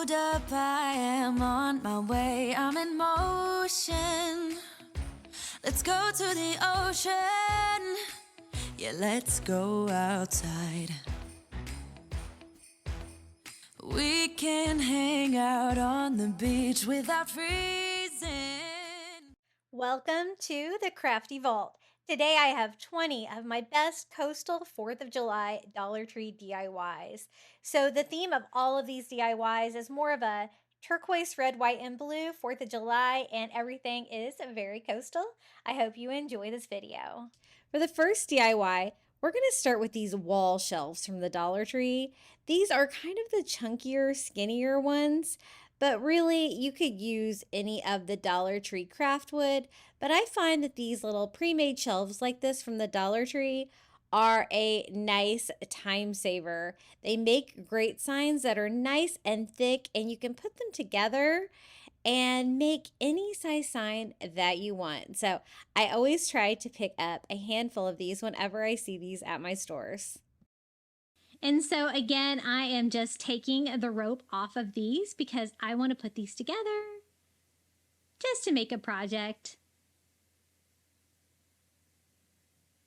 Hold up, I am on my way, I'm in motion. Let's go to the ocean. Yeah, let's go outside. We can hang out on the beach without freezing. Welcome to the Crafty Vault. Today I have 20 of my best coastal 4th of July Dollar Tree DIYs. So the theme of all of these DIYs is more of a turquoise, red, white, and blue 4th of July, and everything is very coastal. I hope you enjoy this video. For the first DIY, we're going to start with these wall shelves from the Dollar Tree. These are kind of the chunkier, skinnier ones, but really you could use any of the Dollar Tree craft wood. But I find that these little pre-made shelves like this from the Dollar Tree are a nice time saver. They make great signs that are nice and thick, and you can put them together and make any size sign that you want. So I always try to pick up a handful of these whenever I see these at my stores. And so again, I am just taking the rope off of these because I want to put these together just to make a project.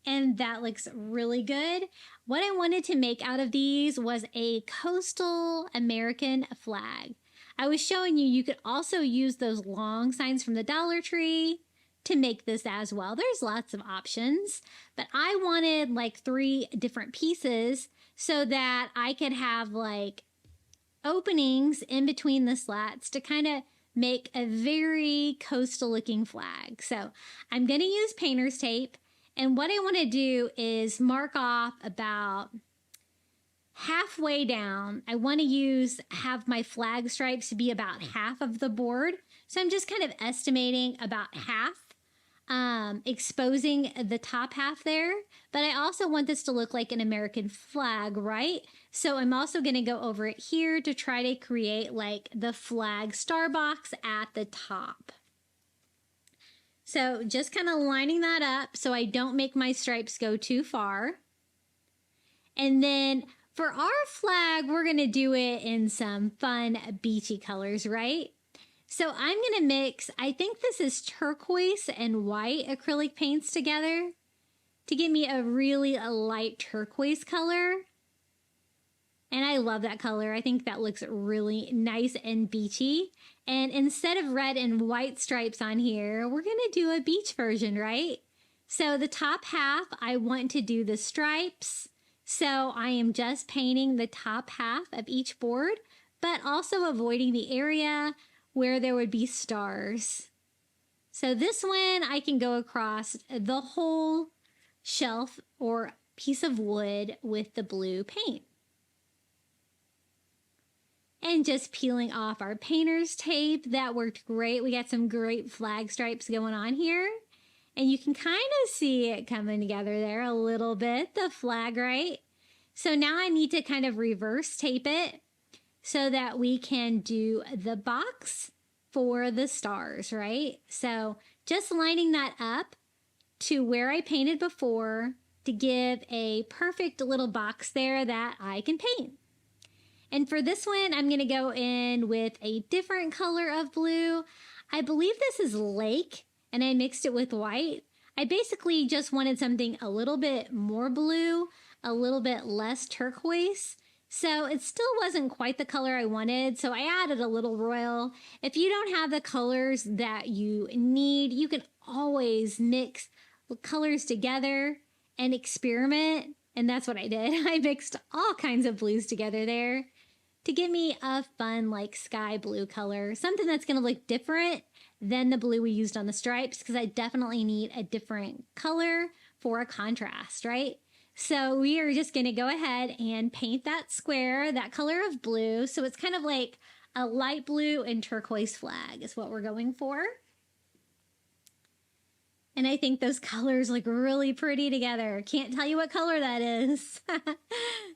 And that looks really good. What I wanted to make out of these was a coastal American flag. I was showing you could also use those long signs from the Dollar Tree to make this as well. There's lots of options, but I wanted like 3 different pieces so that I could have like openings in between the slats to kind of make a very coastal looking flag. So I'm going to use painter's tape, and what I want to do is mark off about halfway down. I want to have my flag stripes to be about half of the board. So I'm just kind of estimating about half, exposing the top half there. But I also want this to look like an American flag, right? So I'm also going to go over it here to try to create like the flag star box at the top. So just kind of lining that up so I don't make my stripes go too far. And then for our flag, we're going to do it in some fun beachy colors, right? So I'm going to mix, I think this is turquoise and white acrylic paints together to give me a really light turquoise color. And I love that color. I think that looks really nice and beachy. And instead of red and white stripes on here, we're going to do a beach version, right? So the top half, I want to do the stripes. So I am just painting the top half of each board, but also avoiding the area where there would be stars. So this one, I can go across the whole shelf or piece of wood with the blue paint. And just peeling off our painter's tape. That worked great. We got some great flag stripes going on here. And you can kind of see it coming together there a little bit, the flag, right? So now I need to kind of reverse tape it so that we can do the box for the stars, right? So just lining that up to where I painted before to give a perfect little box there that I can paint. And for this one, I'm going to go in with a different color of blue. I believe this is lake, and I mixed it with white. I basically just wanted something a little bit more blue, a little bit less turquoise. So it still wasn't quite the color I wanted, so I added a little royal. If you don't have the colors that you need, you can always mix colors together and experiment. And that's what I did. I mixed all kinds of blues together there to give me a fun like sky blue color, something that's going to look different than the blue we used on the stripes, because I definitely need a different color for a contrast, right? So we are just going to go ahead and paint that square, that color of blue. So it's kind of like a light blue and turquoise flag is what we're going for. And I think those colors look really pretty together. Can't tell you what color that is.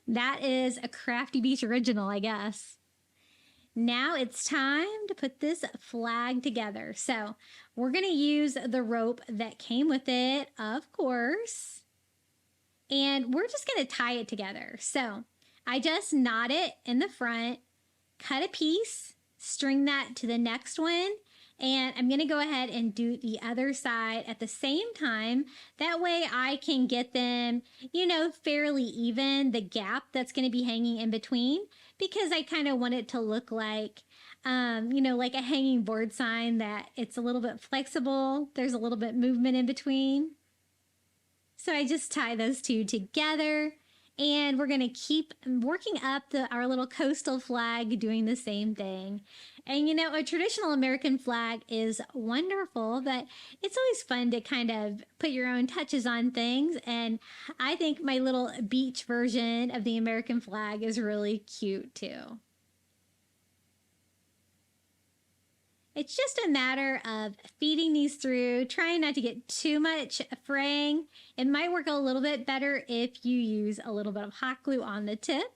That is a Crafty Beach original, I guess. Now it's time to put this flag together. So we're going to use the rope that came with it, of course. And we're just going to tie it together. So I just knot it in the front, cut a piece, string that to the next one. And I'm going to go ahead and do the other side at the same time. That way I can get them, you know, fairly even, the gap that's going to be hanging in between, because I kind of want it to look like, you know, like a hanging board sign, that it's a little bit flexible. There's a little bit movement in between. So I just tie those two together. And we're going to keep working up our little coastal flag, doing the same thing. And, you know, a traditional American flag is wonderful, but it's always fun to kind of put your own touches on things. And I think my little beach version of the American flag is really cute, too. It's just a matter of feeding these through, trying not to get too much fraying. It might work a little bit better if you use a little bit of hot glue on the tip.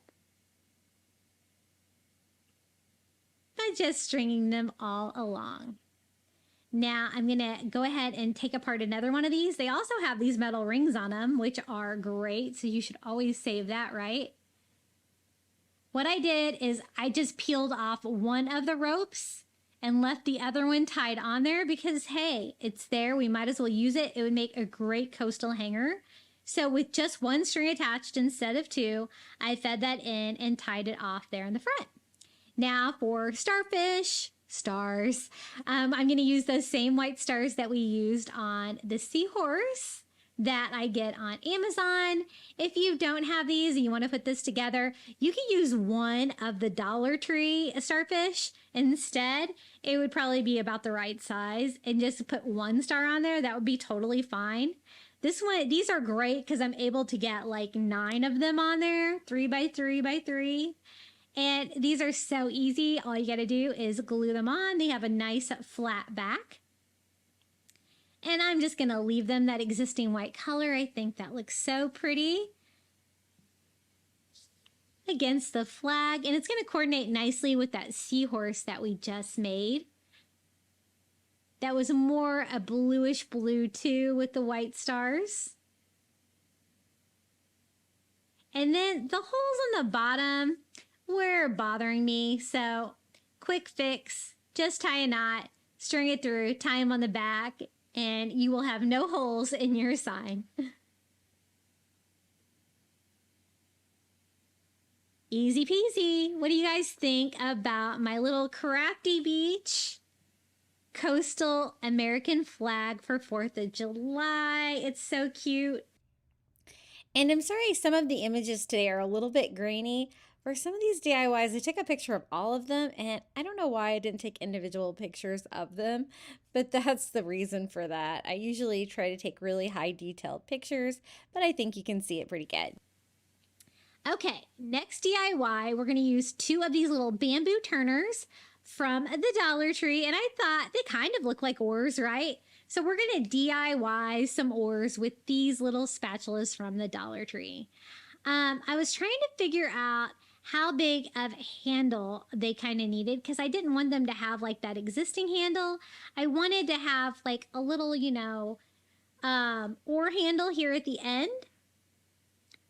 By just stringing them all along. Now I'm going to go ahead and take apart another one of these. They also have these metal rings on them, which are great, so you should always save that, right? What I did is I just peeled off one of the ropes and left the other one tied on there because, hey, it's there. We might as well use it. It would make a great coastal hanger. So with just one string attached instead of two, I fed that in and tied it off there in the front. Now for starfish, stars, I'm going to use those same white stars that we used on the seahorse that I get on Amazon. If you don't have these and you want to put this together, you can use one of the Dollar Tree starfish instead. It would probably be about the right size, and just put one star on there. That would be totally fine. This one, these are great because I'm able to get like 9 of them on there, 3 by 3 by 3. And these are so easy. All you got to do is glue them on. They have a nice flat back. And I'm just going to leave them that existing white color. I think that looks so pretty against the flag. And it's going to coordinate nicely with that seahorse that we just made. That was more a bluish blue too with the white stars. And then the holes on the bottom were bothering me. So quick fix, just tie a knot, string it through, tie them on the back, and you will have no holes in your sign. Easy peasy. What do you guys think about my little Crafty Beach coastal American flag for 4th of July? It's so cute. And I'm sorry, some of the images today are a little bit grainy. For some of these DIYs, I took a picture of all of them, and I don't know why I didn't take individual pictures of them, but that's the reason for that. I usually try to take really high detailed pictures, but I think you can see it pretty good. Okay, next DIY, we're going to use 2 of these little bamboo turners from the Dollar Tree, and I thought they kind of look like oars, right? So we're going to DIY some oars with these little spatulas from the Dollar Tree. I was trying to figure out how big of a handle they kind of needed, because I didn't want them to have like that existing handle. I wanted to have like a little, you know, oar handle here at the end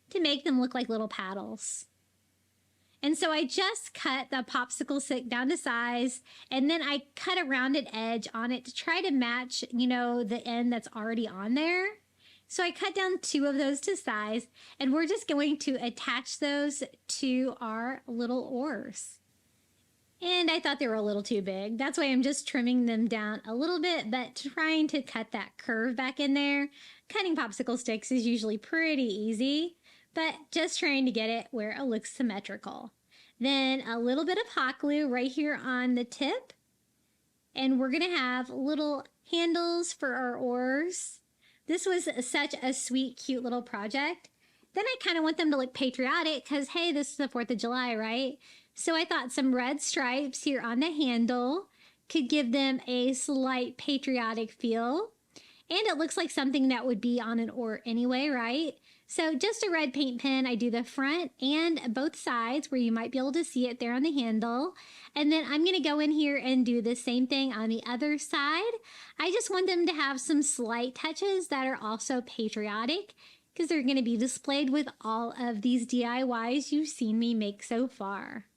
to make them look like little paddles. And so I just cut the popsicle stick down to size, and then I cut a rounded edge on it to try to match, you know, the end that's already on there. So I cut down 2 of those to size, and we're just going to attach those to our little oars. And I thought they were a little too big. That's why I'm just trimming them down a little bit, but trying to cut that curve back in there. Cutting popsicle sticks is usually pretty easy, but just trying to get it where it looks symmetrical. Then a little bit of hot glue right here on the tip. And we're going to have little handles for our oars. This was such a sweet, cute little project. Then I kind of want them to look patriotic because, hey, this is the 4th of July, right? So I thought some red stripes here on the handle could give them a slight patriotic feel. And it looks like something that would be on an oar anyway, right? So just a red paint pen. I do the front and both sides where you might be able to see it there on the handle. And then I'm going to go in here and do the same thing on the other side. I just want them to have some slight touches that are also patriotic because they're going to be displayed with all of these DIYs you've seen me make so far.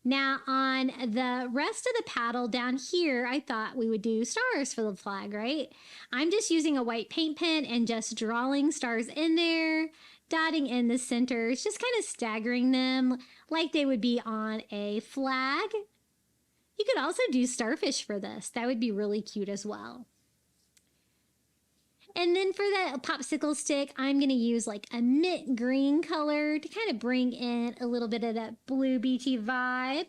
Now on the rest of the paddle down here, I thought we would do stars for the flag, right? I'm just using a white paint pen and just drawing stars in there, dotting in the centers, just kind of staggering them like they would be on a flag. You could also do starfish for this. That would be really cute as well. And then for the popsicle stick, I'm going to use like a mint green color to kind of bring in a little bit of that blue beachy vibe.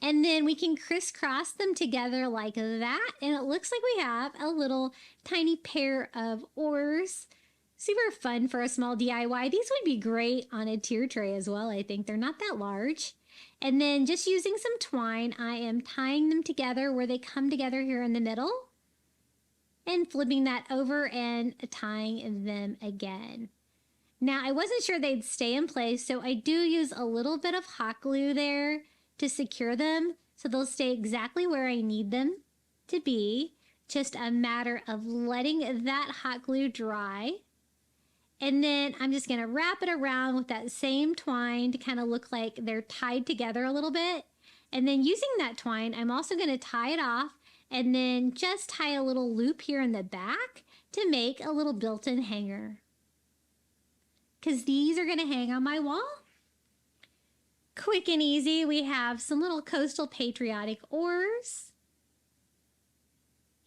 And then we can crisscross them together like that. And it looks like we have a little tiny pair of oars. Super fun for a small DIY. These would be great on a tier tray as well, I think. They're not that large. And then just using some twine, I am tying them together where they come together here in the middle. And flipping that over and tying them again. Now, I wasn't sure they'd stay in place, so I do use a little bit of hot glue there to secure them, so they'll stay exactly where I need them to be. Just a matter of letting that hot glue dry. And then I'm just gonna wrap it around with that same twine to kind of look like they're tied together a little bit. And then using that twine, I'm also gonna tie it off and then just tie a little loop here in the back to make a little built-in hanger. Because these are gonna hang on my wall. Quick and easy, we have some little coastal patriotic oars.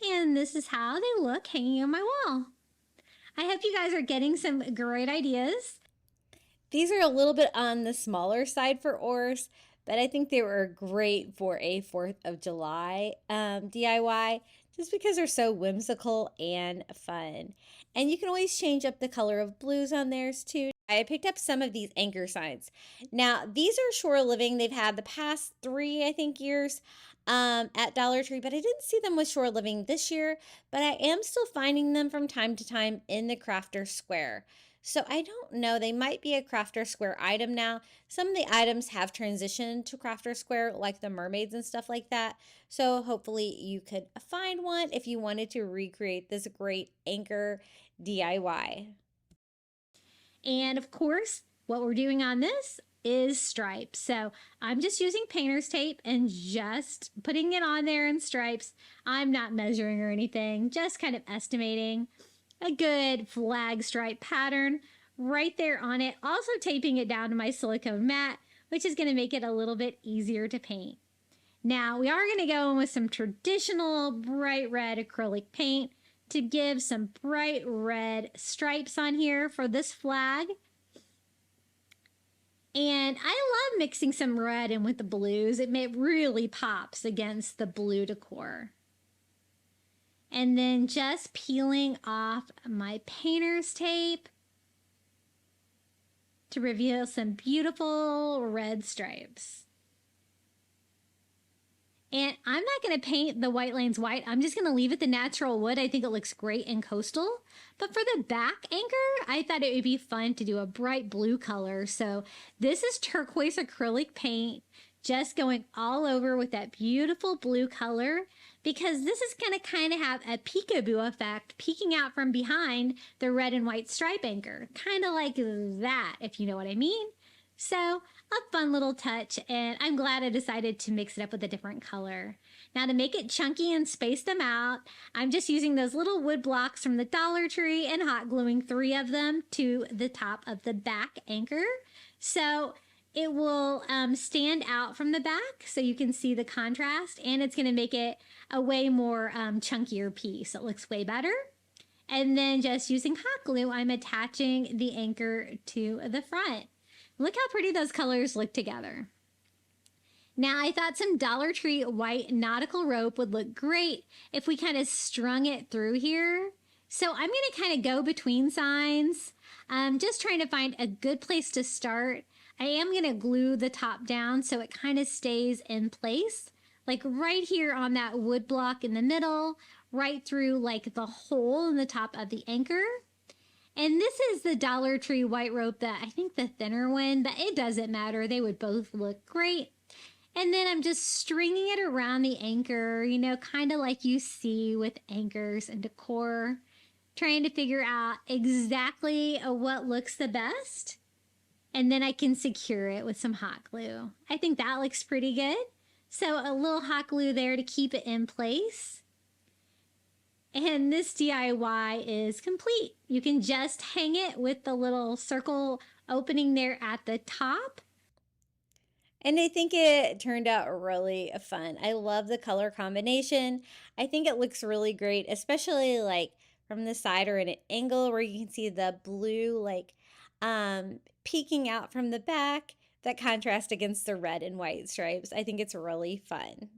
And this is how they look hanging on my wall. I hope you guys are getting some great ideas. These are a little bit on the smaller side for oars, but I think they were great for a 4th of July DIY, just because they're so whimsical and fun. And you can always change up the color of blues on theirs too. I picked up some of these anchor signs. Now, these are Shore Living. They've had the past 3, I think, years at Dollar Tree, but I didn't see them with Shore Living this year, but I am still finding them from time to time in the Crafter Square. So I don't know, they might be a Crafter Square item now. Some of the items have transitioned to Crafter Square, like the mermaids and stuff like that. So hopefully you could find one if you wanted to recreate this great anchor DIY. And of course, what we're doing on this is stripes. So I'm just using painter's tape and just putting it on there in stripes. I'm not measuring or anything, just kind of estimating a good flag stripe pattern right there on it. Also taping it down to my silicone mat, which is going to make it a little bit easier to paint. Now we are going to go in with some traditional bright red acrylic paint to give some bright red stripes on here for this flag. And I love mixing some red in with the blues. It really pops against the blue decor. And then just peeling off my painter's tape to reveal some beautiful red stripes. And I'm not going to paint the white lanes white. I'm just going to leave it the natural wood. I think it looks great in coastal. But for the back anchor, I thought it would be fun to do a bright blue color. So this is turquoise acrylic paint, just going all over with that beautiful blue color, because this is going to kind of have a peekaboo effect peeking out from behind the red and white stripe anchor. Kind of like that, if you know what I mean. So a fun little touch, and I'm glad I decided to mix it up with a different color. Now to make it chunky and space them out, I'm just using those little wood blocks from the Dollar Tree and hot gluing 3 of them to the top of the back anchor. So it will stand out from the back so you can see the contrast, and it's going to make it a way more chunkier piece. It looks way better. And then just using hot glue, I'm attaching the anchor to the front. Look how pretty those colors look together. Now I thought some Dollar Tree white nautical rope would look great if we kind of strung it through here. So I'm going to kind of go between signs, just trying to find a good place to start. I am going to glue the top down so it kind of stays in place, like right here on that wood block in the middle, right through like the hole in the top of the anchor. And this is the Dollar Tree white rope, that I think the thinner one, but it doesn't matter. They would both look great. And then I'm just stringing it around the anchor, you know, kind of like you see with anchors and decor, trying to figure out exactly what looks the best. and then I can secure it with some hot glue. I think that looks pretty good. So a little hot glue there to keep it in place. And this DIY is complete. You can just hang it with the little circle opening there at the top. And I think it turned out really fun. I love the color combination. I think it looks really great, especially like from the side or at an angle where you can see the blue like peeking out from the back, that contrast against the red and white stripes. I think it's really fun.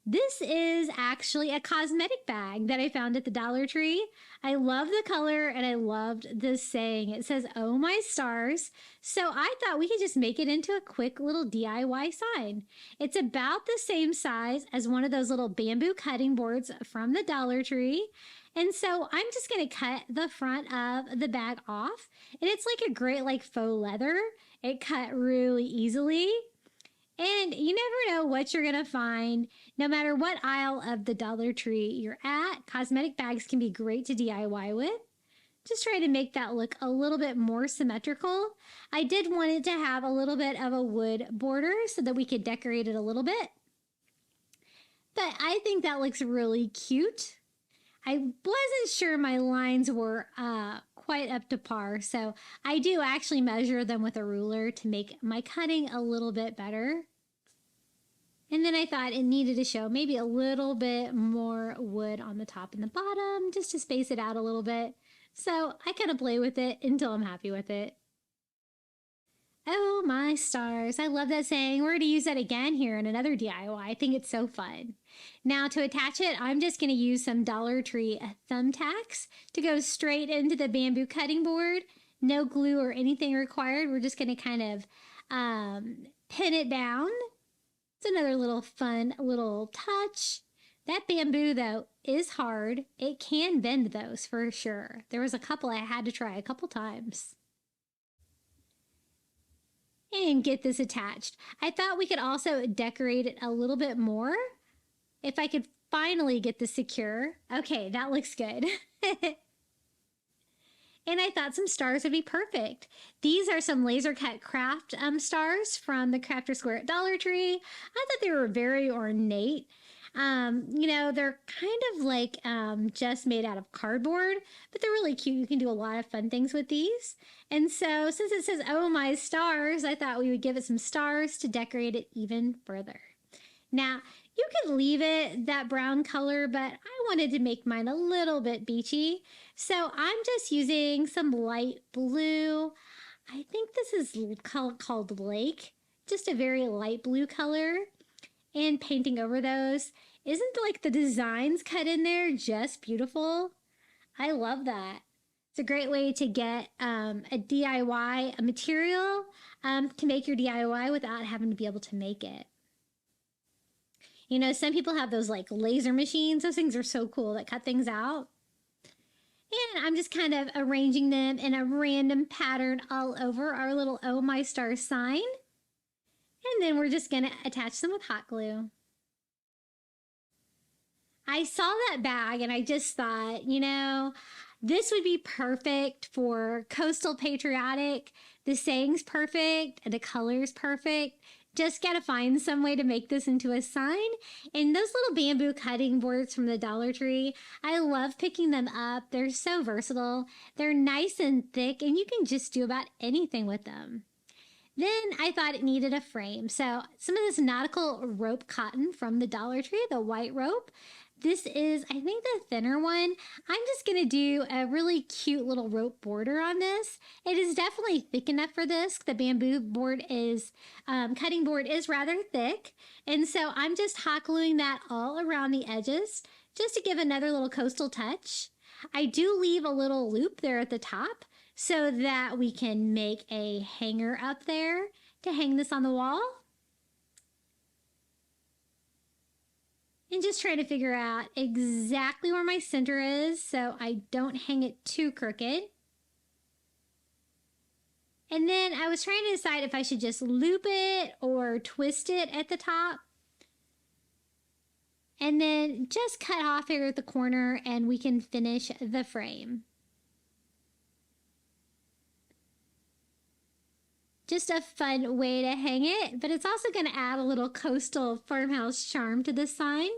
This is actually a cosmetic bag that I found at the Dollar Tree. I love the color and I loved the saying. It says, "Oh my stars." So I thought we could just make it into a quick little DIY sign. It's about the same size as one of those little bamboo cutting boards from the Dollar Tree. And so I'm just going to cut the front of the bag off. And it's like a great like faux leather. It cut really easily. And you never know what you're going to find. No matter what aisle of the Dollar Tree you're at, cosmetic bags can be great to DIY with. Just try to make that look a little bit more symmetrical. I did want it to have a little bit of a wood border so that we could decorate it a little bit. But I think that looks really cute. I wasn't sure my lines were quite up to par, so I do actually measure them with a ruler to make my cutting a little bit better. And then I thought it needed to show maybe a little bit more wood on the top and the bottom, just to space it out a little bit. So I kind of play with it until I'm happy with it. Oh my stars, I love that saying. We're going to use that again here in another DIY. I think it's so fun. Now to attach it, I'm just going to use some Dollar Tree thumbtacks to go straight into the bamboo cutting board. No glue or anything required. We're just going to kind of pin it down. It's another little fun little touch. That bamboo though is hard. It can bend those for sure. There was a couple I had to try a couple times. And get this attached. I thought we could also decorate it a little bit more. If I could finally get this secure. Okay, that looks good. And I thought some stars would be perfect. These are some laser cut craft stars from the Crafter Square at Dollar Tree. I thought they were very ornate. You know, they're kind of like just made out of cardboard, but they're really cute. You can do a lot of fun things with these. And so since it says, "Oh my stars," I thought we would give it some stars to decorate it even further. Now, you could leave it that brown color, but I wanted to make mine a little bit beachy. So I'm just using some light blue. I think this is called Lake, just a very light blue color. And painting over those. Isn't like the designs cut in there just beautiful? I love that. It's a great way to get a DIY material to make your DIY without having to be able to make it. You know, some people have those like laser machines. Those things are so cool that cut things out. And I'm just kind of arranging them in a random pattern all over our little "Oh my star" sign. And then we're just going to attach them with hot glue. I saw that bag and I just thought, you know, this would be perfect for coastal patriotic. The saying's perfect and the color's perfect. Just got to find some way to make this into a sign. And those little bamboo cutting boards from the Dollar Tree, I love picking them up. They're so versatile. They're nice and thick and you can just do about anything with them. Then I thought it needed a frame. So some of this Nautical rope cotton from the Dollar Tree, the white rope. This is, I think, the thinner one. I'm just going to do a really cute little rope border on this. It is definitely thick enough for this. The bamboo board is, cutting board is rather thick. And so I'm just hot gluing that all around the edges just to give another little coastal touch. I do leave a little loop there at the top, so that we can make a hanger up there to hang this on the wall. And just try to figure out exactly where my center is so I don't hang it too crooked. And then I was trying to decide if I should just loop it or twist it at the top. And then just cut off here at the corner and we can finish the frame. Just a fun way to hang it, but it's also going to add a little coastal farmhouse charm to the sign.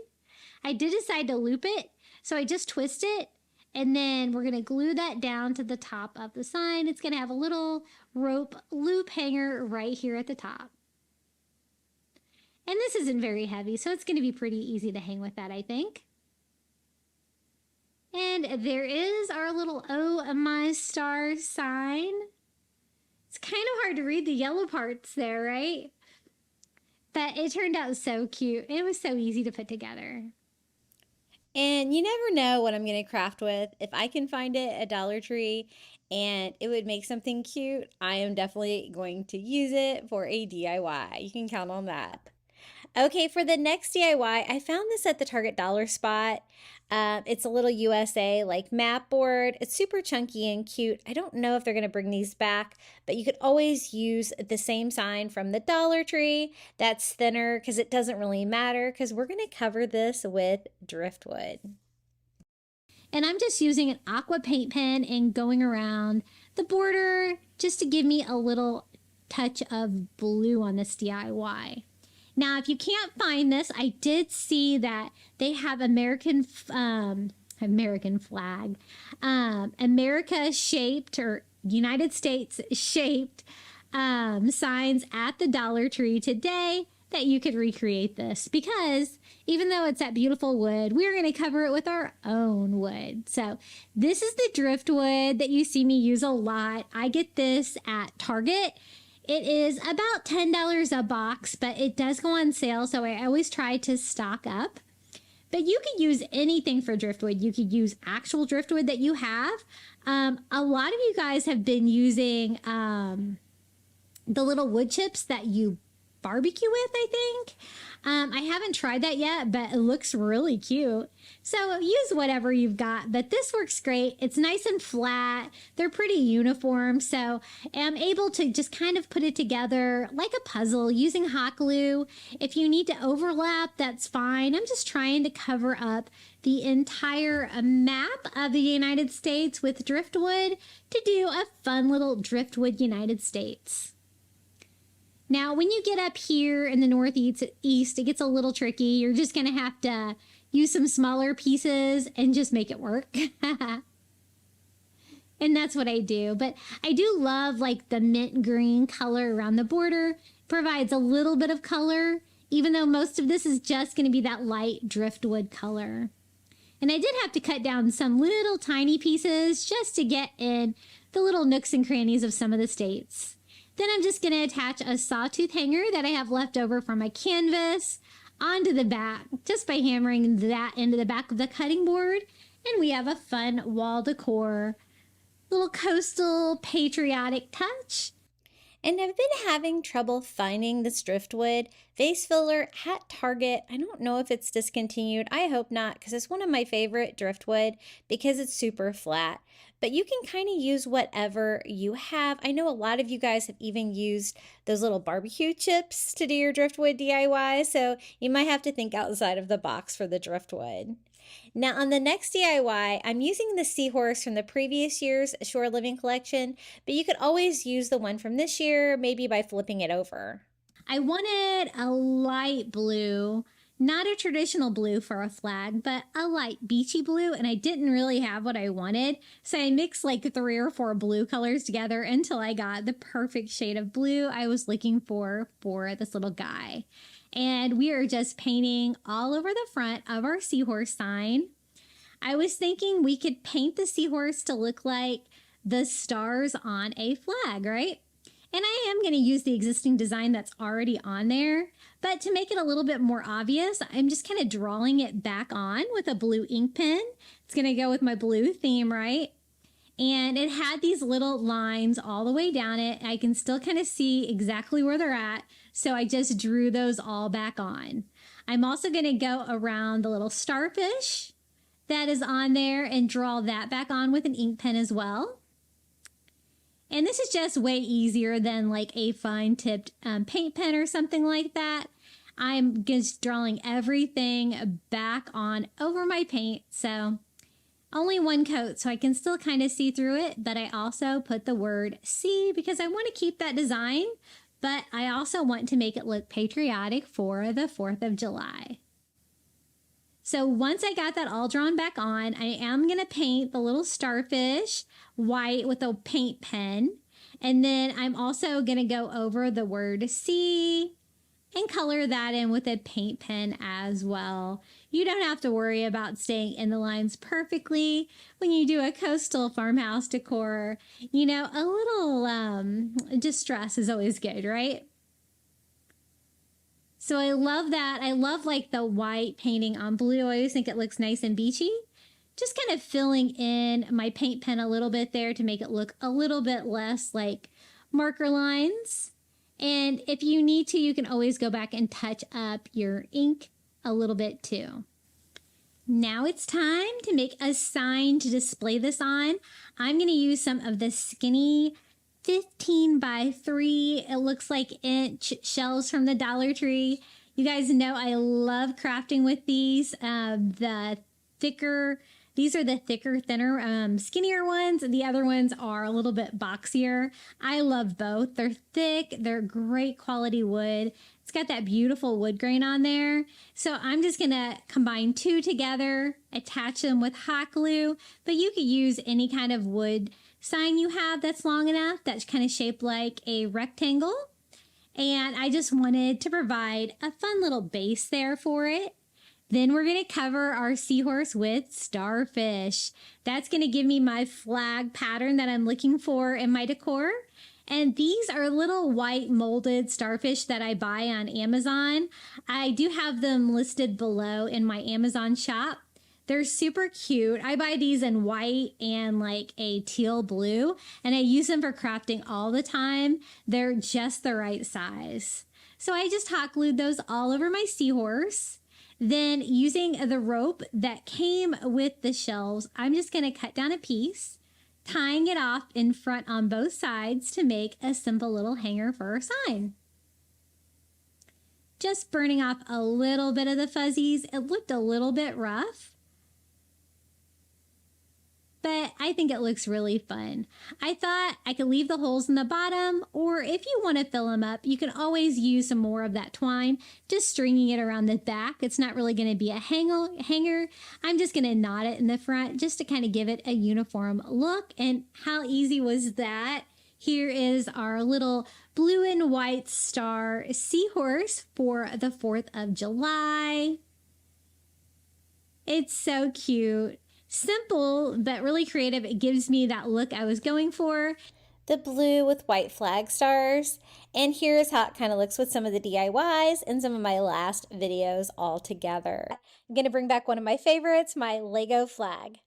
I did decide to loop it, so I just twist it, and then we're going to glue that down to the top of the sign. It's going to have a little rope loop hanger right here at the top. And this isn't very heavy, so it's going to be pretty easy to hang with that, I think. And there is our little Oh My Star sign. It's kind of hard to read the yellow parts there, right? But it turned out so cute. It was so easy to put together. And you never know what I'm going to craft with. If I can find it at Dollar Tree and it would make something cute, I am definitely going to use it for a DIY. You can count on that. Okay, for the next DIY, I found this at the Target dollar spot. It's a little USA like map board. It's super chunky and cute. I don't know if they're going to bring these back, but you could always use the same sign from the Dollar Tree that's thinner because it doesn't really matter because we're going to cover this with driftwood. And I'm just using an aqua paint pen and going around the border just to give me a little touch of blue on this DIY. Now, if you can't find this, I did see that they have America shaped or United States shaped signs at the Dollar Tree today that you could recreate this, because even though it's that beautiful wood, we're going to cover it with our own wood. So this is the driftwood that you see me use a lot. I get this at Target. It is about $10 a box, but it does go on sale, so I always try to stock up. But you could use anything for driftwood. You could use actual driftwood that you have. A lot of you guys have been using the little wood chips that you barbecue with, I think. I haven't tried that yet, but it looks really cute. So use whatever you've got, but this works great. It's nice and flat. They're pretty uniform, so I'm able to just kind of put it together like a puzzle using hot glue. If you need to overlap, that's fine. I'm just trying to cover up the entire map of the United States with driftwood to do a fun little Driftwood United States. Now, when you get up here in the Northeast, it gets a little tricky. You're just going to have to use some smaller pieces and just make it work. And that's what I do. But I do love like the mint green color around the border. It provides a little bit of color, even though most of this is just going to be that light driftwood color. And I did have to cut down some little tiny pieces just to get in the little nooks and crannies of some of the states. Then I'm just going to attach a sawtooth hanger that I have left over from my canvas onto the back, just by hammering that into the back of the cutting board. And we have a fun wall decor, little coastal patriotic touch. And I've been having trouble finding this driftwood vase filler at Target. I don't know if it's discontinued. I hope not, because it's one of my favorite driftwood because it's super flat. But you can kind of use whatever you have. I know a lot of you guys have even used those little barbecue chips to do your driftwood DIY, so you might have to think outside of the box for the driftwood. Now on the next DIY, I'm using the seahorse from the previous year's Shore Living collection, but you could always use the one from this year, maybe by flipping it over. I wanted a light blue, not a traditional blue for a flag, but a light beachy blue, and I didn't really have what I wanted. So I mixed like 3 or 4 blue colors together until I got the perfect shade of blue I was looking for this little guy. And we are just painting all over the front of our seahorse sign. I was thinking we could paint the seahorse to look like the stars on a flag, right? And I am going to use the existing design that's already on there, but to make it a little bit more obvious, I'm just kind of drawing it back on with a blue ink pen. It's going to go with my blue theme, right? And it had these little lines all the way down it. I can still kind of see exactly where they're at, so I just drew those all back on. I'm also going to go around the little starfish that is on there and draw that back on with an ink pen as well. And this is just way easier than like a fine tipped paint pen or something like that. I'm just drawing everything back on over my paint. So only one coat, so I can still kind of see through it, but I also put the word C because I want to keep that design, but I also want to make it look patriotic for the 4th of July. So once I got that all drawn back on, I am going to paint the little starfish white with a paint pen. And then I'm also going to go over the word C and color that in with a paint pen as well. You don't have to worry about staying in the lines perfectly when you do a coastal farmhouse decor. You know, a little distress is always good, right? So I love that. I love like the white painting on blue. I always think it looks nice and beachy. Just kind of filling in my paint pen a little bit there to make it look a little bit less like marker lines. And if you need to, you can always go back and touch up your ink a little bit too. Now it's time to make a sign to display this on. I'm going to use some of the skinny 15 by 3, it looks like inch shells from the Dollar Tree. You guys know I love crafting with these. These are the thicker, thinner, skinnier ones. The other ones are a little bit boxier. I love both. They're thick. They're great quality wood. It's got that beautiful wood grain on there. So I'm just going to combine 2 together, attach them with hot glue, but you could use any kind of wood sign you have that's long enough, that's kind of shaped like a rectangle. And I just wanted to provide a fun little base there for it. Then we're going to cover our seahorse with starfish. That's going to give me my flag pattern that I'm looking for in my decor. And these are little white molded starfish that I buy on Amazon. I do have them listed below in my Amazon shop. They're super cute. I buy these in white and like a teal blue, and I use them for crafting all the time. They're just the right size. So I just hot glued those all over my seahorse. Then using the rope that came with the shelves, I'm just going to cut down a piece, tying it off in front on both sides to make a simple little hanger for our sign. Just burning off a little bit of the fuzzies. It looked a little bit rough, but I think it looks really fun. I thought I could leave the holes in the bottom, or if you want to fill them up, you can always use some more of that twine, just stringing it around the back. It's not really going to be a hanger. I'm just going to knot it in the front just to kind of give it a uniform look. And how easy was that? Here is our little blue and white star seahorse for the 4th of July. It's so cute. Simple, but really creative. It gives me that look I was going for. The blue with white flag stars. And here's how it kind of looks with some of the DIYs and some of my last videos all together. I'm going to bring back one of my favorites, my Lego flag.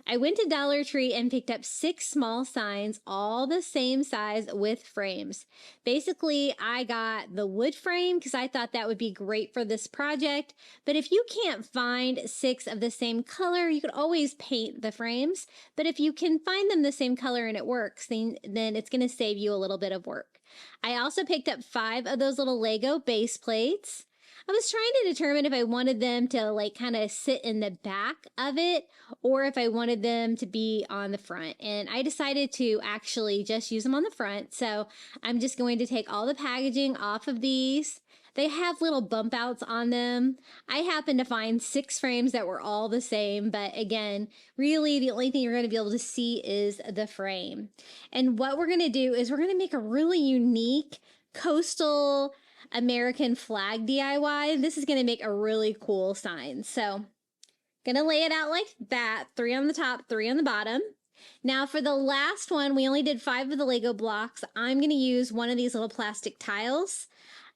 I went to Dollar Tree and picked up 6 small signs, all the same size with frames. Basically, I got the wood frame because I thought that would be great for this project. But if you can't find 6 of the same color, you could always paint the frames. But if you can find them the same color and it works, then it's going to save you a little bit of work. I also picked up 5 of those little Lego base plates. I was trying to determine if I wanted them to like kind of sit in the back of it or if I wanted them to be on the front. And I decided to actually just use them on the front. So I'm just going to take all the packaging off of these. They have little bump outs on them. I happened to find 6 frames that were all the same. But again, really the only thing you're going to be able to see is the frame. And what we're going to do is we're going to make a really unique coastal American flag DIY. This is going to make a really cool sign. So gonna lay it out like that, 3 on the top, 3 on the bottom. Now for the last one, we only did 5 of the Lego blocks. I'm going to use one of these little plastic tiles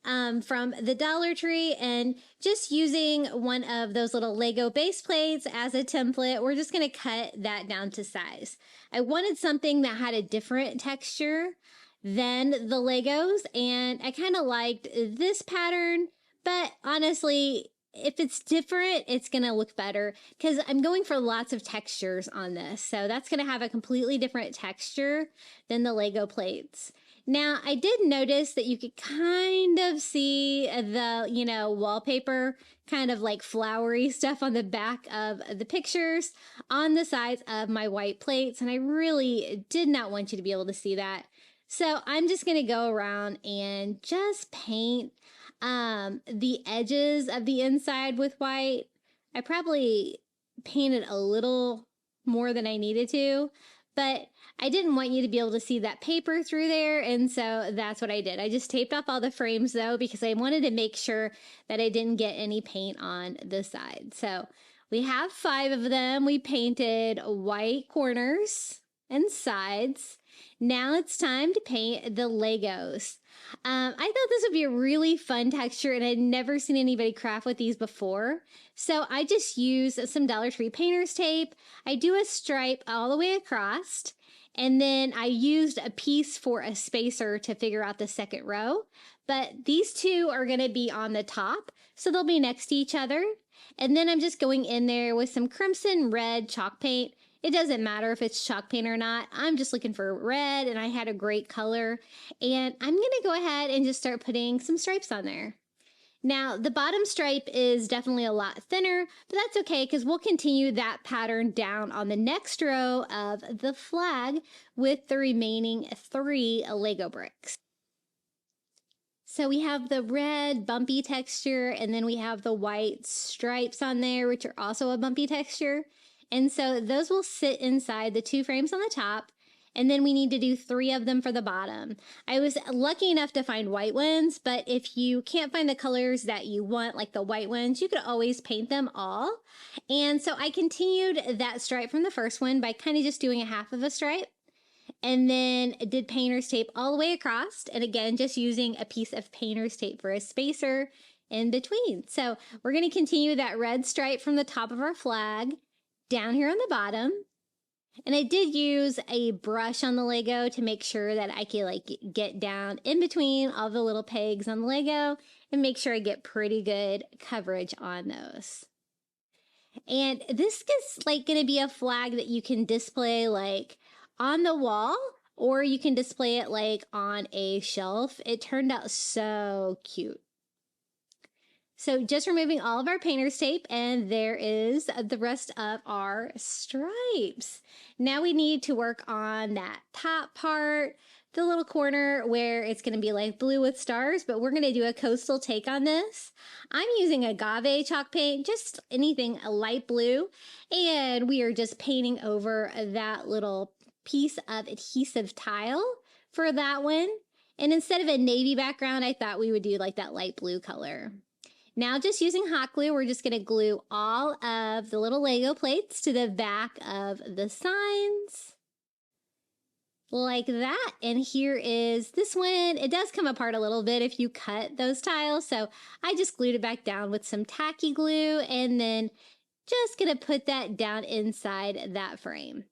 from the Dollar Tree, and just using one of those little Lego base plates as a template, we're just going to cut that down to size. I wanted something that had a different texture than the Legos, and I kind of liked this pattern, but honestly, if it's different, it's going to look better because I'm going for lots of textures on this. So that's going to have a completely different texture than the Lego plates. Now, I did notice that you could kind of see the, wallpaper, kind of like flowery stuff on the back of the pictures on the sides of my white plates. And I really did not want you to be able to see that. So I'm just going to go around and just paint the edges of the inside with white. I probably painted a little more than I needed to, but I didn't want you to be able to see that paper through there, and so that's what I did. I just taped off all the frames, though, because I wanted to make sure that I didn't get any paint on the side. So we have 5 of them. We painted white corners and sides. Now it's time to paint the Legos. I thought this would be a really fun texture, and I'd never seen anybody craft with these before. So I just used some Dollar Tree painter's tape. I do a stripe all the way across, and then I used a piece for a spacer to figure out the second row. But these 2 are going to be on the top, so they'll be next to each other. And then I'm just going in there with some crimson red chalk paint. It doesn't matter if it's chalk paint or not. I'm just looking for red, and I had a great color. And I'm going to go ahead and just start putting some stripes on there. Now, the bottom stripe is definitely a lot thinner, but that's okay because we'll continue that pattern down on the next row of the flag with the remaining 3 Lego bricks. So we have the red bumpy texture, and then we have the white stripes on there, which are also a bumpy texture. And so those will sit inside the 2 frames on the top, and then we need to do 3 of them for the bottom. I was lucky enough to find white ones, but if you can't find the colors that you want, like the white ones, you could always paint them all. And so I continued that stripe from the first one by kind of just doing a half of a stripe, and then did painter's tape all the way across, and again, just using a piece of painter's tape for a spacer in between. So we're going to continue that red stripe from the top of our flag down here on the bottom. And I did use a brush on the Lego to make sure that I could get down in between all the little pegs on the Lego and make sure I get pretty good coverage on those. And this is going to be a flag that you can display on the wall, or you can display it on a shelf. It turned out so cute. So just removing all of our painter's tape, and there is the rest of our stripes. Now we need to work on that top part, the little corner where it's going to be blue with stars, but we're going to do a coastal take on this. I'm using agave chalk paint, just anything light blue, and we are just painting over that little piece of adhesive tile for that one. And instead of a navy background, I thought we would do that light blue color. Now, just using hot glue, we're just going to glue all of the little Lego plates to the back of the signs. Like that. And here is this one. It does come apart a little bit if you cut those tiles. So I just glued it back down with some tacky glue, and then just going to put that down inside that frame.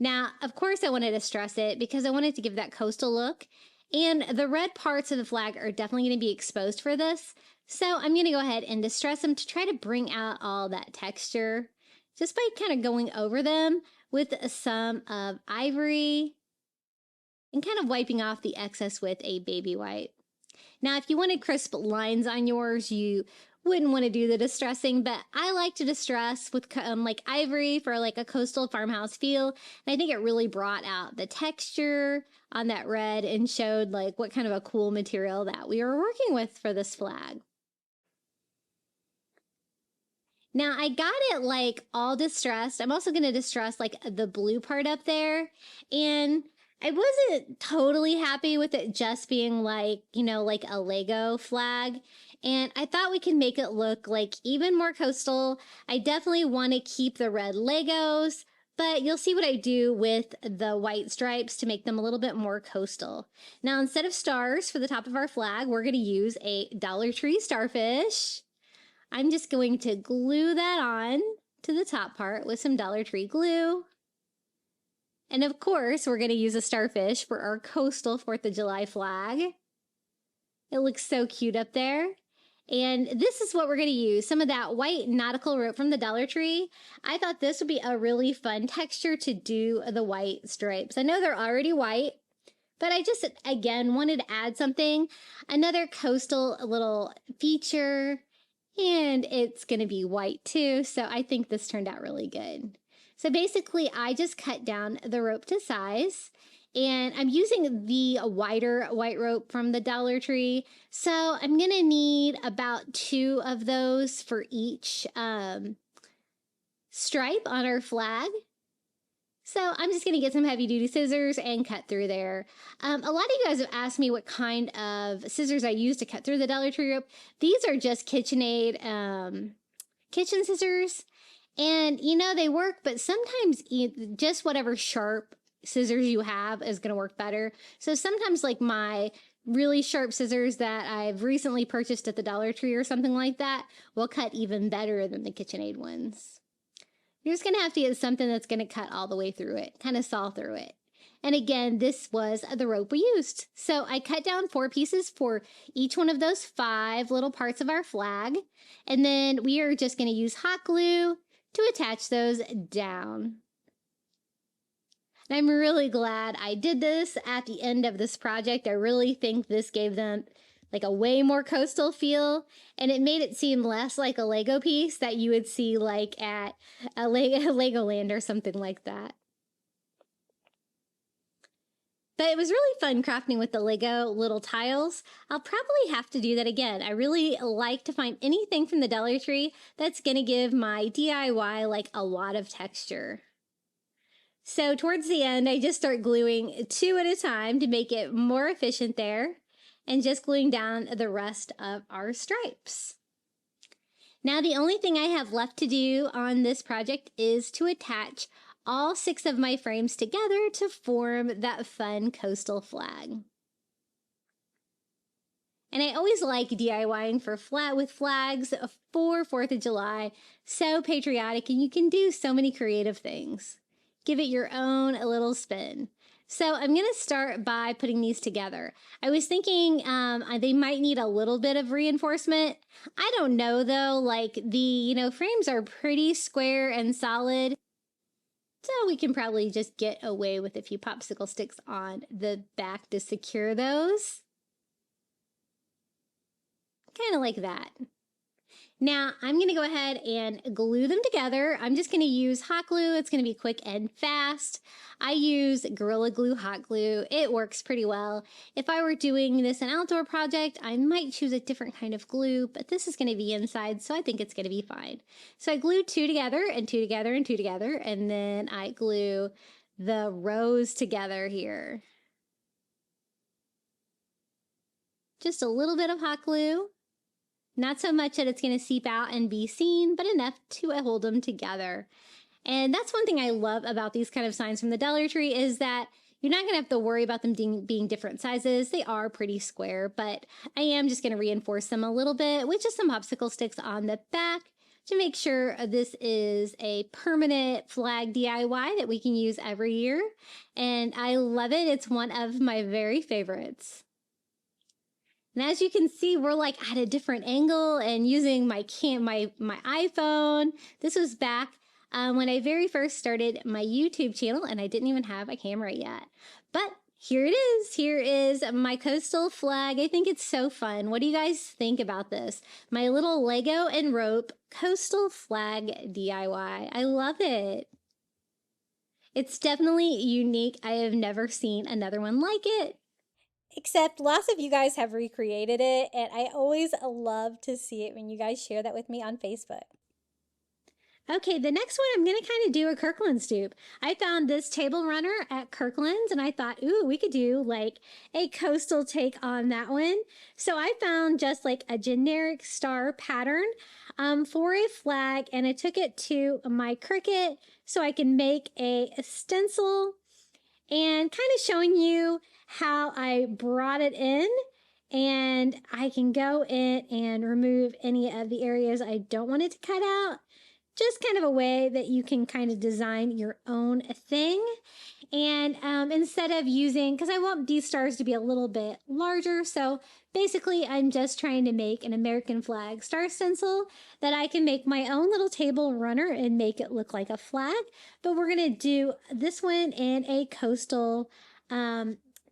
Now, of course, I wanted to stress it because I wanted to give that coastal look. And the red parts of the flag are definitely going to be exposed for this. So I'm going to go ahead and distress them to try to bring out all that texture just by kind of going over them with some of ivory and kind of wiping off the excess with a baby wipe. Now, if you wanted crisp lines on yours, you wouldn't want to do the distressing, but I like to distress with ivory for a coastal farmhouse feel. And I think it really brought out the texture on that red and showed what kind of a cool material that we were working with for this flag. Now I got it all distressed. I'm also going to distress the blue part up there, and I wasn't totally happy with it just being a Lego flag. And I thought we could make it look even more coastal. I definitely want to keep the red Legos, but you'll see what I do with the white stripes to make them a little bit more coastal. Now, instead of stars for the top of our flag, we're going to use a Dollar Tree starfish. I'm just going to glue that on to the top part with some Dollar Tree glue. And of course, we're going to use a starfish for our coastal 4th of July flag. It looks so cute up there. And this is what we're going to use. Some of that white nautical rope from the Dollar Tree. I thought this would be a really fun texture to do the white stripes. I know they're already white, But I just, again, wanted to add something, another coastal little feature, and it's going to be white too. So I think this turned out really good. So basically, I just cut down the rope to size, and I'm using the wider white rope from the Dollar Tree. So I'm going to need about 2 of those for each stripe on our flag. So I'm just going to get some heavy duty scissors and cut through there. A lot of you guys have asked me what kind of scissors I use to cut through the Dollar Tree rope. These are just KitchenAid kitchen scissors. And, you know, they work, but sometimes just whatever sharp scissors you have is going to work better. So sometimes like my really sharp scissors that I've recently purchased at the Dollar Tree or something like that will cut even better than the KitchenAid ones. You're just going to have to get something that's going to cut all the way through it, kind of saw through it. And again, this was the rope we used. So I cut down 4 pieces for each one of those 5 little parts of our flag. And then we are just going to use hot glue to attach those down. And I'm really glad I did this at the end of this project. I really think this gave them like a way more coastal feel, and it made it seem less like a Lego piece that you would see like at a Legoland or something like that. But it was really fun crafting with the Lego little tiles. I'll probably have to do that again. I really like to find anything from the Dollar Tree that's going to give my DIY like a lot of texture. So towards the end, I just start gluing 2 at a time to make it more efficient there, and just gluing down the rest of our stripes. Now the only thing I have left to do on this project is to attach all 6 of my frames together to form that fun coastal flag. And I always like DIYing with flags for 4th of July. So patriotic, and you can do so many creative things. Give it your own little spin. So I'm going to start by putting these together. I was thinking they might need a little bit of reinforcement. I don't know though, like the, frames are pretty square and solid. So we can probably just get away with a few popsicle sticks on the back to secure those. Kind of like that. Now, I'm going to go ahead and glue them together. I'm just going to use hot glue. It's going to be quick and fast. I use Gorilla Glue hot glue. It works pretty well. If I were doing this an outdoor project, I might choose a different kind of glue, but this is going to be inside, so I think it's going to be fine. So I glue 2 together and 2 together and 2 together, and then I glue the rows together here. Just a little bit of hot glue. Not so much that it's going to seep out and be seen, but enough to hold them together. And that's one thing I love about these kind of signs from the Dollar Tree is that you're not going to have to worry about them being different sizes. They are pretty square, but I am just going to reinforce them a little bit with just some popsicle sticks on the back to make sure this is a permanent flag DIY that we can use every year. And I love it. It's one of my very favorites. And as you can see, we're like at a different angle and using my iPhone. This was back when I very first started my YouTube channel, and I didn't even have a camera yet. But here it is. Here is my coastal flag. I think it's so fun. What do you guys think about this? My little Lego and rope coastal flag DIY. I love it. It's definitely unique. I have never seen another one like it. Except lots of you guys have recreated it, and I always love to see it when you guys share that with me on Facebook. Okay, the next one I'm going to kind of do a Kirkland's dupe. I found this table runner at Kirkland's, and I thought, ooh, we could do like a coastal take on that one. So I found just like a generic star pattern for a flag, and I took it to my Cricut so I can make a stencil, and kind of showing you how I brought it in, and I can go in and remove any of the areas I don't want it to cut out. Just kind of a way that you can kind of design your own thing. And instead of using, because I want these stars to be a little bit larger, so basically I'm just trying to make an American flag star stencil that I can make my own little table runner and make it look like a flag. But we're going to do this one in a coastal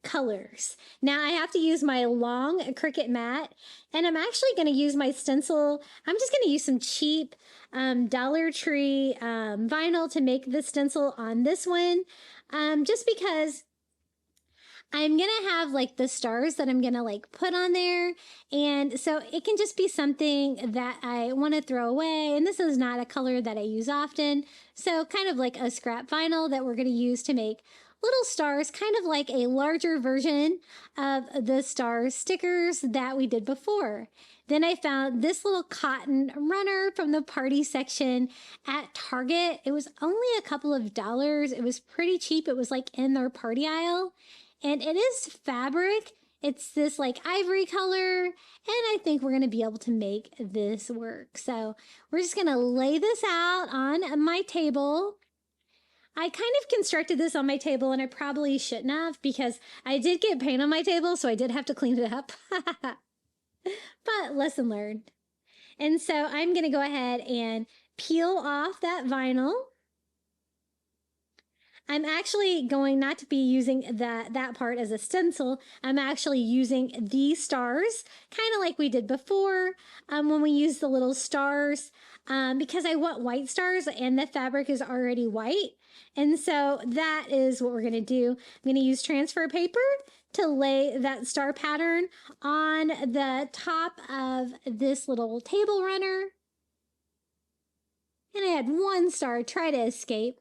colors. Now I have to use my long Cricut mat, and I'm actually going to use my stencil. I'm just going to use some cheap Dollar Tree vinyl to make the stencil on this one, just because I'm going to have like the stars that I'm going to like put on there. And so it can just be something that I want to throw away. And this is not a color that I use often. So kind of like a scrap vinyl that we're going to use to make little stars, kind of like a larger version of the star stickers that we did before. Then I found this little cotton runner from the party section at Target. It was only a couple of dollars. It was pretty cheap. It was like in their party aisle. And it is fabric. It's this like ivory color. And I think we're going to be able to make this work. So we're just going to lay this out on my table. I kind of constructed this on my table, and I probably shouldn't have because I did get paint on my table, so I did have to clean it up. But lesson learned. And so I'm going to go ahead and peel off that vinyl. I'm actually going not to be using that part as a stencil. I'm actually using these stars, kind of like we did before when we used the little stars, because I want white stars and the fabric is already white. And so that is what we're going to do. I'm going to use transfer paper to lay that star pattern on the top of this little table runner. And I had one star try to escape.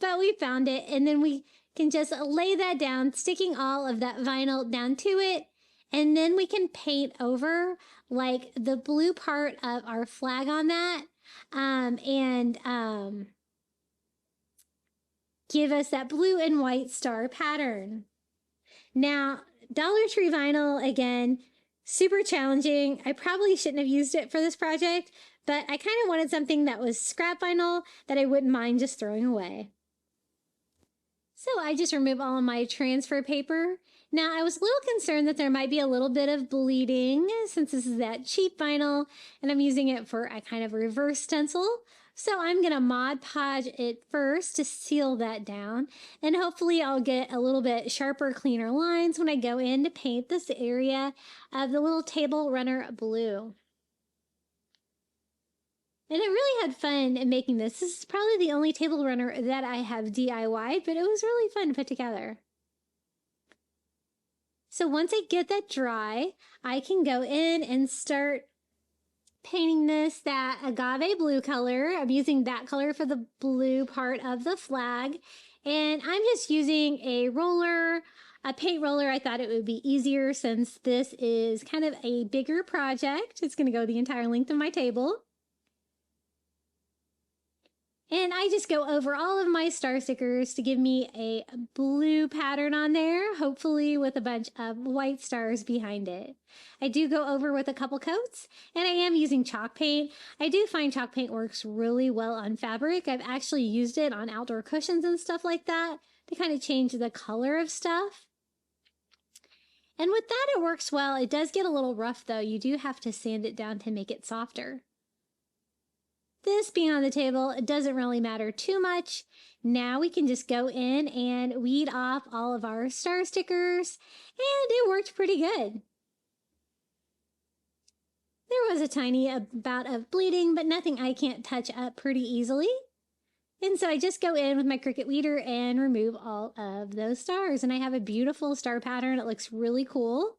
But we found it, and then we can just lay that down, sticking all of that vinyl down to it, and then we can paint over like the blue part of our flag on that, and give us that blue and white star pattern. Now, Dollar Tree vinyl, again, super challenging. I probably shouldn't have used it for this project, but I kind of wanted something that was scrap vinyl that I wouldn't mind just throwing away. So I just removed all of my transfer paper. Now I was a little concerned that there might be a little bit of bleeding since this is that cheap vinyl and I'm using it for a kind of reverse stencil. So I'm going to Mod Podge it first to seal that down, and hopefully I'll get a little bit sharper, cleaner lines when I go in to paint this area of the little table runner blue. And I really had fun in making this. This is probably the only table runner that I have DIY'd, but it was really fun to put together. So once I get that dry, I can go in and start painting this that agave blue color. I'm using that color for the blue part of the flag. And I'm just using a roller, a paint roller. I thought it would be easier since this is kind of a bigger project. It's going to go the entire length of my table. And I just go over all of my star stickers to give me a blue pattern on there, hopefully with a bunch of white stars behind it. I do go over with a couple coats, and I am using chalk paint. I do find chalk paint works really well on fabric. I've actually used it on outdoor cushions and stuff like that to kind of change the color of stuff. And with that, it works well. It does get a little rough, though. You do have to sand it down to make it softer. This being on the table, it doesn't really matter too much. Now we can just go in and weed off all of our star stickers, and it worked pretty good. There was a tiny bout of bleeding, but nothing I can't touch up pretty easily. And so I just go in with my Cricut weeder and remove all of those stars, and I have a beautiful star pattern. It looks really cool.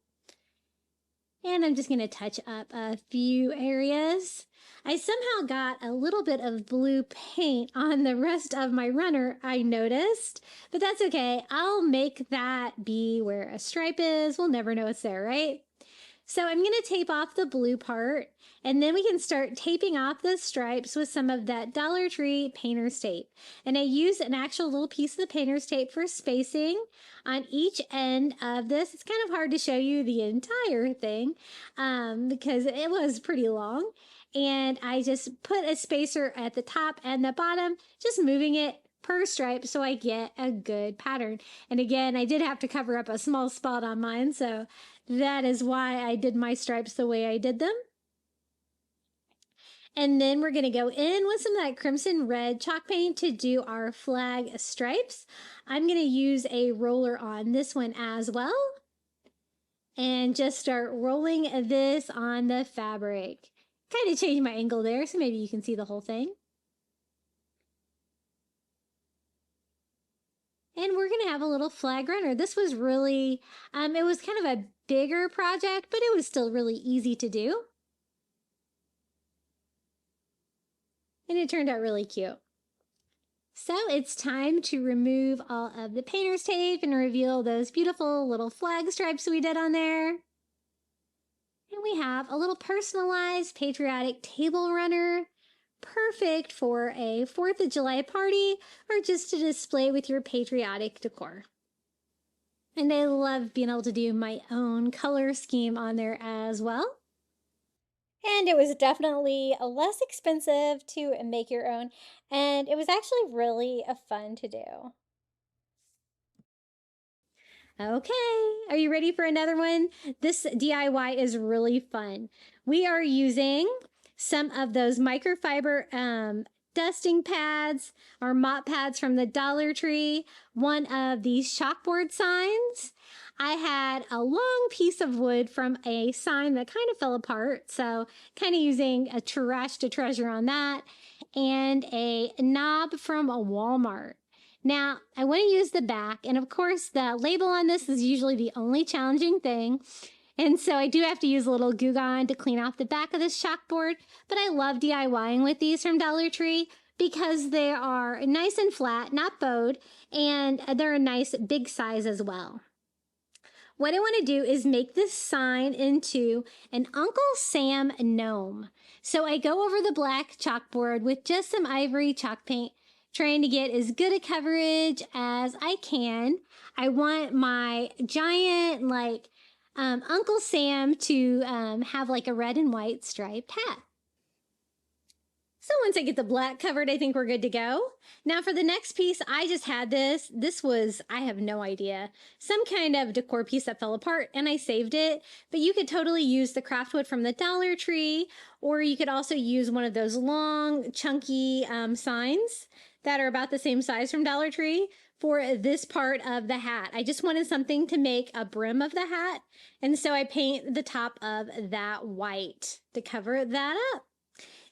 And I'm just going to touch up a few areas. I somehow got a little bit of blue paint on the rest of my runner, I noticed, but that's okay. I'll make that be where a stripe is. We'll never know it's there, right? So I'm going to tape off the blue part, and then we can start taping off the stripes with some of that Dollar Tree painter's tape. And I use an actual little piece of the painter's tape for spacing on each end of this. It's kind of hard to show you the entire thing because it was pretty long. And I just put a spacer at the top and the bottom, just moving it per stripe so I get a good pattern. And again, I did have to cover up a small spot on mine, so that is why I did my stripes the way I did them. And then we're going to go in with some of that crimson red chalk paint to do our flag stripes. I'm going to use a roller on this one as well. And just start rolling this on the fabric. Kind of change my angle there so maybe you can see the whole thing. And we're going to have a little flag runner. This was really, it was kind of a bigger project, but it was still really easy to do. And it turned out really cute. So it's time to remove all of the painter's tape and reveal those beautiful little flag stripes we did on there. And we have a little personalized patriotic table runner. Perfect for a 4th of July party or just to display with your patriotic decor. And I love being able to do my own color scheme on there as well. And it was definitely less expensive to make your own, and it was actually really fun to do. Okay, are you ready for another one? This DIY is really fun. We are using some of those microfiber dusting pads or mop pads from the Dollar Tree, one of these chalkboard signs. I had a long piece of wood from a sign that kind of fell apart, so kind of using a trash to treasure on that, and a knob from a Walmart. Now, I want to use the back, and of course, the label on this is usually the only challenging thing, and so I do have to use a little Goo Gone to clean off the back of this chalkboard, but I love DIYing with these from Dollar Tree because they are nice and flat, not bowed, and they're a nice big size as well. What I want to do is make this sign into an Uncle Sam gnome. So I go over the black chalkboard with just some ivory chalk paint, trying to get as good a coverage as I can. I want my giant, Uncle Sam to have like a red and white striped hat. So once I get the black covered, I think we're good to go. Now for the next piece, I just had this. This was, I have no idea, some kind of decor piece that fell apart and I saved it. But you could totally use the craft wood from the Dollar Tree, or you could also use one of those long, chunky signs that are about the same size from Dollar Tree for this part of the hat. I just wanted something to make a brim of the hat. And so I paint the top of that white to cover that up.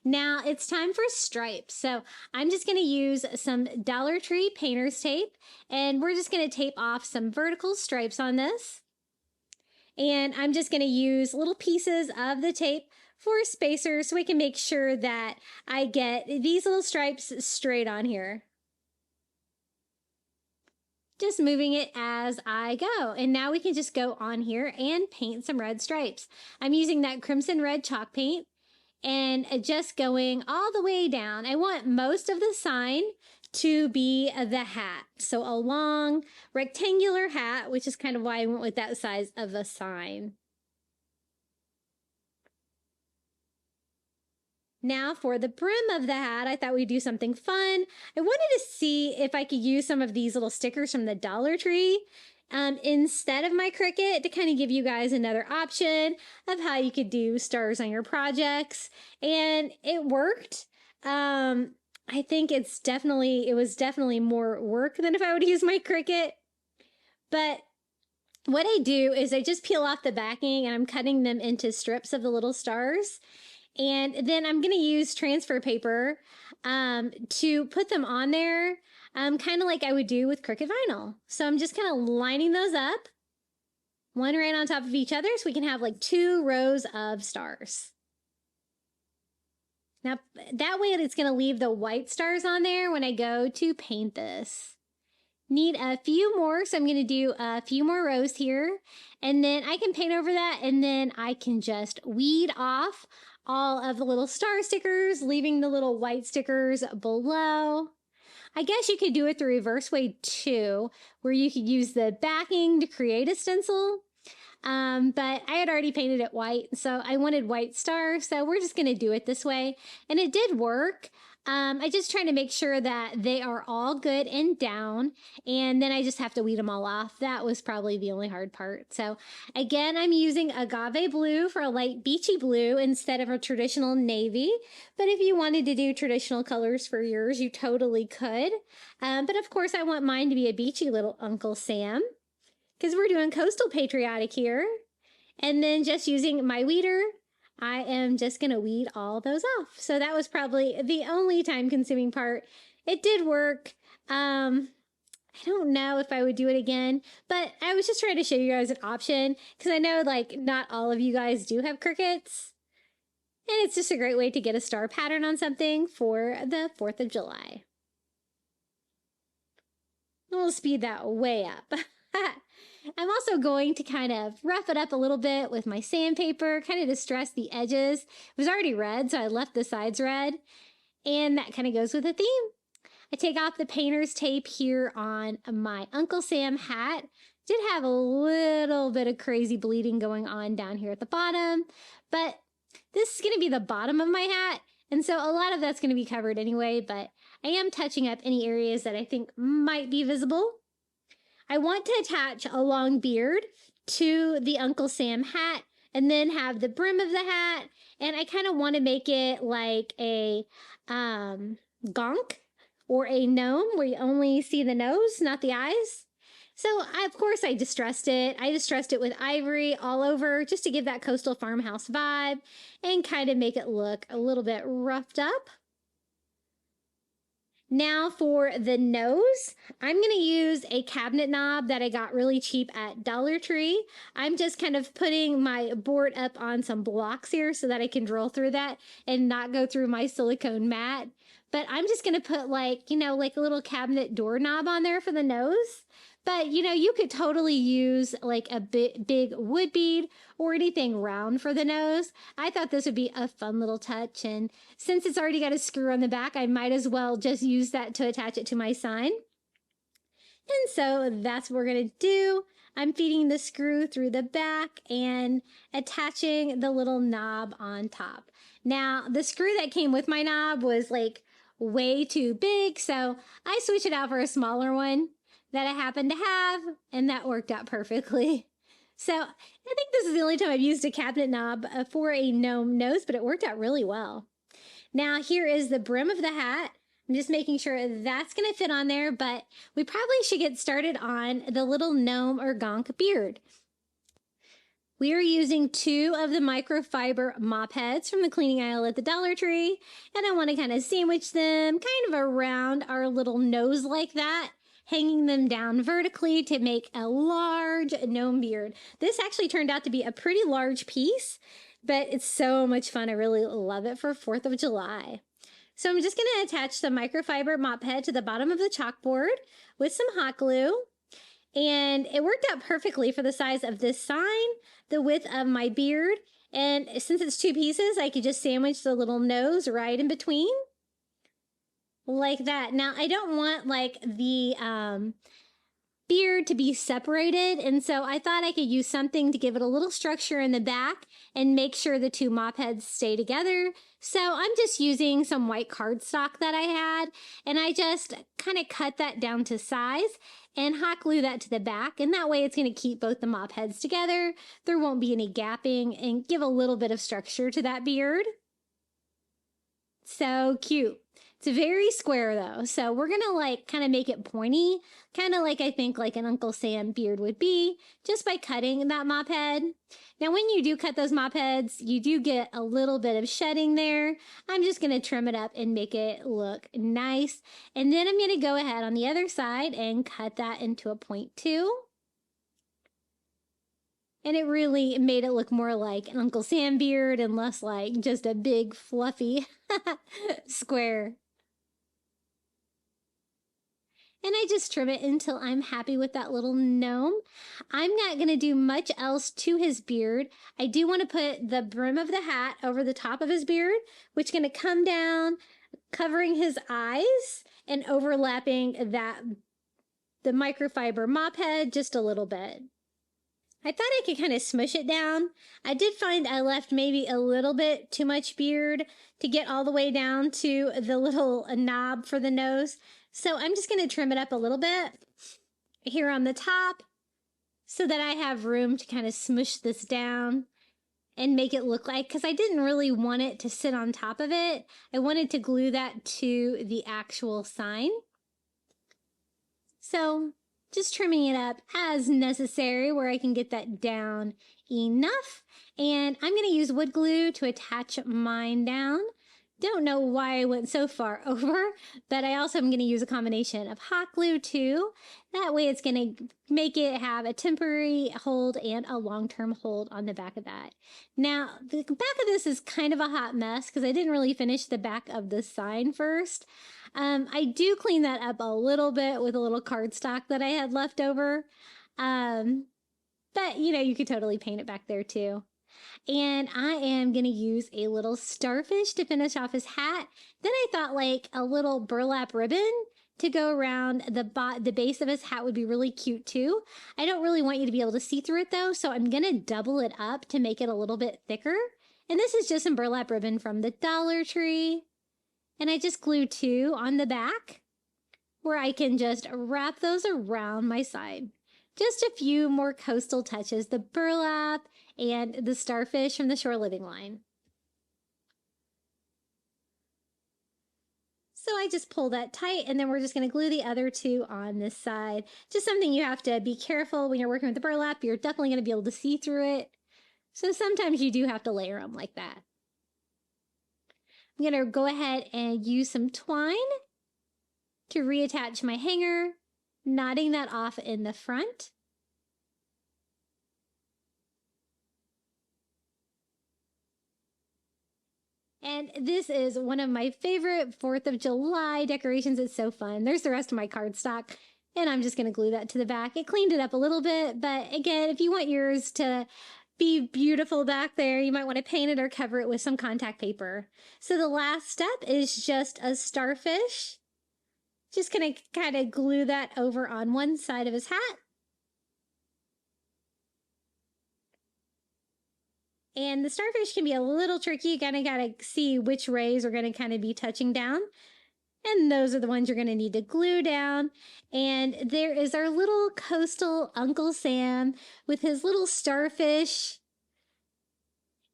Now it's time for stripes. So I'm just going to use some Dollar Tree painter's tape, and we're just going to tape off some vertical stripes on this. And I'm just going to use little pieces of the tape for spacers so we can make sure that I get these little stripes straight on here. Just moving it as I go. And now we can just go on here and paint some red stripes. I'm using that crimson red chalk paint. And just going all the way down. I want most of the sign to be the hat. So a long rectangular hat, which is kind of why I went with that size of a sign. Now for the brim of the hat, I thought we'd do something fun. I wanted to see if I could use some of these little stickers from the Dollar Tree instead of my Cricut to kind of give you guys another option of how you could do stars on your projects. And it worked. I think it was definitely more work than if I would use my Cricut. But what I do is I just peel off the backing and I'm cutting them into strips of the little stars. And then I'm going to use transfer paper to put them on there, kind of like I would do with Cricut vinyl. So I'm just kind of lining those up, one right on top of each other, so we can have like 2 rows of stars. Now, that way it's going to leave the white stars on there when I go to paint this. Need a few more, so I'm going to do a few more rows here, and then I can paint over that, and then I can just weed off all of the little star stickers, leaving the little white stickers below. I guess you could do it the reverse way too, where you could use the backing to create a stencil. But I had already painted it white, so I wanted white stars, so we're just going to do it this way. And it did work. I just try to make sure that they are all good and down, and then I just have to weed them all off. That was probably the only hard part. So again, I'm using agave blue for a light beachy blue instead of a traditional navy. But if you wanted to do traditional colors for yours, you totally could. But of course, I want mine to be a beachy little Uncle Sam because we're doing coastal patriotic here. And then just using my weeder, I am just going to weed all those off. So that was probably the only time-consuming part. It did work. I don't know if I would do it again, but I was just trying to show you guys an option because I know like not all of you guys do have Cricuts. And it's just a great way to get a star pattern on something for the 4th of July. We'll speed that way up. I'm also going to kind of rough it up a little bit with my sandpaper, kind of distress the edges. It was already red, so I left the sides red. And that kind of goes with the theme. I take off the painter's tape here on my Uncle Sam hat. Did have a little bit of crazy bleeding going on down here at the bottom, but this is going to be the bottom of my hat. And so a lot of that's going to be covered anyway, but I am touching up any areas that I think might be visible. I want to attach a long beard to the Uncle Sam hat and then have the brim of the hat. And I kind of want to make it like a gonk or a gnome where you only see the nose, not the eyes. So of course I distressed it. I distressed it with ivory all over just to give that coastal farmhouse vibe and kind of make it look a little bit roughed up. Now for the nose, I'm going to use a cabinet knob that I got really cheap at Dollar Tree. I'm just kind of putting my board up on some blocks here so that I can drill through that and not go through my silicone mat. But I'm just going to put like, you know, like a little cabinet doorknob on there for the nose. But, you know, you could totally use like a big wood bead or anything round for the nose. I thought this would be a fun little touch. And since it's already got a screw on the back, I might as well just use that to attach it to my sign. And so that's what we're going to do. I'm feeding the screw through the back and attaching the little knob on top. Now, the screw that came with my knob was like way too big, so I switched it out for a smaller one that I happened to have, and that worked out perfectly. So I think this is the only time I've used a cabinet knob for a gnome nose, but it worked out really well. Now here is the brim of the hat. I'm just making sure that's going to fit on there, but we probably should get started on the little gnome or gonk beard. We are using 2 of the microfiber mop heads from the cleaning aisle at the Dollar Tree, and I want to kind of sandwich them kind of around our little nose like that, hanging them down vertically to make a large gnome beard. This actually turned out to be a pretty large piece, but it's so much fun. I really love it for 4th of July. So I'm just going to attach the microfiber mop head to the bottom of the chalkboard with some hot glue. And it worked out perfectly for the size of this sign, the width of my beard. And since it's 2 pieces, I could just sandwich the little nose right in between. Like that. Now, I don't want like the beard to be separated, and so I thought I could use something to give it a little structure in the back and make sure the 2 mop heads stay together. So I'm just using some white cardstock that I had, and I just kind of cut that down to size and hot glue that to the back, and that way it's going to keep both the mop heads together. There won't be any gapping and give a little bit of structure to that beard. So cute. It's very square though, so we're gonna like kind of make it pointy, kind of like I think like an Uncle Sam beard would be, just by cutting that mop head. Now when you do cut those mop heads, you do get a little bit of shedding there. I'm just gonna trim it up and make it look nice. And then I'm gonna go ahead on the other side and cut that into a point too. And it really made it look more like an Uncle Sam beard and less like just a big fluffy square. And I just trim it until I'm happy with that little gnome. I'm not going to do much else to his beard. I do want to put the brim of the hat over the top of his beard, which is going to come down, covering his eyes and overlapping the microfiber mop head just a little bit. I thought I could kind of smush it down. I did find I left maybe a little bit too much beard to get all the way down to the little knob for the nose. So I'm just going to trim it up a little bit here on the top so that I have room to kind of smush this down and make it look like, because I didn't really want it to sit on top of it. I wanted to glue that to the actual sign. So just trimming it up as necessary where I can get that down enough. And I'm going to use wood glue to attach mine down. Don't know why I went so far over, but I also am going to use a combination of hot glue too. That way it's going to make it have a temporary hold and a long-term hold on the back of that. Now, the back of this is kind of a hot mess because I didn't really finish the back of the sign first. I do clean that up a little bit with a little cardstock that I had left over. But, you know, you could totally paint it back there too. And I am going to use a little starfish to finish off his hat. Then I thought like a little burlap ribbon to go around the base of his hat would be really cute too. I don't really want you to be able to see through it though, so I'm going to double it up to make it a little bit thicker. And this is just some burlap ribbon from the Dollar Tree. And I just glue 2 on the back where I can just wrap those around my side. Just a few more coastal touches, the burlap and the starfish from the shore living line. So I just pull that tight, and then we're just going to glue the other 2 on this side. Just something you have to be careful when you're working with the burlap. You're definitely going to be able to see through it. So sometimes you do have to layer them like that. I'm going to go ahead and use some twine to reattach my hanger, knotting that off in the front. And this is one of my favorite 4th of July decorations. It's so fun. There's the rest of my cardstock, and I'm just going to glue that to the back. It cleaned it up a little bit, but again, if you want yours to be beautiful back there, you might want to paint it or cover it with some contact paper. So the last step is just a starfish. Just going to kind of glue that over on one side of his hat. And the starfish can be a little tricky. You kind of got to see which rays are going to kind of be touching down. And those are the ones you're going to need to glue down. And there is our little coastal Uncle Sam with his little starfish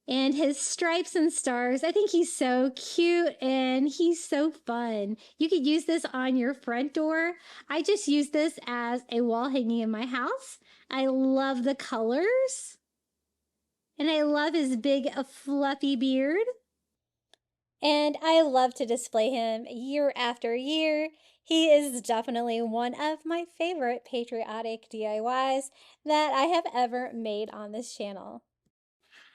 and his stripes and stars. I think he's so cute and he's so fun. You could use this on your front door. I just use this as a wall hanging in my house. I love the colors. And I love his big fluffy beard. And I love to display him year after year. He is definitely one of my favorite patriotic DIYs that I have ever made on this channel.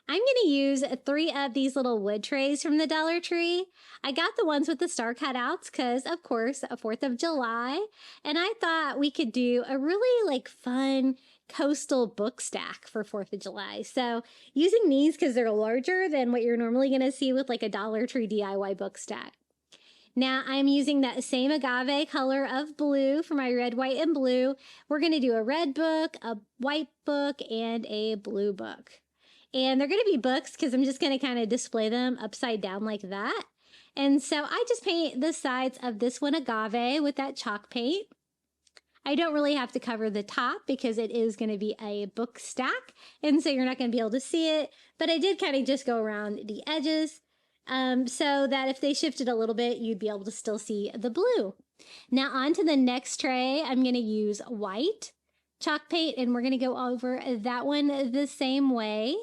I'm going to use 3 of these little wood trays from the Dollar Tree. I got the ones with the star cutouts because, of course, 4th of July. And I thought we could do a really fun coastal book stack for 4th of July. So using these because they're larger than what you're normally going to see with like a Dollar Tree DIY book stack. Now I'm using that same agave color of blue for my red, white, and blue. We're going to do a red book, a white book, and a blue book. And they're going to be books because I'm just going to kind of display them upside down like that. And so I just paint the sides of this one agave with that chalk paint. I don't really have to cover the top because it is going to be a book stack. And so you're not going to be able to see it. But I did kind of just go around the edges so that if they shifted a little bit, you'd be able to still see the blue. Now on to the next tray, I'm going to use white chalk paint and we're going to go over that one the same way.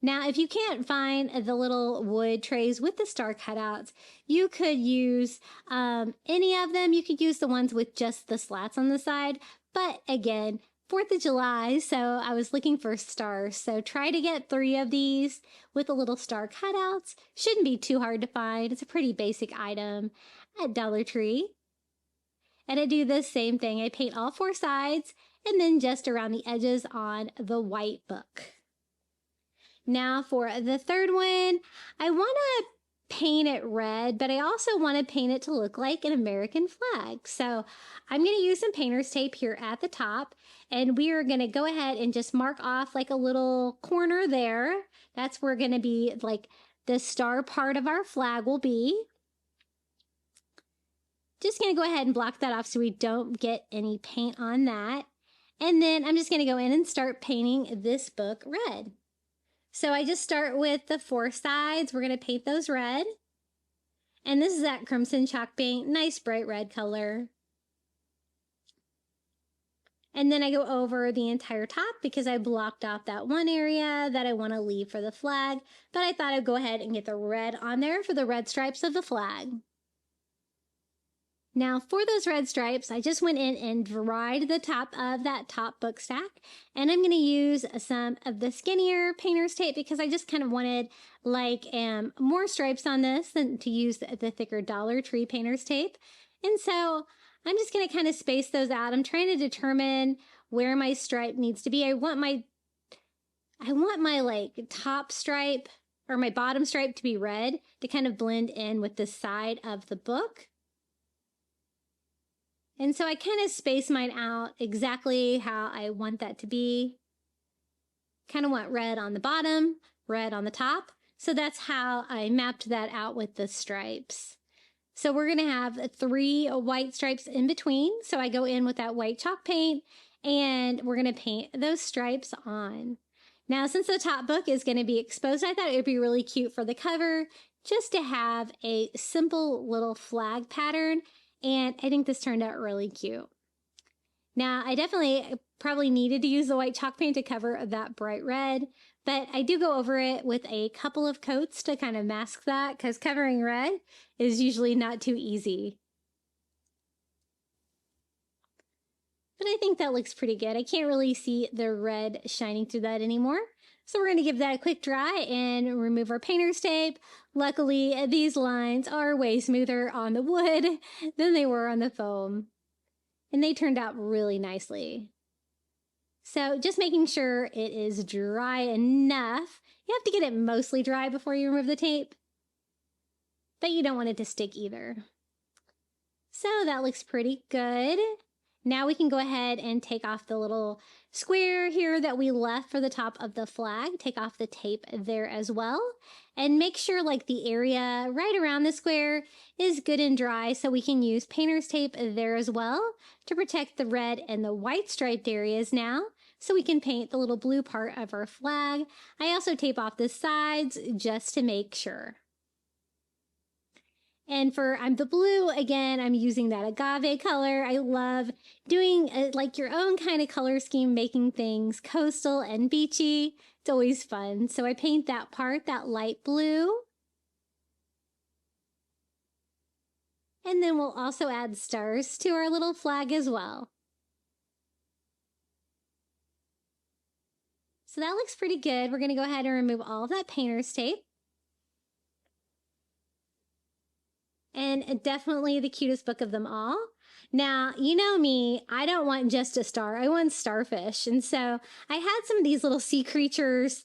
Now, if you can't find the little wood trays with the star cutouts, you could use any of them. You could use the ones with just the slats on the side. But again, 4th of July, so I was looking for stars. So try to get 3 of these with the little star cutouts. Shouldn't be too hard to find. It's a pretty basic item at Dollar Tree. And I do the same thing. I paint all 4 sides and then just around the edges on the white book. Now for the third one, I want to paint it red, but I also want to paint it to look like an American flag. So I'm going to use some painter's tape here at the top, and we are going to go ahead and just mark off like a little corner there. That's where going to be like the star part of our flag will be. Just going to go ahead and block that off so we don't get any paint on that. And then I'm just going to go in and start painting this book red. So I just start with the 4 sides. We're going to paint those red. And this is that crimson chalk paint, nice bright red color. And then I go over the entire top because I blocked off that one area that I want to leave for the flag. But I thought I'd go ahead and get the red on there for the red stripes of the flag. Now for those red stripes, I just went in and dried the top of that top book stack, and I'm going to use some of the skinnier painter's tape because I just kind of wanted like more stripes on this than to use the thicker Dollar Tree painter's tape. And so I'm just going to kind of space those out. I'm trying to determine where my stripe needs to be. I want my like top stripe or my bottom stripe to be red to kind of blend in with the side of the book. And so I kind of space mine out exactly how I want that to be. Kind of want red on the bottom, red on the top. So that's how I mapped that out with the stripes. So we're going to have 3 white stripes in between. So I go in with that white chalk paint and we're going to paint those stripes on. Now, since the top book is going to be exposed, I thought it would be really cute for the cover just to have a simple little flag pattern. And I think this turned out really cute. Now, I definitely probably needed to use the white chalk paint to cover that bright red, but I do go over it with a couple of coats to kind of mask that because covering red is usually not too easy. But I think that looks pretty good. I can't really see the red shining through that anymore. So we're going to give that a quick dry and remove our painter's tape. Luckily, these lines are way smoother on the wood than they were on the foam. And they turned out really nicely. So just making sure it is dry enough. You have to get it mostly dry before you remove the tape. But you don't want it to stick either. So that looks pretty good. Now we can go ahead and take off the little square here that we left for the top of the flag. Take off the tape there as well. And make sure like the area right around the square is good and dry so we can use painter's tape there as well to protect the red and the white striped areas now so we can paint the little blue part of our flag. I also tape off the sides just to make sure. And for the blue, again, I'm using that agave color. I love doing like your own kind of color scheme, making things coastal and beachy. It's always fun. So I paint that part, that light blue. And then we'll also add stars to our little flag as well. So that looks pretty good. We're going to go ahead and remove all of that painter's tape. And definitely the cutest book of them all. Now, you know me, I don't want just a star. I want starfish. And so I had some of these little sea creatures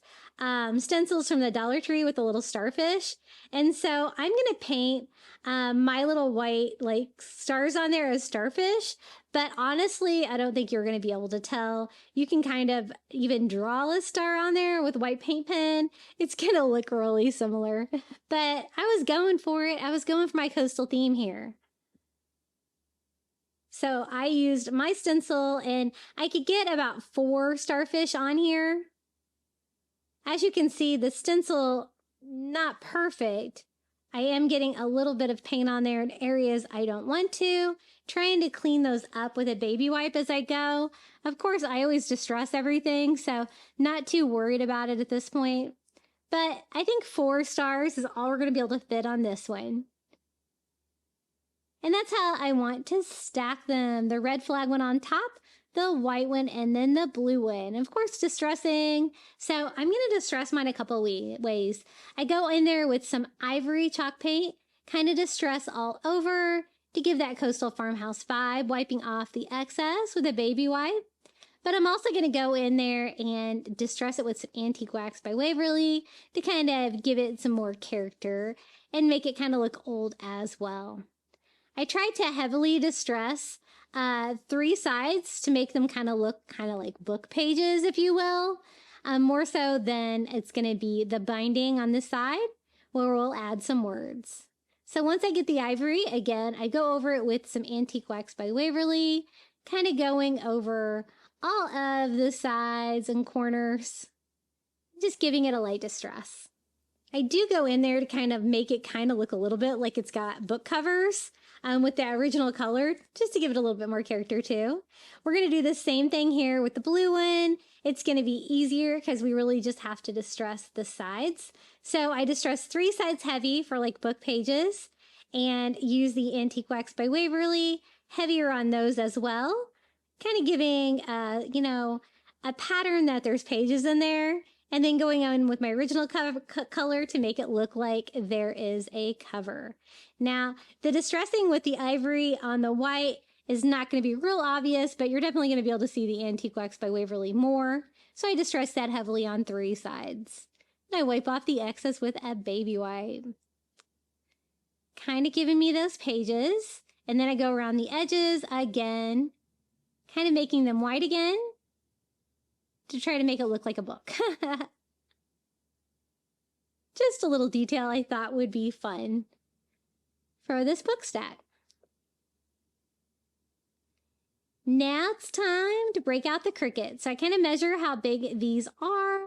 stencils from the Dollar Tree with the little starfish. And so I'm going to paint my little white like stars on there as starfish. But honestly, I don't think you're going to be able to tell. You can kind of even draw a star on there with white paint pen. It's going to look really similar. But I was going for it. I was going for my coastal theme here. So I used my stencil and I could get about 4 starfish on here. As you can see, the stencil, not perfect. I am getting a little bit of paint on there in areas I don't want to. Trying to clean those up with a baby wipe as I go. Of course, I always distress everything, so not too worried about it at this point. But I think 4 stars is all we're going to be able to fit on this one. And that's how I want to stack them. The red flag one on top, the white one, and then the blue one. Of course, distressing. So I'm going to distress mine a couple ways. I go in there with some ivory chalk paint, kind of distress all over to give that coastal farmhouse vibe, wiping off the excess with a baby wipe. But I'm also going to go in there and distress it with some antique wax by Waverly to kind of give it some more character. and make it kind of look old as well. I tried to heavily distress 3 sides to make them kind of look kind of like book pages, if you will. More so than it's going to be the binding on this side where we'll add some words. So once I get the ivory, again, I go over it with some Antique Wax by Waverly, kind of going over all of the sides and corners, just giving it a light distress. I do go in there to kind of make it kind of look a little bit like it's got book covers with the original color, just to give it a little bit more character too. We're going to do the same thing here with the blue one. It's going to be easier because we really just have to distress the sides. So I distress 3 sides heavy for like book pages and use the Antique Wax by Waverly, heavier on those as well. Kind of giving, you know, a pattern that there's pages in there. And then going on with my original color to make it look like there is a cover. Now, the distressing with the ivory on the white is not going to be real obvious, but you're definitely going to be able to see the Antique Wax by Waverly more. So I distress that heavily on 3 sides. And I wipe off the excess with a baby wipe. Kind of giving me those pages. And then I go around the edges again, kind of making them white again, to try to make it look like a book. Just a little detail I thought would be fun for this book stack. Now it's time to break out the Cricut. So I kind of measure how big these are,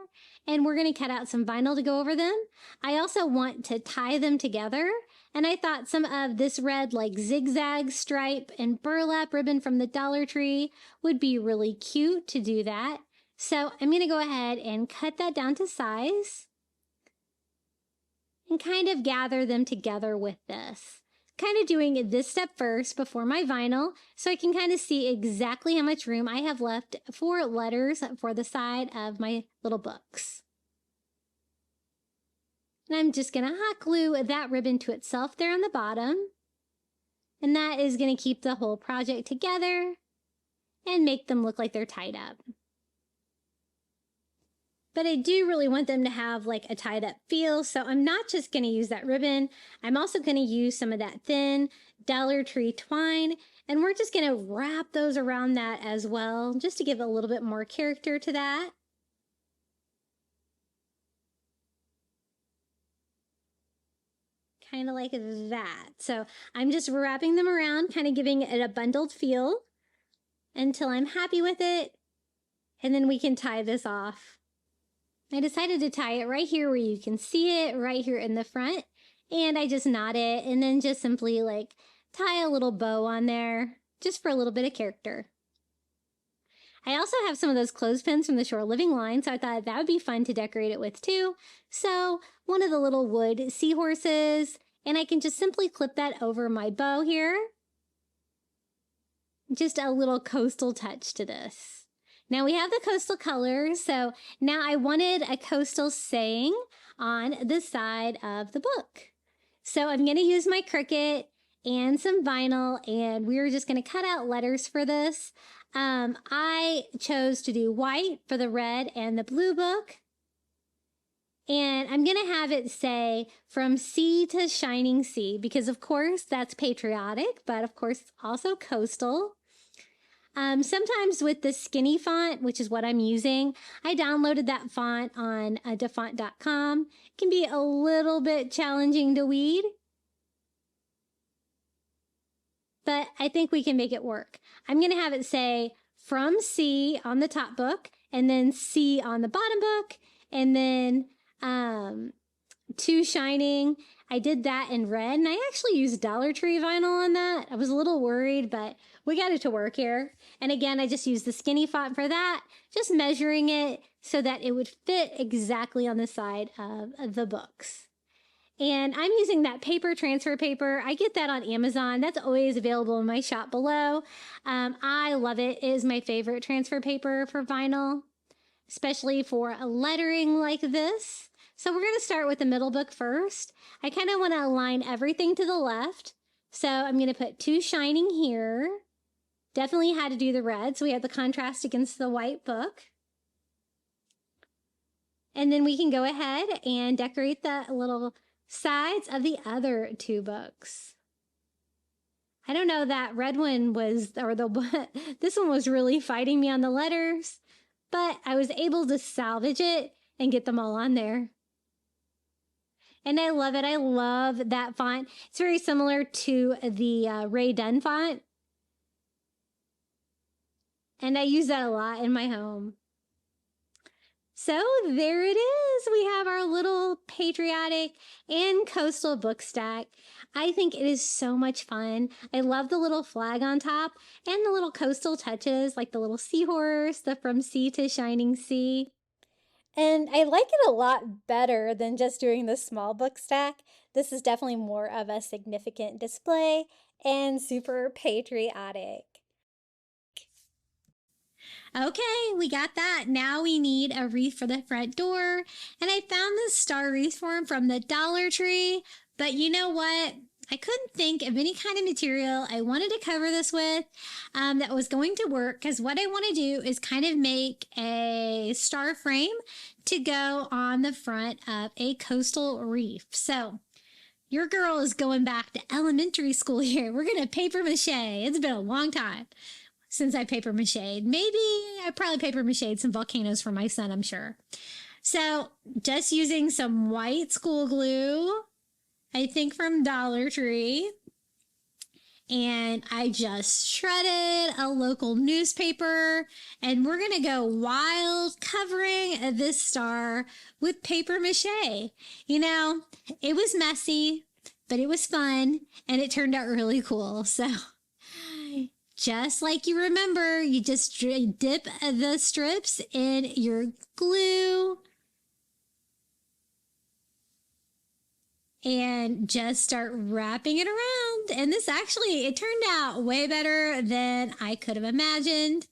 and we're going to cut out some vinyl to go over them. I also want to tie them together, and I thought some of this red like zigzag stripe and burlap ribbon from the Dollar Tree would be really cute to do that. So I'm going to go ahead and cut that down to size and kind of gather them together with this. Kind of doing this step first before my vinyl so I can kind of see exactly how much room I have left for letters for the side of my little books. And I'm just going to hot glue that ribbon to itself there on the bottom. And that is going to keep the whole project together and make them look like they're tied up. But I do really want them to have like a tied up feel, so I'm not just going to use that ribbon. I'm also going to use some of that thin Dollar Tree twine, and we're just going to wrap those around that as well, just to give a little bit more character to that. Kind of like that. So I'm just wrapping them around, kind of giving it a bundled feel until I'm happy with it, and then we can tie this off. I decided to tie it right here where you can see it, right here in the front. And I just knot it and then just simply like tie a little bow on there just for a little bit of character. I also have some of those clothespins from the Shore Living line, so I thought that would be fun to decorate it with too. So one of the little wood seahorses, and I can just simply clip that over my bow here. Just a little coastal touch to this. Now we have the coastal colors, so now I wanted a coastal saying on the side of the book. So I'm going to use my Cricut and some vinyl, and we're just going to cut out letters for this. I chose to do white for the red and the blue book. And I'm going to have it say from sea to shining sea, because of course that's patriotic, but of course it's also coastal. Sometimes with the skinny font, which is what I'm using, I downloaded that font on dafont.com. It can be a little bit challenging to read, but I think we can make it work. I'm going to have it say from sea on the top book, and then sea on the bottom book, and then to shining. I did that in red, and I actually used Dollar Tree vinyl on that. I was a little worried, but we got it to work here. And again, I just used the skinny font for that, just measuring it so that it would fit exactly on the side of the books. And I'm using that paper, transfer paper. I get that on Amazon. That's always available in my shop below. I love it. It is my favorite transfer paper for vinyl, especially for a lettering like this. So we're going to start with the middle book first. I kind of want to align everything to the left. So I'm going to put to shining here. Definitely had to do the red, so we have the contrast against the white book. And then we can go ahead and decorate the little sides of the other two books. I don't know, that red one was, or this one was really fighting me on the letters, but I was able to salvage it and get them all on there. And I love it. I love that font. It's very similar to the Ray Dunn font. And I use that a lot in my home. So there it is. We have our little patriotic and coastal book stack. I think it is so much fun. I love the little flag on top and the little coastal touches, like the little seahorse, the from sea to shining sea. And I like it a lot better than just doing the small book stack. This is definitely more of a significant display and super patriotic. Okay, we got that. Now we need a wreath for the front door. And I found this star wreath form from the Dollar Tree. But you know what? I couldn't think of any kind of material I wanted to cover this with that was going to work, because what I want to do is kind of make a star frame to go on the front of a coastal reef. So your girl is going back to elementary school here. We're going to paper mache. It's been a long time since I paper mache'd. Maybe I probably paper mache'd some volcanoes for my son, I'm sure. So just using some white school glue, I think from Dollar Tree. And I just shredded a local newspaper, and we're going to go wild covering this star with paper mache. You know, it was messy, but it was fun, and it turned out really cool. So just like you remember, you just dip the strips in your glue and just start wrapping it around. And this actually, it turned out way better than I could have imagined.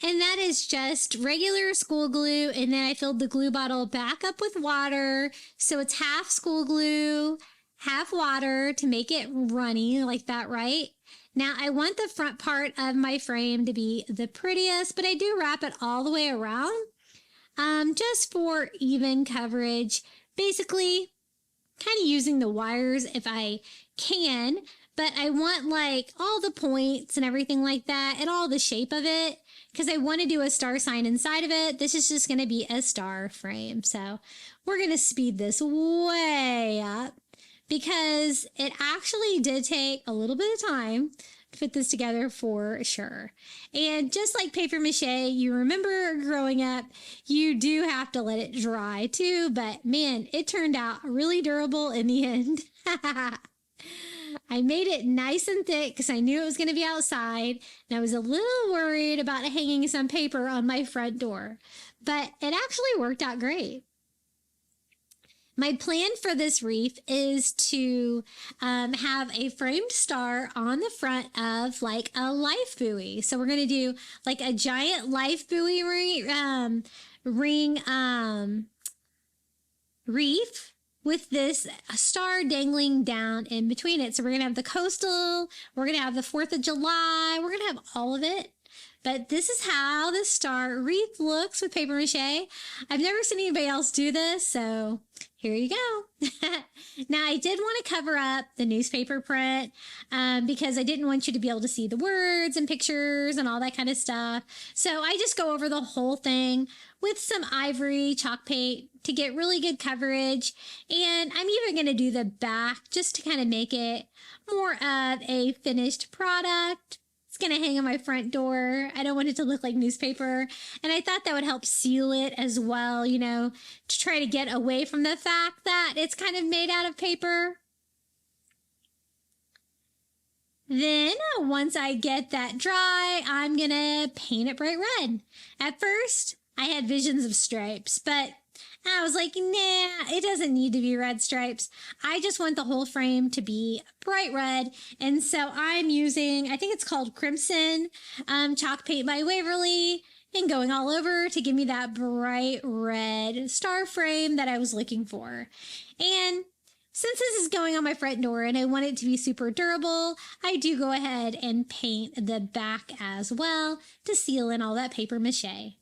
And that is just regular school glue. And then I filled the glue bottle back up with water. So it's half school glue, half water to make it runny like that, right? Now I want the front part of my frame to be the prettiest, but I do wrap it all the way around just for even coverage. Basically, kind of using the wires if I can, but I want like all the points and everything like that and all the shape of it, because I want to do a star sign inside of it. This is just going to be a star frame. So we're going to speed this way up because it actually did take a little bit of time to put this together for sure. And just like paper mache, you remember growing up, you do have to let it dry too, but man, it turned out really durable in the end. I made it nice and thick because I knew it was going to be outside, and I was a little worried about hanging some paper on my front door, but it actually worked out great. My plan for this wreath is to have a framed star on the front of like a life buoy. So we're going to do like a giant life buoy ring wreath with this star dangling down in between it. So we're going to have the coastal, we're going to have the 4th of July, we're going to have all of it. But this is how the star wreath looks with paper mache. I've never seen anybody else do this, so here you go. Now, I did want to cover up the newspaper print because I didn't want you to be able to see the words and pictures and all that kind of stuff. So I just go over the whole thing with some ivory chalk paint to get really good coverage. And I'm even going to do the back just to kind of make it more of a finished product. Going to hang on my front door. I don't want it to look like newspaper. And I thought that would help seal it as well, you know, to try to get away from the fact that it's kind of made out of paper. Then once I get that dry, I'm going to paint it bright red. At first, I had visions of stripes, but I was like, nah, it doesn't need to be red stripes. I just want the whole frame to be bright red. And so I'm using, I think it's called Crimson chalk paint by Waverly, and going all over to give me that bright red star frame that I was looking for. And since this is going on my front door and I want it to be super durable, I do go ahead and paint the back as well to seal in all that paper mache.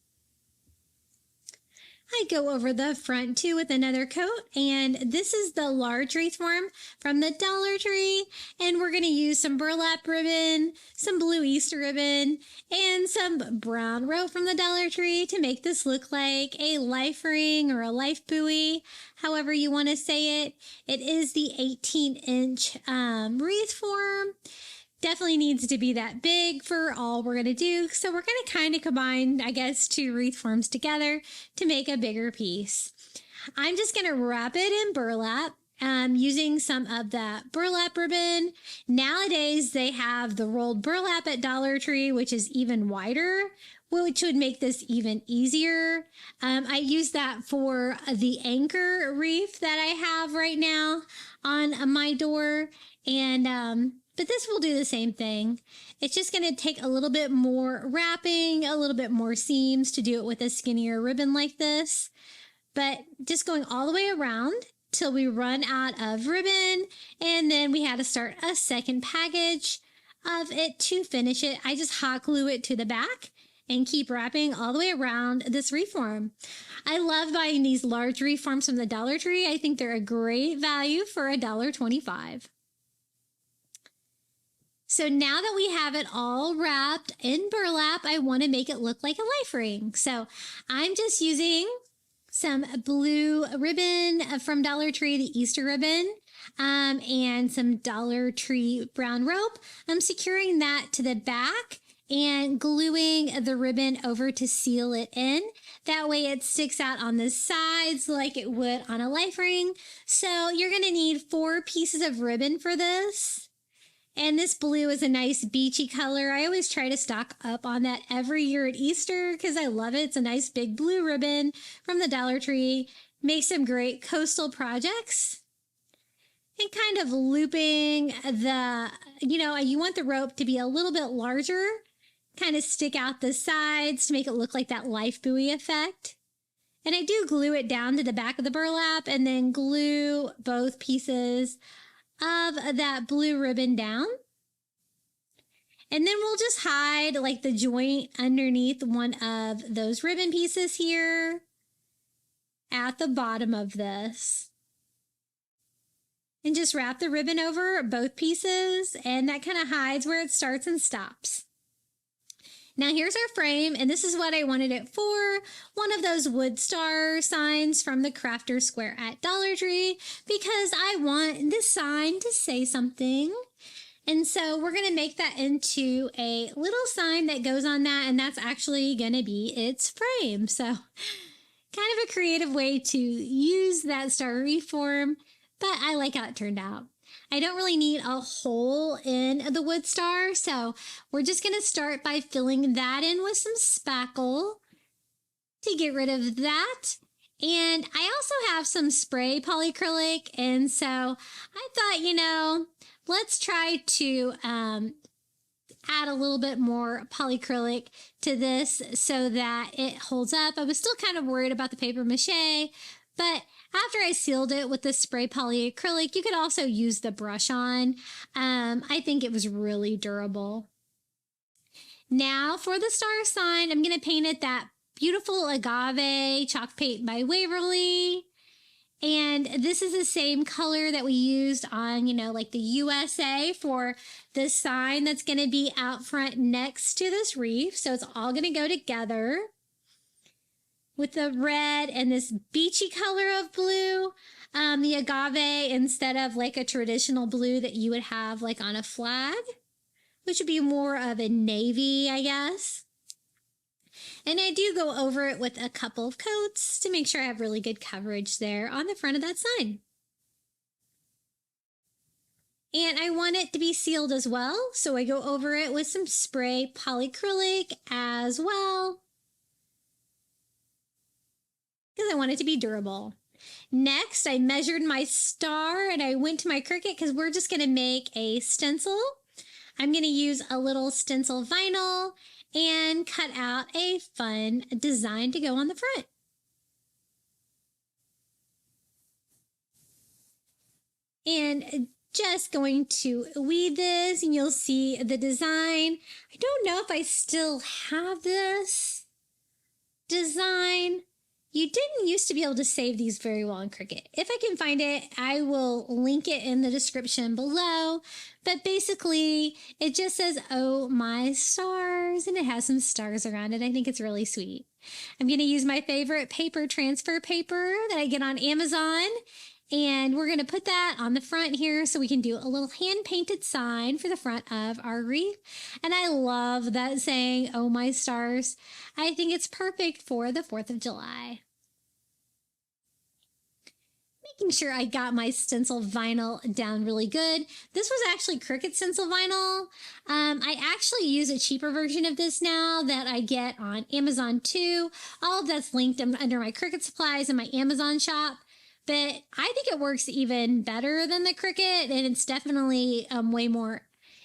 I go over the front too with another coat, and this is the large wreath form from the Dollar Tree, and we're going to use some burlap ribbon, some blue Easter ribbon, and some brown rope from the Dollar Tree to make this look like a life ring or a life buoy, however you want to say it. It is the 18-inch wreath form. Definitely needs to be that big for all we're going to do. So we're going to kind of combine, I guess, two wreath forms together to make a bigger piece. I'm just going to wrap it in burlap using some of that burlap ribbon. Nowadays, they have the rolled burlap at Dollar Tree, which is even wider, which would make this even easier. I use that for the anchor wreath that I have right now on my door. And but this will do the same thing. It's just going to take a little bit more wrapping, a little bit more seams to do it with a skinnier ribbon like this. But just going all the way around till we run out of ribbon. And then we had to start a second package of it to finish it. I just hot glue it to the back and keep wrapping all the way around this reform. I love buying these large reforms from the Dollar Tree. I think they're a great value for $1.25. So now that we have it all wrapped in burlap, I want to make it look like a life ring. So I'm just using some blue ribbon from Dollar Tree, the Easter ribbon, and some Dollar Tree brown rope. I'm securing that to the back and gluing the ribbon over to seal it in. That way it sticks out on the sides like it would on a life ring. So you're going to need 4 pieces of ribbon for this. And this blue is a nice beachy color. I always try to stock up on that every year at Easter because I love it. It's a nice big blue ribbon from the Dollar Tree. Makes some great coastal projects. And kind of looping the, you want the rope to be a little bit larger. Kind of stick out the sides to make it look like that life buoy effect. And I do glue it down to the back of the burlap and then glue both pieces of that blue ribbon down. And then we'll just hide like the joint underneath one of those ribbon pieces here at the bottom of this. And just wrap the ribbon over both pieces, and that kind of hides where it starts and stops. Now here's our frame, and this is what I wanted it for. One of those wood star signs from the Crafter Square at Dollar Tree, because I want this sign to say something. And so we're going to make that into a little sign that goes on that, and that's actually going to be its frame. So kind of a creative way to use that star reform, but I like how it turned out. I don't really need a hole in the wood star, so we're just going to start by filling that in with some spackle to get rid of that. And I also have some spray polyacrylic, and so I thought, let's try to add a little bit more polyacrylic to this so that it holds up. I was still kind of worried about the paper mache, but after I sealed it with the spray polyacrylic, you could also use the brush on. I think it was really durable. Now for the star sign, I'm going to paint it that beautiful agave chalk paint by Waverly. And this is the same color that we used on, like the USA for the sign that's going to be out front next to this reef. So it's all going to go together with the red and this beachy color of blue. The agave instead of like a traditional blue that you would have like on a flag, which would be more of a navy, I guess. And I do go over it with a couple of coats to make sure I have really good coverage there on the front of that sign. And I want it to be sealed as well, so I go over it with some spray polyacrylic as well, because I want it to be durable. Next, I measured my star and I went to my Cricut because we're just going to make a stencil. I'm going to use a little stencil vinyl and cut out a fun design to go on the front. And just going to weed this and you'll see the design. I don't know if I still have this design. You didn't used to be able to save these very well in Cricut. If I can find it, I will link it in the description below. But basically, it just says, "Oh, my stars," and it has some stars around it. I think it's really sweet. I'm going to use my favorite paper transfer paper that I get on Amazon. And we're going to put that on the front here so we can do a little hand-painted sign for the front of our wreath. And I love that saying, "Oh, my stars." I think it's perfect for the 4th of July. Making sure I got my stencil vinyl down really good. This was actually Cricut stencil vinyl. I actually use a cheaper version of this now that I get on Amazon too. All of that's linked under my Cricut supplies in my Amazon shop. But I think it works even better than the Cricut, and it's definitely way more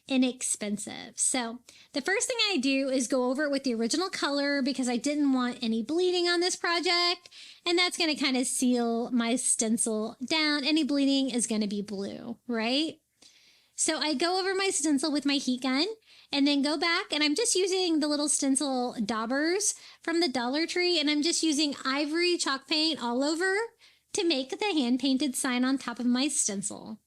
inexpensive. So the first thing I do is go over it with the original color because I didn't want any bleeding on this project, and that's going to kind of seal my stencil down. Any bleeding is going to be blue, right? So I go over my stencil with my heat gun and then go back, and I'm just using the little stencil daubers from the Dollar Tree, and I'm just using ivory chalk paint all over to make the hand-painted sign on top of my stencil.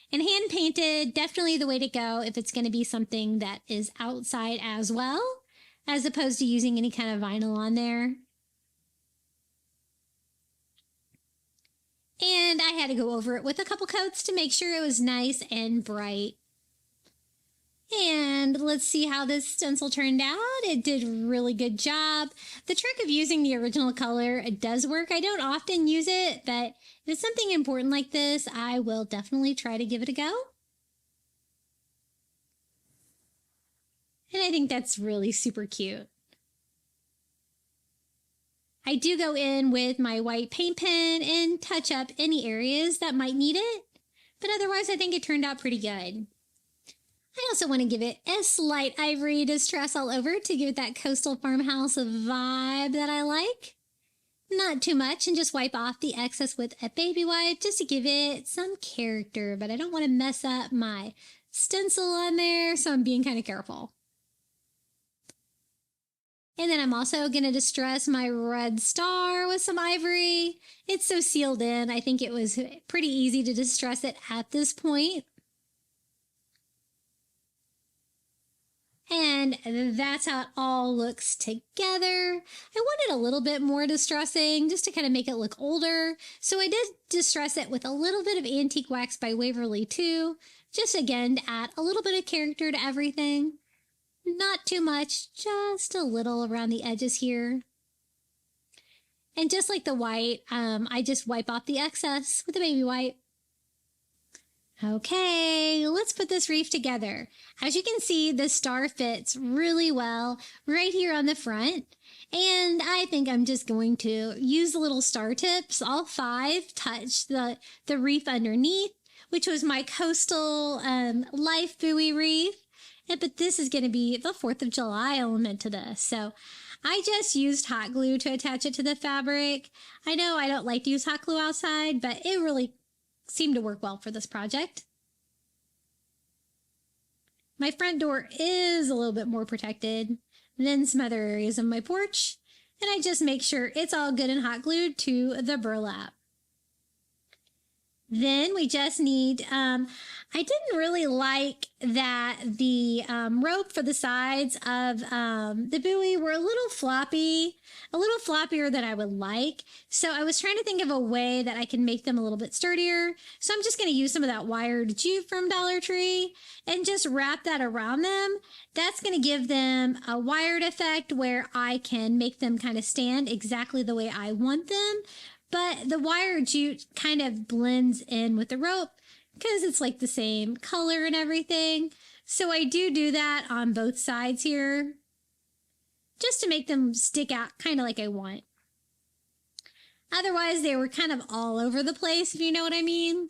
And hand-painted, definitely the way to go if it's going to be something that is outside as well, as opposed to using any kind of vinyl on there. And I had to go over it with a couple coats to make sure it was nice and bright. And let's see how this stencil turned out. It did a really good job. The trick of using the original color, it does work. I don't often use it, but if it's something important like this, I will definitely try to give it a go. And I think that's really super cute. I do go in with my white paint pen and touch up any areas that might need it, but otherwise I think it turned out pretty good. I also want to give it a slight ivory distress all over to give it that coastal farmhouse vibe that I like. Not too much, and just wipe off the excess with a baby wipe just to give it some character, but I don't want to mess up my stencil on there, so I'm being kind of careful. And then I'm also going to distress my red star with some ivory. It's so sealed in, I think it was pretty easy to distress it at this point. And that's how it all looks together. I wanted a little bit more distressing just to kind of make it look older. So I did distress it with a little bit of antique wax by Waverly too. Just again to add a little bit of character to everything. Not too much, just a little around the edges here. And just like the white, I just wipe off the excess with a baby wipe. Okay, let's put this wreath together. As you can see, the star fits really well right here on the front. And I think I'm just going to use the little star tips, all 5, touch the wreath underneath, which was my coastal life buoy wreath. But this is going to be the 4th of July element to this. So I just used hot glue to attach it to the fabric. I know I don't like to use hot glue outside, but it really seemed to work well for this project. My front door is a little bit more protected than some other areas of my porch, and I just make sure it's all good and hot glued to the burlap. Then we just need, I didn't really like that the rope for the sides of the buoy were a little floppier than I would like. So I was trying to think of a way that I can make them a little bit sturdier. So I'm just going to use some of that wired jute from Dollar Tree and just wrap that around them. That's going to give them a wired effect where I can make them kind of stand exactly the way I want them. But the wire jute kind of blends in with the rope because it's like the same color and everything. So I do that on both sides here just to make them stick out kind of like I want. Otherwise, they were kind of all over the place, if you know what I mean.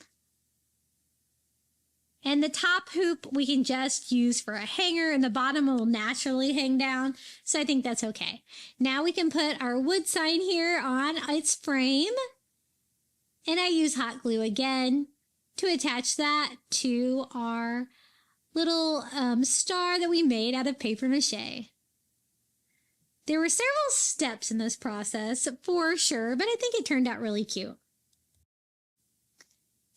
And the top hoop we can just use for a hanger, and the bottom will naturally hang down. So I think that's okay. Now we can put our wood sign here on its frame. And I use hot glue again to attach that to our little star that we made out of paper mache. There were several steps in this process for sure, but I think it turned out really cute.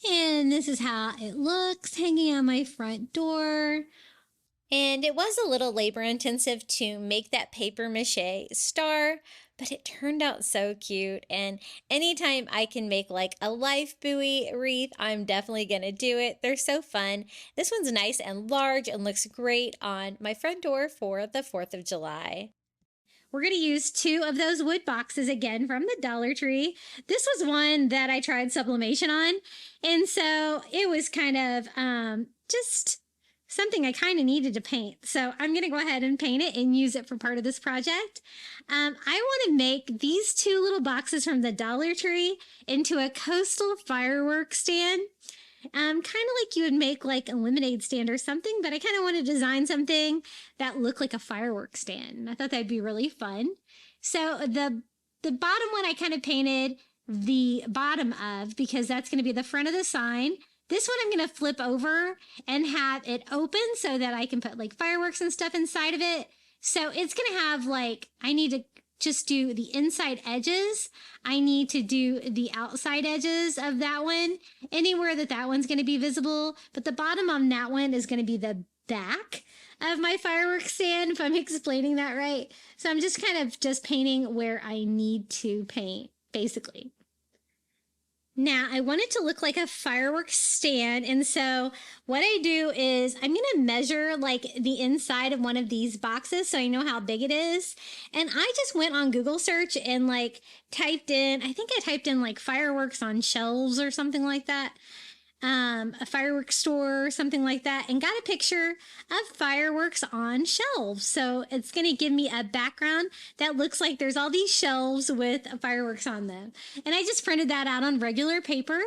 And this is how it looks hanging on my front door. And it was a little labor intensive to make that paper mache star, but it turned out so cute. And anytime I can make like a life buoy wreath, I'm definitely gonna do it. They're so fun. This one's nice and large and looks great on my front door for the 4th of July. We're going to use 2 of those wood boxes again from the Dollar Tree. This was one that I tried sublimation on. And so it was kind of just something I kind of needed to paint. So I'm going to go ahead and paint it and use it for part of this project. I want to make these 2 little boxes from the Dollar Tree into a coastal fireworks stand. Kind of like you would make like a lemonade stand or something, but I kind of want to design something that looked like a fireworks stand. I thought that'd be really fun. So the bottom one I kind of painted the bottom of because that's going to be the front of the sign. This one I'm going to flip over and have it open so that I can put like fireworks and stuff inside of it. So it's going to have like, I need to just do the inside edges. I need to do the outside edges of that one, anywhere that one's going to be visible. But the bottom on that one is going to be the back of my fireworks stand, if I'm explaining that right. So I'm just kind of just painting where I need to paint, basically. Now, I want it to look like a fireworks stand, and so what I do is I'm going to measure like the inside of one of these boxes so I know how big it is. And I just went on Google search and like typed in, I think I typed in like fireworks on shelves or something like that. A fireworks store or something like that, and got a picture of fireworks on shelves. So it's going to give me a background that looks like there's all these shelves with fireworks on them. And I just printed that out on regular paper,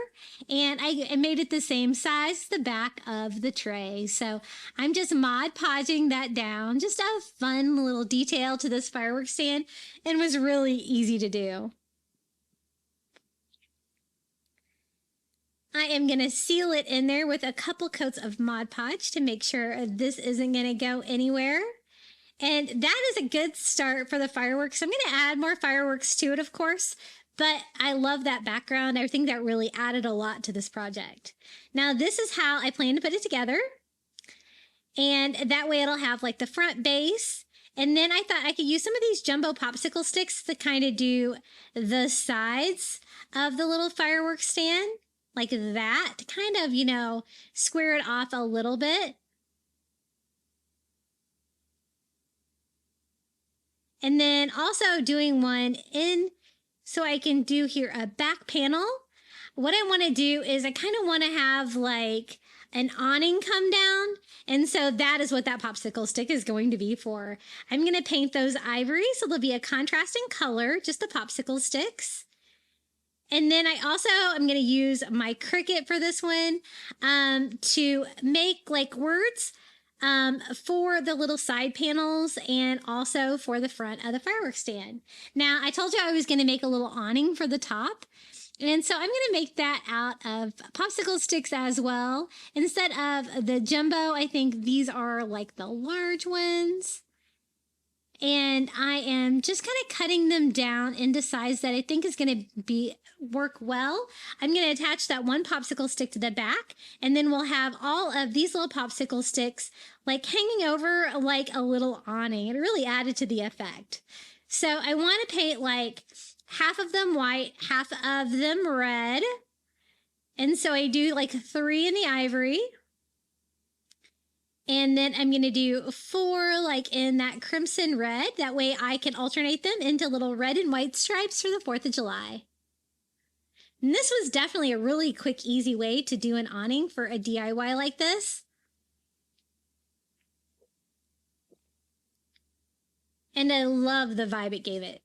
and I made it the same size as the back of the tray. So I'm just Mod Podging that down, just a fun little detail to this fireworks stand, and was really easy to do. I am going to seal it in there with a couple coats of Mod Podge to make sure this isn't going to go anywhere. And that is a good start for the fireworks. I'm going to add more fireworks to it, of course, but I love that background. I think that really added a lot to this project. Now, this is how I plan to put it together. And that way it'll have like the front base. And then I thought I could use some of these jumbo popsicle sticks to kind of do the sides of the little fireworks stand. Like that, to kind of, you know, square it off a little bit. And then also doing one in, so I can do here a back panel. What I want to do is I kind of want to have like an awning come down. And so that is what that popsicle stick is going to be for. I'm going to paint those ivory, so there'll be a contrasting color, just the popsicle sticks. And then I also am going to use my Cricut for this one to make like words for the little side panels and also for the front of the fireworks stand. Now, I told you I was going to make a little awning for the top. And so I'm going to make that out of popsicle sticks as well. Instead of the jumbo, I think these are like the large ones. And I am just kind of cutting them down into size that I think is going to work well. I'm going to attach that one popsicle stick to the back, and then we'll have all of these little popsicle sticks like hanging over like a little awning. It really added to the effect. So I want to paint like half of them white, half of them red. And so I do like 3 in the ivory. And then I'm going to do 4 like in that crimson red. That way I can alternate them into little red and white stripes for the 4th of July. And this was definitely a really quick, easy way to do an awning for a DIY like this. And I love the vibe it gave it.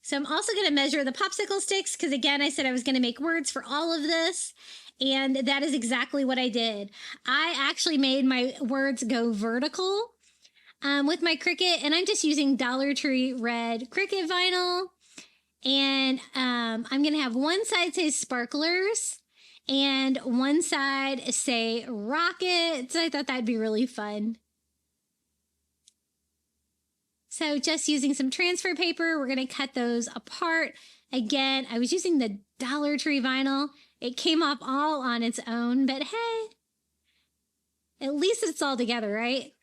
So I'm also going to measure the popsicle sticks because, again, I said I was going to make words for all of this. And that is exactly what I did. I actually made my words go vertical with my Cricut. And I'm just using Dollar Tree red Cricut vinyl. And I'm going to have one side say sparklers and one side say rockets. I thought that'd be really fun. So just using some transfer paper, we're going to cut those apart. Again, I was using the Dollar Tree vinyl. It came off all on its own, but hey, at least it's all together, right?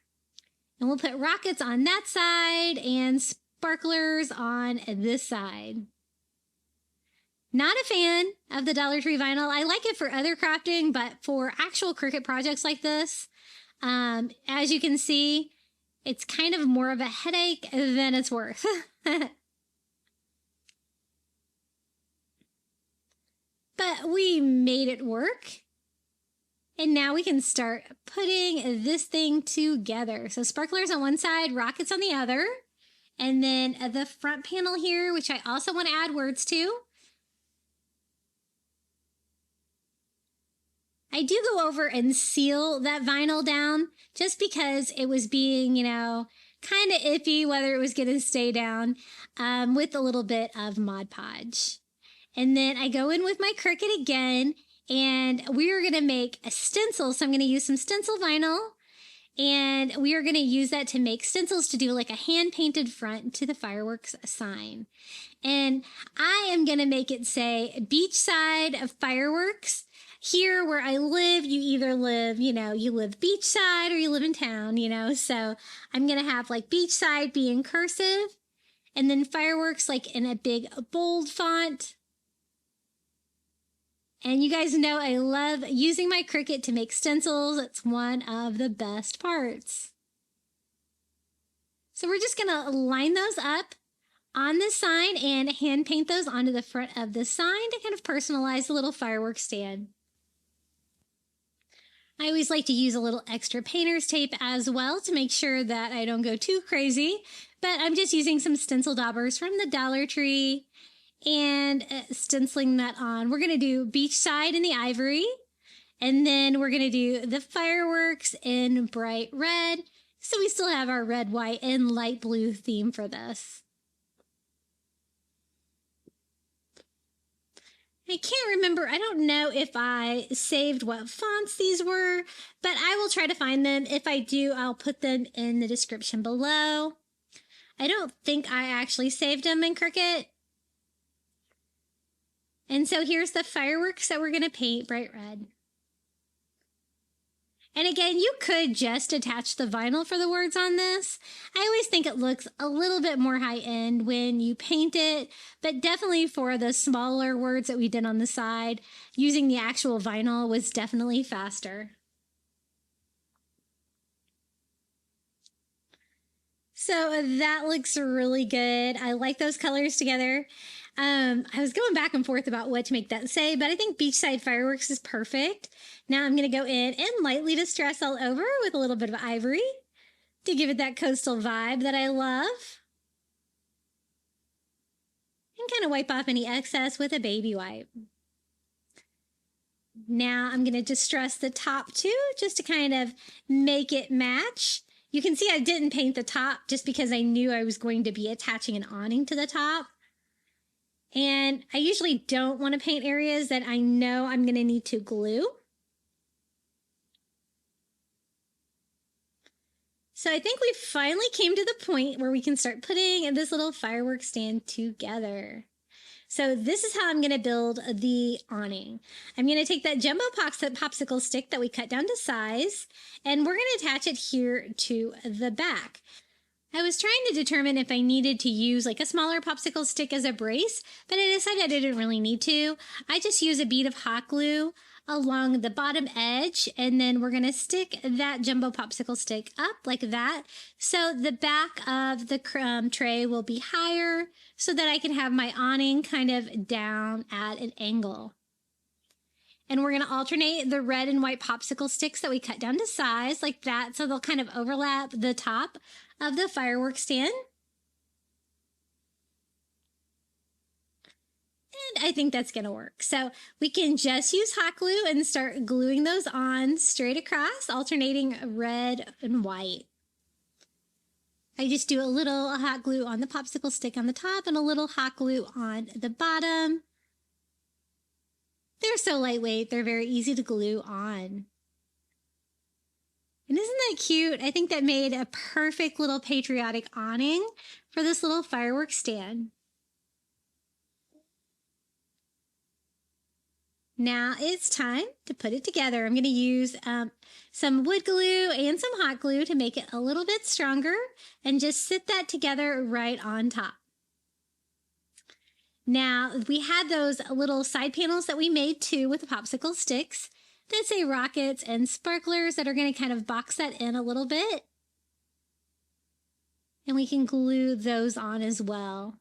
And we'll put rockets on that side and sparklers on this side. Not a fan of the Dollar Tree vinyl. I like it for other crafting, but for actual Cricut projects like this, as you can see, it's kind of more of a headache than it's worth. But we made it work. And now we can start putting this thing together. So sparklers on one side, rockets on the other. And then the front panel here, which I also want to add words to. I do go over and seal that vinyl down just because it was being, kind of iffy whether it was going to stay down with a little bit of Mod Podge. And then I go in with my Cricut again, and we are going to make a stencil. So I'm going to use some stencil vinyl, and we are going to use that to make stencils to do like a hand-painted front to the fireworks sign. And I am going to make it say Beachside Fireworks. Here where I live, you either live, you live beachside or you live in town, so I'm going to have like beachside be in cursive and then fireworks like in a big bold font. And you guys know I love using my Cricut to make stencils. It's one of the best parts. So we're just going to line those up on the sign and hand paint those onto the front of the sign to kind of personalize the little fireworks stand. I always like to use a little extra painter's tape as well to make sure that I don't go too crazy, but I'm just using some stencil daubers from the Dollar Tree and stenciling that on. We're going to do Beachside in the ivory, and then we're going to do the fireworks in bright red, so we still have our red, white, and light blue theme for this. I can't remember. I don't know if I saved what fonts these were, but I will try to find them. If I do, I'll put them in the description below. I don't think I actually saved them in Cricut. And so here's the fireworks that we're going to paint bright red. And again, you could just attach the vinyl for the words on this. I always think it looks a little bit more high-end when you paint it, but definitely for the smaller words that we did on the side, using the actual vinyl was definitely faster. So that looks really good. I like those colors together. I was going back and forth about what to make that say, but I think Beachside Fireworks is perfect. Now I'm going to go in and lightly distress all over with a little bit of ivory to give it that coastal vibe that I love. And kind of wipe off any excess with a baby wipe. Now I'm going to distress the top too, just to kind of make it match. You can see I didn't paint the top just because I knew I was going to be attaching an awning to the top. And I usually don't want to paint areas that I know I'm going to need to glue. So I think we finally came to the point where we can start putting this little fireworks stand together. So this is how I'm going to build the awning. I'm going to take that jumbo popsicle stick that we cut down to size, and we're going to attach it here to the back. I was trying to determine if I needed to use like a smaller popsicle stick as a brace, but I decided I didn't really need to. I just use a bead of hot glue along the bottom edge, and then we're going to stick that jumbo popsicle stick up like that. So the back of the tray will be higher so that I can have my awning kind of down at an angle. And we're going to alternate the red and white popsicle sticks that we cut down to size like that, so they'll kind of overlap the top of the fireworks stand. And I think that's going to work. So we can just use hot glue and start gluing those on straight across, alternating red and white. I just do a little hot glue on the popsicle stick on the top and a little hot glue on the bottom. They're so lightweight, they're very easy to glue on. And isn't that cute? I think that made a perfect little patriotic awning for this little fireworks stand. Now it's time to put it together. I'm going to use some wood glue and some hot glue to make it a little bit stronger and just sit that together right on top. Now we had those little side panels that we made too with the popsicle sticks that say rockets and sparklers that are going to kind of box that in a little bit. And we can glue those on as well.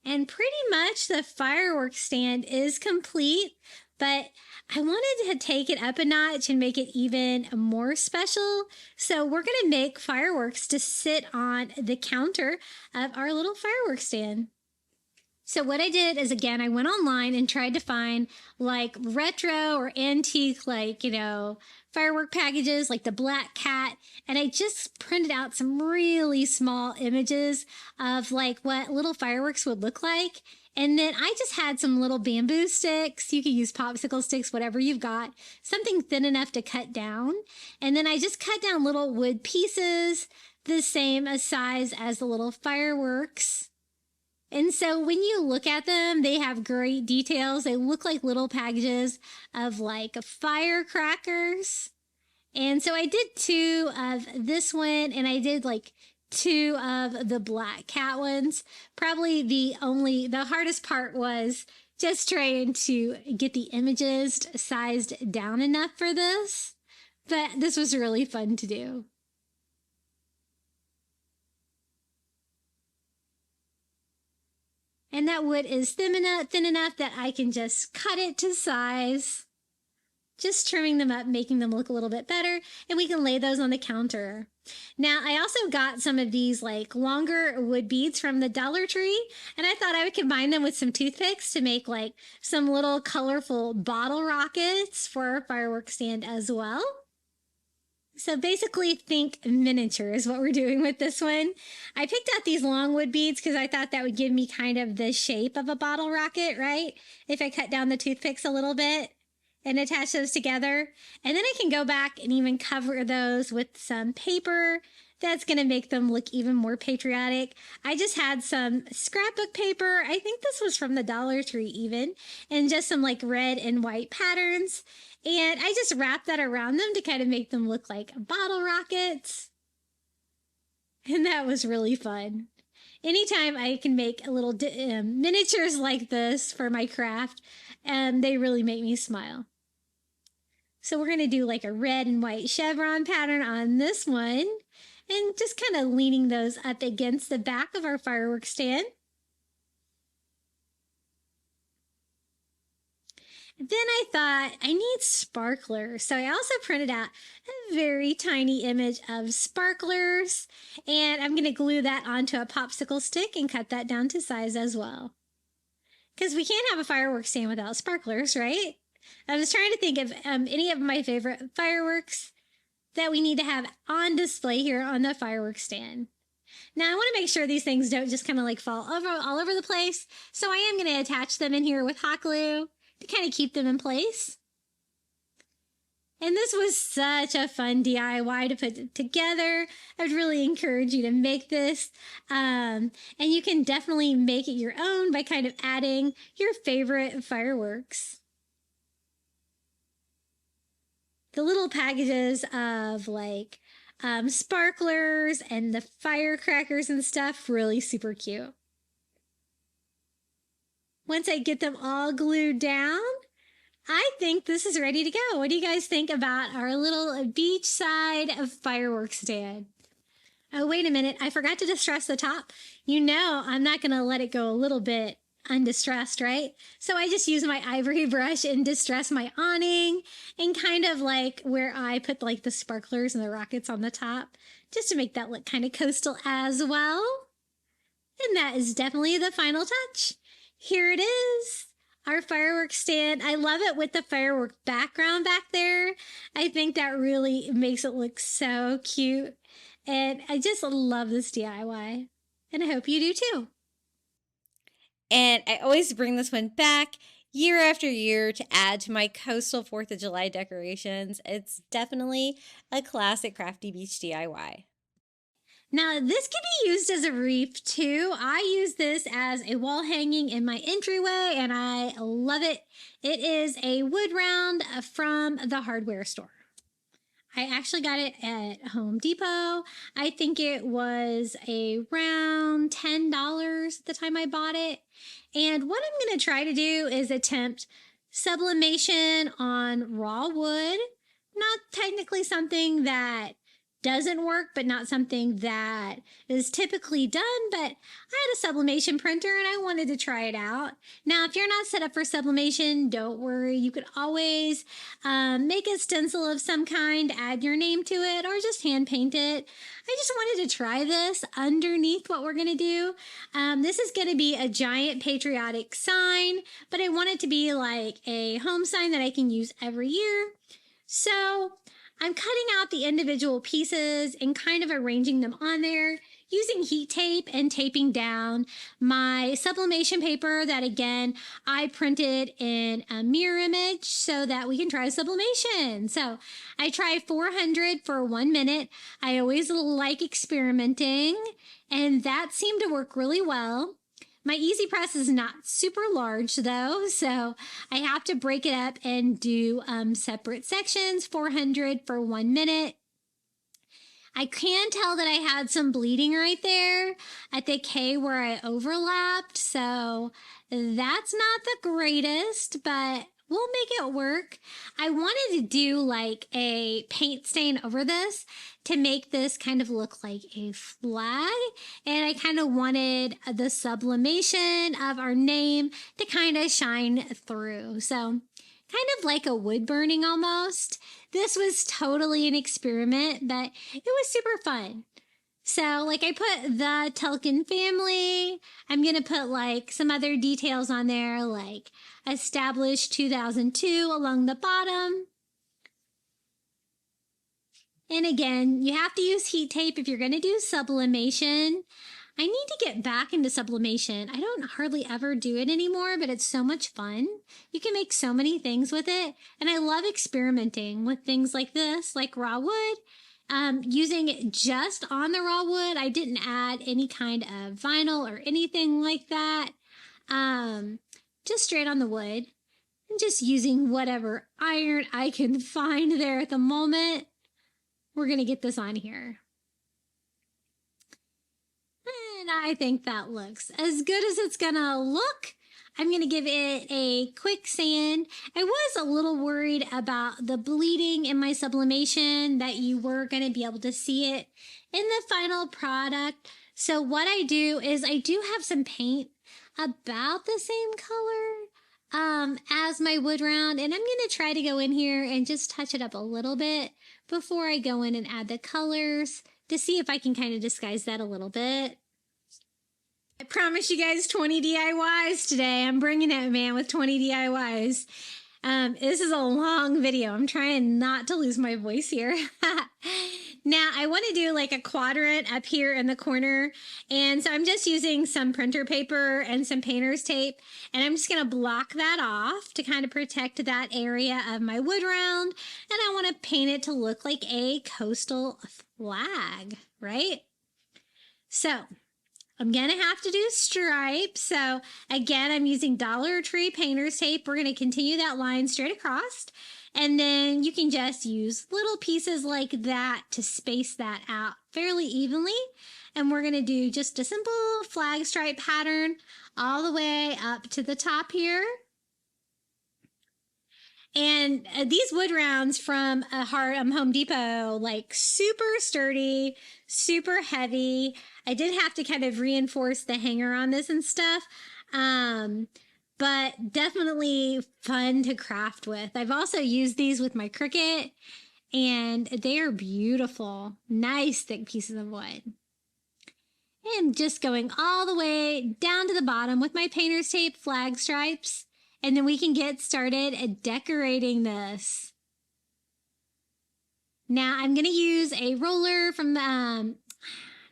And pretty much the fireworks stand is complete, but I wanted to take it up a notch and make it even more special. So we're going to make fireworks to sit on the counter of our little fireworks stand. So what I did is, again, I went online and tried to find like retro or antique, like, firework packages like the Black Cat. And I just printed out some really small images of like what little fireworks would look like. And then I just had some little bamboo sticks. You could use popsicle sticks, whatever you've got, something thin enough to cut down. And then I just cut down little wood pieces, the same size as the little fireworks. And so when you look at them, they have great details. They look like little packages of like firecrackers. And so I did 2 of this one, and I did like 2 of the Black Cat ones. Probably the hardest part was just trying to get the images sized down enough for this. But this was really fun to do. And that wood is thin enough that I can just cut it to size. Just trimming them up, making them look a little bit better. And we can lay those on the counter. Now, I also got some of these like longer wood beads from the Dollar Tree. And I thought I would combine them with some toothpicks to make like some little colorful bottle rockets for our fireworks stand as well. So basically think miniature is what we're doing with this one. I picked out these long wood beads because I thought that would give me kind of the shape of a bottle rocket, right? If I cut down the toothpicks a little bit and attach those together. And then I can go back and even cover those with some paper. That's going to make them look even more patriotic. I just had some scrapbook paper. I think this was from the Dollar Tree even. And just some like red and white patterns. And I just wrapped that around them to kind of make them look like bottle rockets. And that was really fun. Anytime I can make a little miniatures like this for my craft, they really make me smile. So we're going to do like a red and white chevron pattern on this one. And just kind of leaning those up against the back of our fireworks stand. Then I thought I need sparklers. So I also printed out a very tiny image of sparklers. And I'm going to glue that onto a popsicle stick and cut that down to size as well. Because we can't have a fireworks stand without sparklers, right? I was trying to think of any of my favorite fireworks that we need to have on display here on the fireworks stand. Now I want to make sure these things don't just kind of like fall all over the place. So I am going to attach them in here with hot glue to kind of keep them in place. And this was such a fun DIY to put together. I would really encourage you to make this. And you can definitely make it your own by kind of adding your favorite fireworks. The little packages of like sparklers and the firecrackers and stuff, really super cute. Once I get them all glued down, I think this is ready to go. What do you guys think about our little beachside fireworks stand? Oh, wait a minute. I forgot to distress the top. You know, I'm not going to let it go a little bit undistressed, right? So I just use my ivory brush and distress my awning and kind of like where I put like the sparklers and the rockets on the top, just to make that look kind of coastal as well. And that is definitely the final touch. Here it is, our fireworks stand. I love it with the firework background back there. I think that really makes it look so cute. And I just love this DIY. And I hope you do too. And I always bring this one back. year after year to add to my coastal 4th of July decorations. It's definitely a classic Crafty Beach DIY. Now, this can be used as a wreath too. I use this as a wall hanging in my entryway and I love it. It is a wood round from the hardware store. I actually got it at Home Depot. I think it was around $10 at the time I bought it. And what I'm going to try to do is attempt sublimation on raw wood. Not technically something that doesn't work, but not something that is typically done. But I had a sublimation printer and I wanted to try it out. Now, if you're not set up for sublimation, don't worry. You could always make a stencil of some kind, add your name to it, or just hand paint it. I just wanted to try this underneath what we're going to do. This is going to be a giant patriotic sign, but I want it to be like a home sign that I can use every year. So I'm cutting out the individual pieces and kind of arranging them on there using heat tape and taping down my sublimation paper that, again, I printed in a mirror image so that we can try sublimation. So I tried 400 for 1 minute. I always like experimenting, and that seemed to work really well. My easy press is not super large though, so I have to break it up and do separate sections, 400 for 1 minute. I can tell that I had some bleeding right there at the K where I overlapped, so that's not the greatest, but we'll make it work. I wanted to do like a paint stain over this to make this kind of look like a flag. And I kind of wanted the sublimation of our name to kind of shine through. So kind of like a wood burning almost. This was totally an experiment, but it was super fun. So like I put the Telkin family. I'm going to put like some other details on there, like established 2002 along the bottom. And again, you have to use heat tape if you're going to do sublimation. I need to get back into sublimation. I don't hardly ever do it anymore, but it's so much fun. You can make so many things with it. And I love experimenting with things like this, like raw wood. Using it just on the raw wood. I didn't add any kind of vinyl or anything like that. Just straight on the wood. And just using whatever iron I can find there at the moment. We're going to get this on here. And I think that looks as good as it's going to look. I'm going to give it a quick sand. I was a little worried about the bleeding in my sublimation, that you were going to be able to see it in the final product. So what I do is I do have some paint about the same color as my wood round. And I'm going to try to go in here and just touch it up a little bit before I go in and add the colors to see if I can kind of disguise that a little bit. I promise you guys 20 DIYs today. I'm bringing it, man, with 20 DIYs. This is a long video. I'm trying not to lose my voice here. Now, I want to do like a quadrant up here in the corner. And so I'm just using some printer paper and some painter's tape. And I'm just going to block that off to kind of protect that area of my wood round. And I want to paint it to look like a coastal flag, right? So I'm going to have to do stripes. So again, I'm using Dollar Tree painter's tape. We're going to continue that line straight across. And then you can just use little pieces like that to space that out fairly evenly. And we're going to do just a simple flag stripe pattern all the way up to the top here. And these wood rounds from Home Depot, like super sturdy, super heavy. I did have to kind of reinforce the hanger on this and stuff. But definitely fun to craft with. I've also used these with my Cricut, and they are beautiful, nice thick pieces of wood. And just going all the way down to the bottom with my painter's tape flag stripes, and then we can get started at decorating this. Now I'm going to use a roller from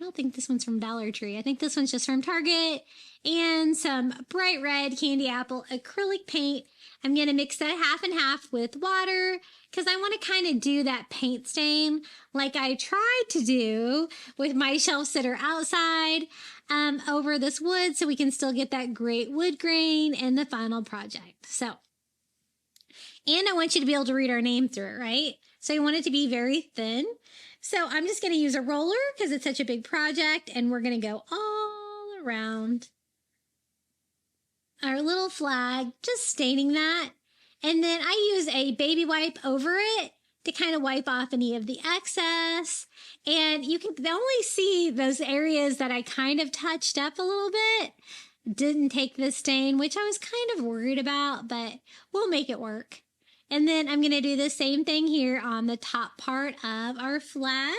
I don't think this one's from Dollar Tree. I think this one's just from Target. And some bright red candy apple acrylic paint. I'm going to mix that half and half with water because I want to kind of do that paint stain like I tried to do with my shelf sitter outside over this wood, so we can still get that great wood grain in the final project. So, and I want you to be able to read our name through it, right? So you want it to be very thin. So I'm just going to use a roller because it's such a big project, and we're going to go all around our little flag, just staining that. And then I use a baby wipe over it to kind of wipe off any of the excess. And you can only see those areas that I kind of touched up a little bit. Didn't take the stain, which I was kind of worried about, but we'll make it work. And then I'm going to do the same thing here on the top part of our flag.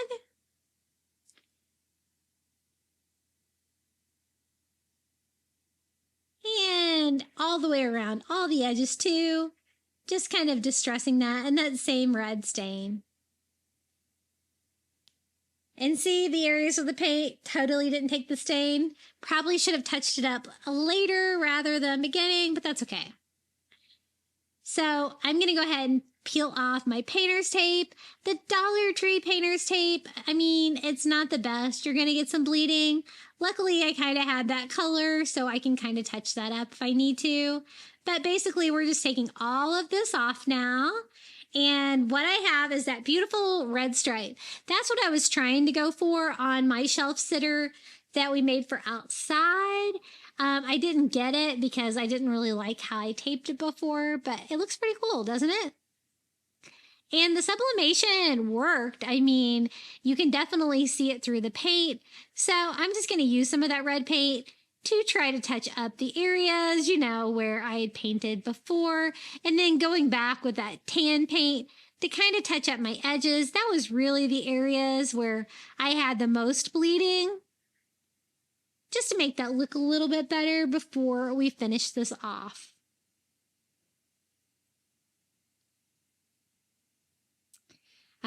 And all the way around, all the edges too. Just kind of distressing that and that same red stain. And see, the areas of the paint totally didn't take the stain. Probably should have touched it up later rather than beginning, but that's okay. So I'm going to go ahead and peel off my painter's tape. The Dollar Tree painter's tape, I mean, it's not the best. You're going to get some bleeding. Luckily, I kind of had that color, so I can kind of touch that up if I need to. But basically, we're just taking all of this off now. And what I have is that beautiful red stripe. That's what I was trying to go for on my shelf sitter that we made for outside. I didn't get it because I didn't really like how I taped it before, but it looks pretty cool, doesn't it? And the sublimation worked. I mean, you can definitely see it through the paint. So I'm just going to use some of that red paint to try to touch up the areas, you know, where I had painted before. And then going back with that tan paint to kind of touch up my edges. That was really the areas where I had the most bleeding. Just to make that look a little bit better before we finish this off.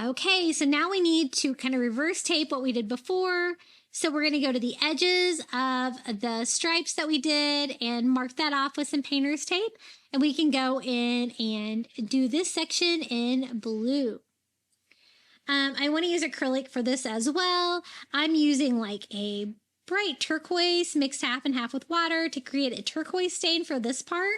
Okay, so now we need to kind of reverse tape what we did before. So we're going to go to the edges of the stripes that we did and mark that off with some painter's tape. And we can go in and do this section in blue. I want to use acrylic for this as well. I'm using like a bright turquoise mixed half and half with water to create a turquoise stain for this part.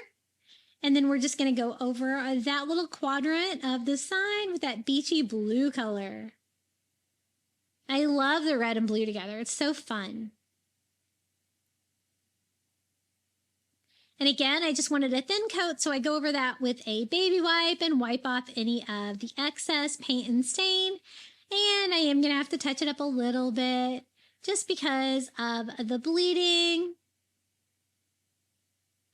And then we're just going to go over that little quadrant of the sign with that beachy blue color. I love the red and blue together. It's so fun. And again, I just wanted a thin coat, so I go over that with a baby wipe and wipe off any of the excess paint and stain. And I am going to have to touch it up a little bit just because of the bleeding.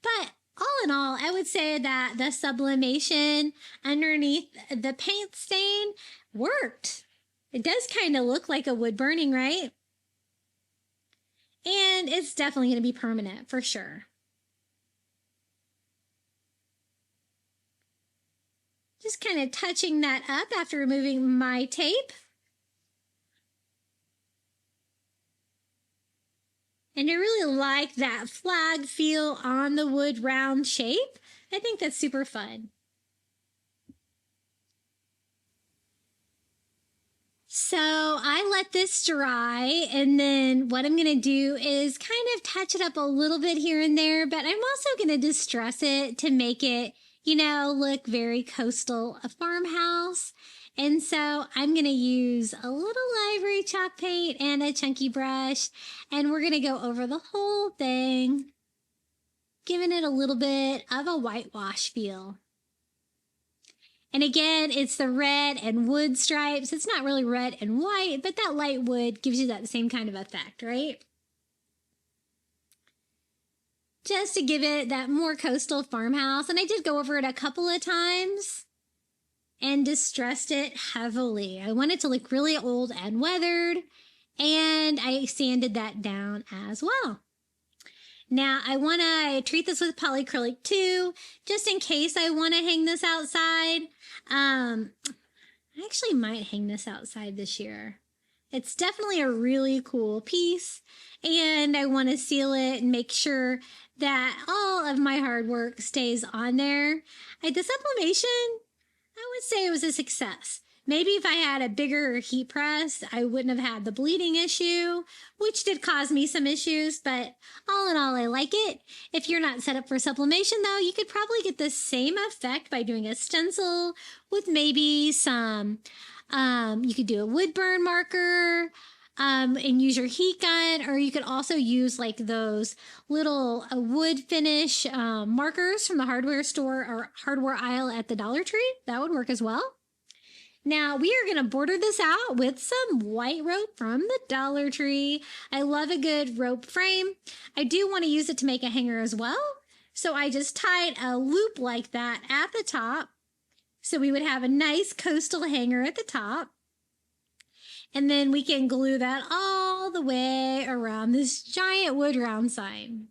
But all in all, I would say that the sublimation underneath the paint stain worked. It does kind of look like a wood burning, right? And it's definitely going to be permanent for sure. Just kind of touching that up after removing my tape. And I really like that flag feel on the wood round shape. I think that's super fun. So I let this dry, and then what I'm going to do is kind of touch it up a little bit here and there, but I'm also going to distress it to make it, you know, look very coastal, a farmhouse. And so I'm going to use a little ivory chalk paint and a chunky brush, and we're going to go over the whole thing, giving it a little bit of a whitewash feel. And again, it's the red and wood stripes. It's not really red and white, but that light wood gives you that same kind of effect, right? Just to give it that more coastal farmhouse. And I did go over it a couple of times and distressed it heavily. I want it to look really old and weathered, and I sanded that down as well. Now, I want to treat this with polyacrylic too, just in case I want to hang this outside. I actually might hang this outside this year. It's definitely a really cool piece, and I want to seal it and make sure that all of my hard work stays on there. The sublimation, I would say it was a success. Maybe if I had a bigger heat press, I wouldn't have had the bleeding issue, which did cause me some issues, but all in all, I like it. If you're not set up for sublimation, though, you could probably get the same effect by doing a stencil with maybe some, you could do a wood burn marker, and use your heat gun, or you could also use like those little wood finish markers from the hardware store or hardware aisle at the Dollar Tree. That would work as well. Now, we are going to border this out with some white rope from the Dollar Tree. I love a good rope frame. I do want to use it to make a hanger as well. So I just tied a loop like that at the top. So we would have a nice coastal hanger at the top. And then we can glue that all the way around this giant wood round sign.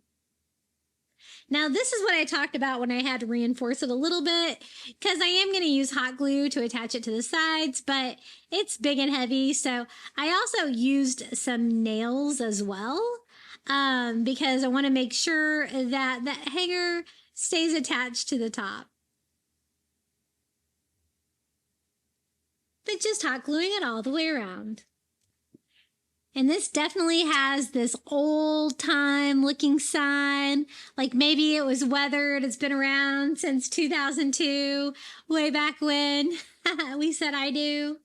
Now, this is what I talked about when I had to reinforce it a little bit, because I am going to use hot glue to attach it to the sides, but it's big and heavy. So I also used some nails as well, because I want to make sure that that hanger stays attached to the top. But just hot gluing it all the way around. And this definitely has this old time looking sign, like maybe it was weathered. It's been around since 2002, way back when we said I do.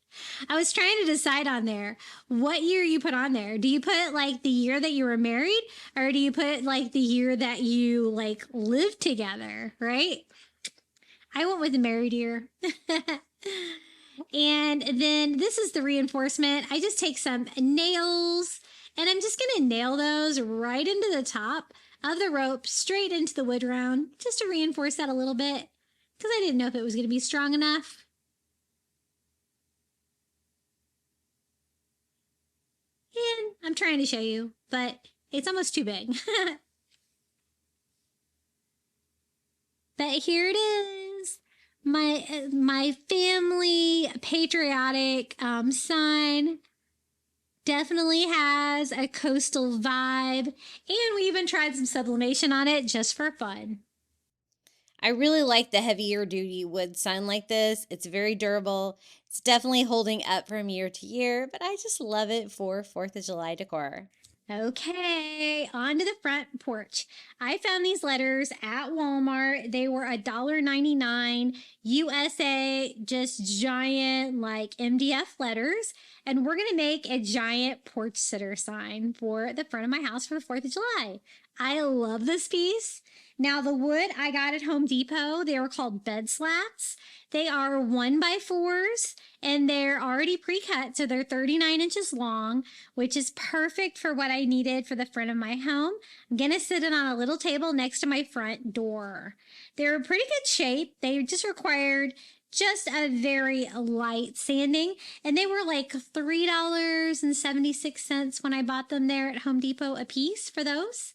I was trying to decide on there what year you put on there. Do you put like the year that you were married, or do you put like the year that you like lived together, right? I went with the married year. And then this is the reinforcement. I just take some nails and I'm just going to nail those right into the top of the rope, straight into the wood round, just to reinforce that a little bit, because I didn't know if it was going to be strong enough. And I'm trying to show you, but it's almost too big. But here it is. My family patriotic sign definitely has a coastal vibe, and we even tried some sublimation on it just for fun. I really like the heavier duty wood sign like this. It's very durable. It's definitely holding up from year to year, but I just love it for 4th of July decor. Okay, on to the front porch. I found these letters at Walmart. They were $1.99 USA, just giant like MDF letters. And we're going to make a giant porch sitter sign for the front of my house for the 4th of July. I love this piece. Now, the wood I got at Home Depot, they were called bed slats. They are 1x4s, and they're already pre-cut, so they're 39 inches long, which is perfect for what I needed for the front of my home. I'm going to sit it on a little table next to my front door. They're in pretty good shape. They just required just a very light sanding, and they were like $3.76 when I bought them there at Home Depot a piece for those.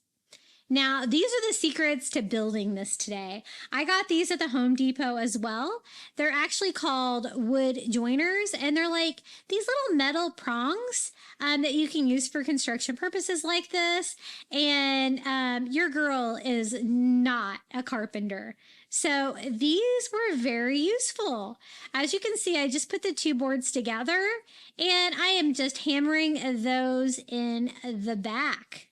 Now, these are the secrets to building this today. I got these at the Home Depot as well. They're actually called wood joiners, and they're like these little metal prongs that you can use for construction purposes like this. And your girl is not a carpenter, so these were very useful. As you can see, I just put the two boards together, and I am just hammering those in the back.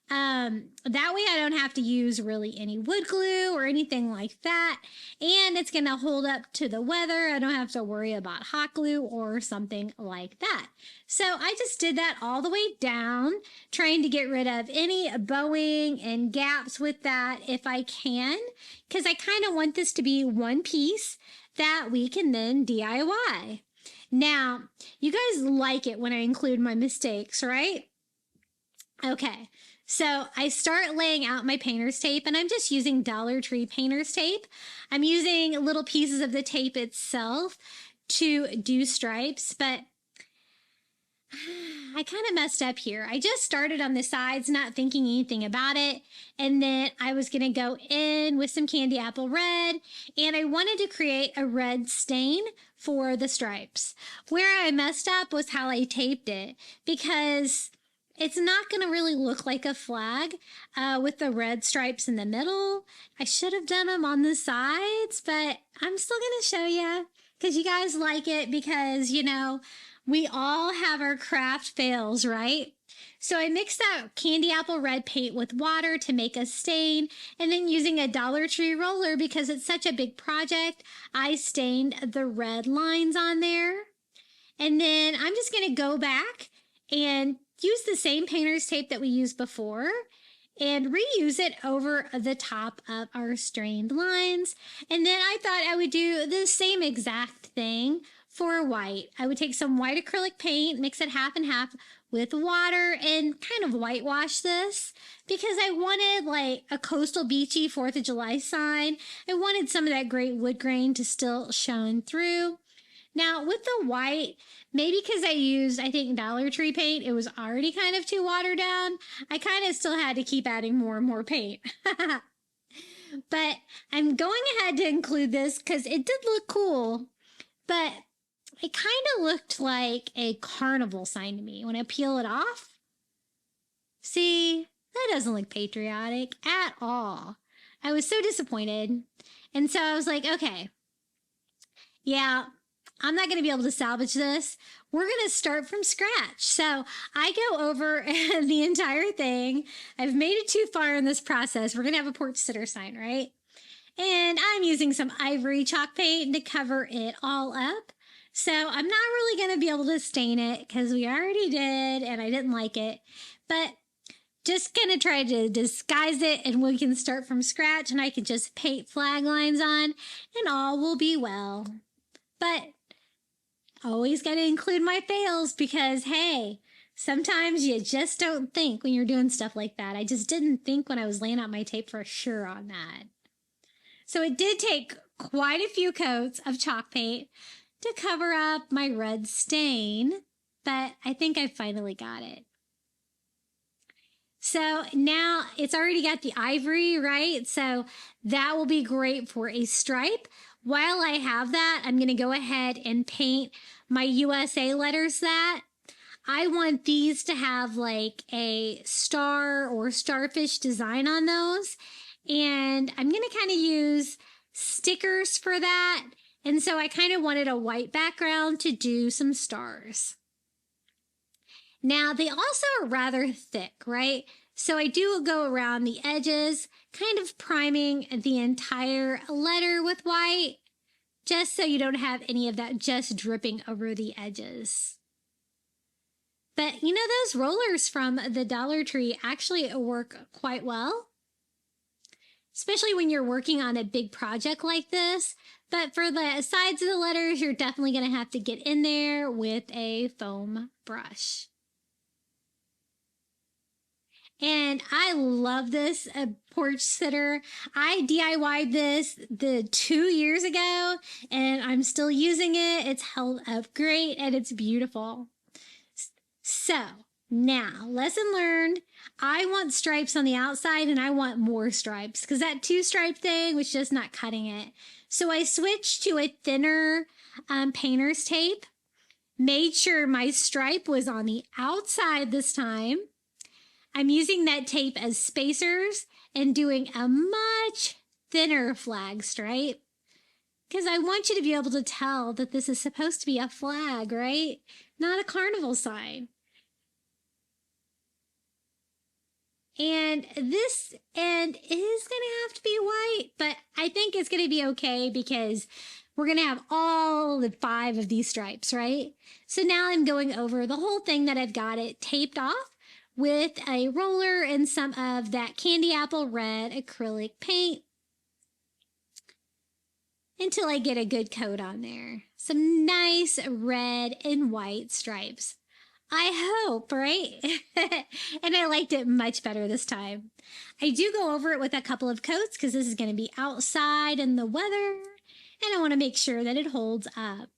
That way I don't have to use really any wood glue or anything like that. And it's going to hold up to the weather. I don't have to worry about hot glue or something like that. So I just did that all the way down, trying to get rid of any bowing and gaps with that if I can, because I kind of want this to be one piece that we can then DIY. Now, you guys like it when I include my mistakes, right? Okay. So I start laying out my painter's tape, and I'm just using Dollar Tree painter's tape. I'm using little pieces of the tape itself to do stripes, but I kind of messed up here. I just started on the sides, not thinking anything about it. And then I was going to go in with some candy apple red. And I wanted to create a red stain for the stripes. Where I messed up was how I taped it, because it's not going to really look like a flag with the red stripes in the middle. I should have done them on the sides, but I'm still going to show you because you guys like it, because, you know, we all have our craft fails, right? So I mixed that candy apple red paint with water to make a stain, and then using a Dollar Tree roller, because it's such a big project, I stained the red lines on there. And then I'm just going to go back and use the same painter's tape that we used before and reuse it over the top of our stained lines. And then I thought I would do the same exact thing for white. I would take some white acrylic paint, mix it half and half with water, and kind of whitewash this because I wanted like a coastal beachy 4th of July sign. I wanted some of that great wood grain to still shine through. Now with the white, maybe because I used, I think, Dollar Tree paint, it was already kind of too watered down. I kind of still had to keep adding more and more paint. But I'm going ahead to include this because it did look cool, but it kind of looked like a carnival sign to me when I peel it off. See, that doesn't look patriotic at all. I was so disappointed. And so I was like, okay, yeah, I'm not going to be able to salvage this. We're going to start from scratch. So I go over the entire thing. I've made it too far in this process. We're going to have a porch sitter sign, right? And I'm using some ivory chalk paint to cover it all up. So I'm not really going to be able to stain it because we already did and I didn't like it. But just going to try to disguise it, and we can start from scratch and I can just paint flag lines on and all will be well. But always got to include my fails because, hey, sometimes you just don't think when you're doing stuff like that. I just didn't think when I was laying out my tape for sure on that. So it did take quite a few coats of chalk paint to cover up my red stain, but I think I finally got it. So now it's already got the ivory, right? So that will be great for a stripe. While I have that, I'm going to go ahead and paint my USA letters that. I want these to have like a star or starfish design on those. And I'm going to kind of use stickers for that. And so I kind of wanted a white background to do some stars. Now, they also are rather thick, right? So I do go around the edges, kind of priming the entire letter with white, just so you don't have any of that just dripping over the edges. But you know, those rollers from the Dollar Tree actually work quite well, especially when you're working on a big project like this. But for the sides of the letters, you're definitely going to have to get in there with a foam brush. And I love this porch sitter. I DIY'd this 2 years ago, and I'm still using it. It's held up great, and it's beautiful. So now, lesson learned. I want stripes on the outside, and I want more stripes because that 2-stripe thing was just not cutting it. So I switched to a thinner painter's tape, made sure my stripe was on the outside this time. I'm using that tape as spacers and doing a much thinner flag stripe because I want you to be able to tell that this is supposed to be a flag, right? Not a carnival sign. And this end is going to have to be white, but I think it's going to be okay because we're going to have all the 5 of these stripes, right? So now I'm going over the whole thing that I've got it taped off with a roller and some of that candy apple red acrylic paint until I get a good coat on there. Some nice red and white stripes. I hope, right? And I liked it much better this time. I do go over it with a couple of coats because this is going to be outside in the weather, and I want to make sure that it holds up.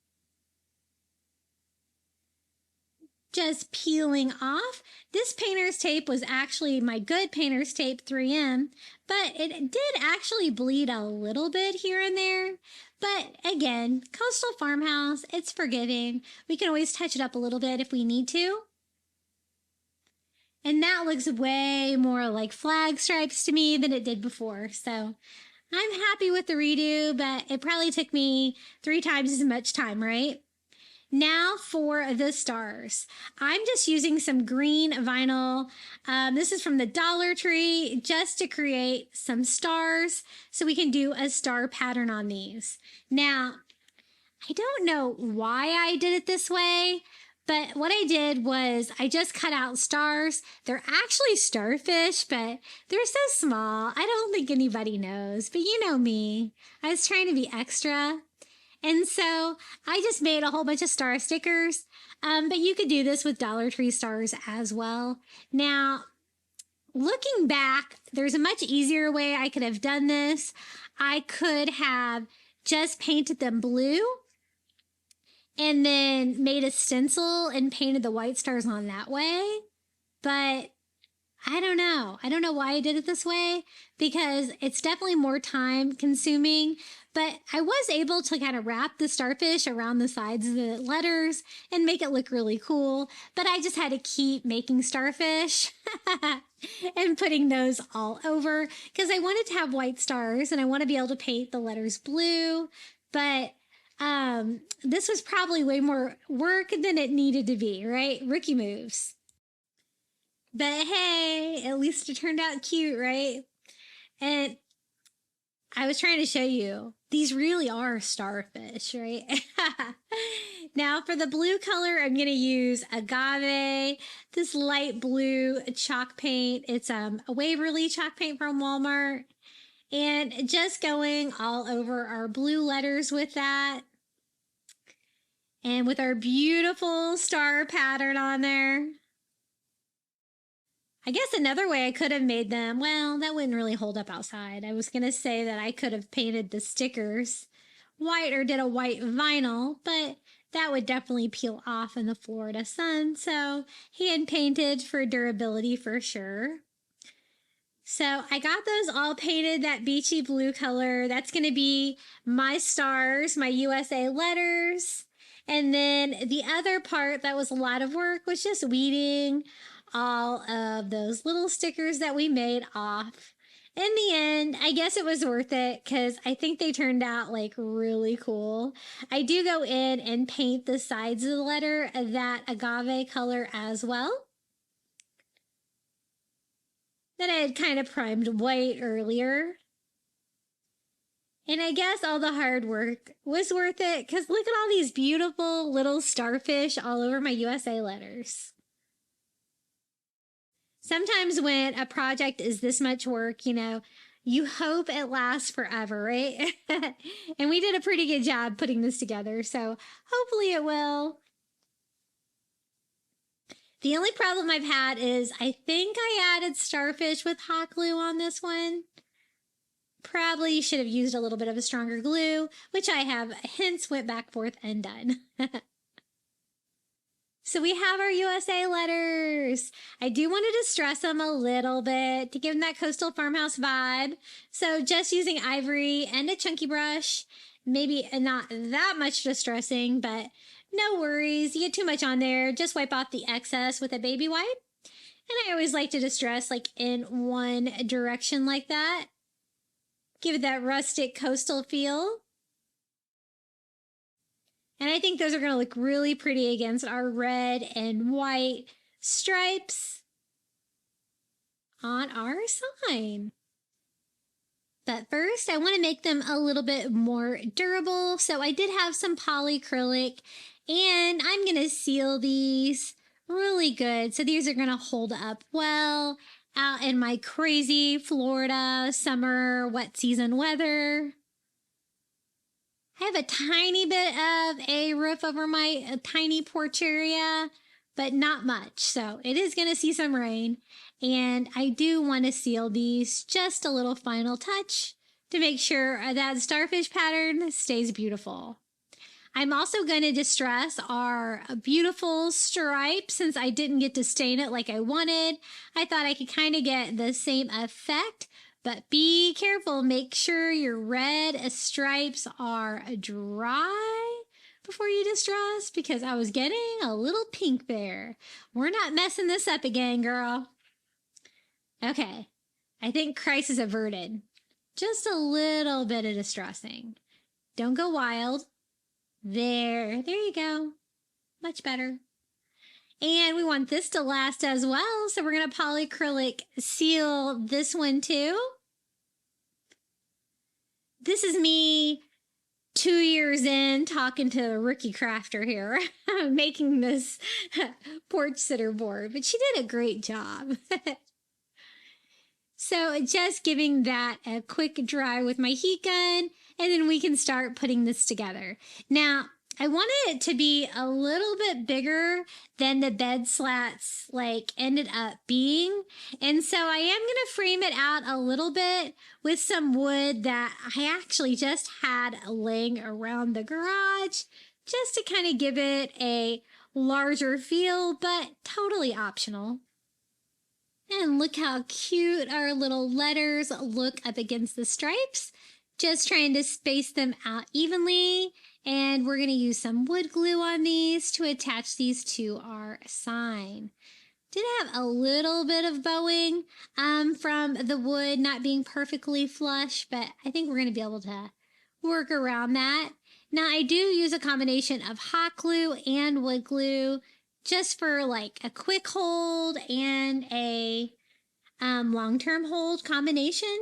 just peeling off. This painter's tape was actually my good painter's tape 3M, but it did actually bleed a little bit here and there. But again, coastal farmhouse, it's forgiving. We can always touch it up a little bit if we need to. And that looks way more like flag stripes to me than it did before. So I'm happy with the redo, but it probably took me 3 times as much time, right? Now for the stars. I'm just using some green vinyl. This is from the Dollar Tree, just to create some stars so we can do a star pattern on these. Now, I don't know why I did it this way, but what I did was I just cut out stars. They're actually starfish, but they're so small. I don't think anybody knows, but you know me. I was trying to be extra. And so I just made a whole bunch of star stickers, but you could do this with Dollar Tree stars as well. Now, looking back, there's a much easier way I could have done this. I could have just painted them blue and then made a stencil and painted the white stars on that way. But I don't know. I don't know why I did it this way, because it's definitely more time consuming. But I was able to kind of wrap the starfish around the sides of the letters and make it look really cool. But I just had to keep making starfish and putting those all over because I wanted to have white stars and I want to be able to paint the letters blue. But this was probably way more work than it needed to be, right? Rookie moves. But hey, at least it turned out cute, right? And I was trying to show you, these really are starfish, right? Now for the blue color, I'm going to use agave, this light blue chalk paint. It's a Waverly chalk paint from Walmart. And just going all over our blue letters with that. And with our beautiful star pattern on there. I guess another way I could have made them, well, that wouldn't really hold up outside. I was going to say that I could have painted the stickers white or did a white vinyl, but that would definitely peel off in the Florida sun. So hand painted for durability for sure. So I got those all painted that beachy blue color. That's going to be my stars, my USA letters. And then the other part that was a lot of work was just weeding all of those little stickers that we made off. In the end, I guess it was worth it because I think they turned out like really cool. I do go in and paint the sides of the letter that agave color as well. That I had kind of primed white earlier. And I guess all the hard work was worth it because look at all these beautiful little starfish all over my USA letters. Sometimes when a project is this much work, you know, you hope it lasts forever, right? And we did a pretty good job putting this together, so hopefully it will. The only problem I've had is I think I added starfish with hot glue on this one. Probably should have used a little bit of a stronger glue, which I have, hence went back forth and done. So we have our USA letters. I do want to distress them a little bit to give them that coastal farmhouse vibe. So just using ivory and a chunky brush, maybe not that much distressing, but no worries. You get too much on there, just wipe off the excess with a baby wipe. And I always like to distress like in one direction like that. Give it that rustic coastal feel. And I think those are going to look really pretty against our red and white stripes on our sign. But first, I want to make them a little bit more durable. So I did have some polyacrylic, and I'm going to seal these really good. So these are going to hold up well out in my crazy Florida summer wet season weather. I have a tiny bit of a roof over my tiny porch area, but not much. So it is going to see some rain. And I do want to seal these just a little final touch to make sure that starfish pattern stays beautiful. I'm also going to distress our beautiful stripe since I didn't get to stain it like I wanted. I thought I could kind of get the same effect, but be careful. Make sure your red stripes are dry before you distress because I was getting a little pink there. We're not messing this up again, girl. Okay, I think crisis averted. Just a little bit of distressing. Don't go wild. There you go. Much better. And we want this to last as well, so we're going to polyacrylic seal this one too. This is me 2 years in talking to a rookie crafter here, making this porch sitter board, but she did a great job. So just giving that a quick dry with my heat gun, and then we can start putting this together. Now, I wanted it to be a little bit bigger than the bed slats ended up being. And so I am going to frame it out a little bit with some wood that I actually just had laying around the garage, just to kind of give it a larger feel, but totally optional. And look how cute our little letters look up against the stripes. Just trying to space them out evenly. And we're going to use some wood glue on these to attach these to our sign. Did have a little bit of bowing from the wood not being perfectly flush, but I think we're going to be able to work around that. Now, I do use a combination of hot glue and wood glue just for a quick hold and a long-term hold combination.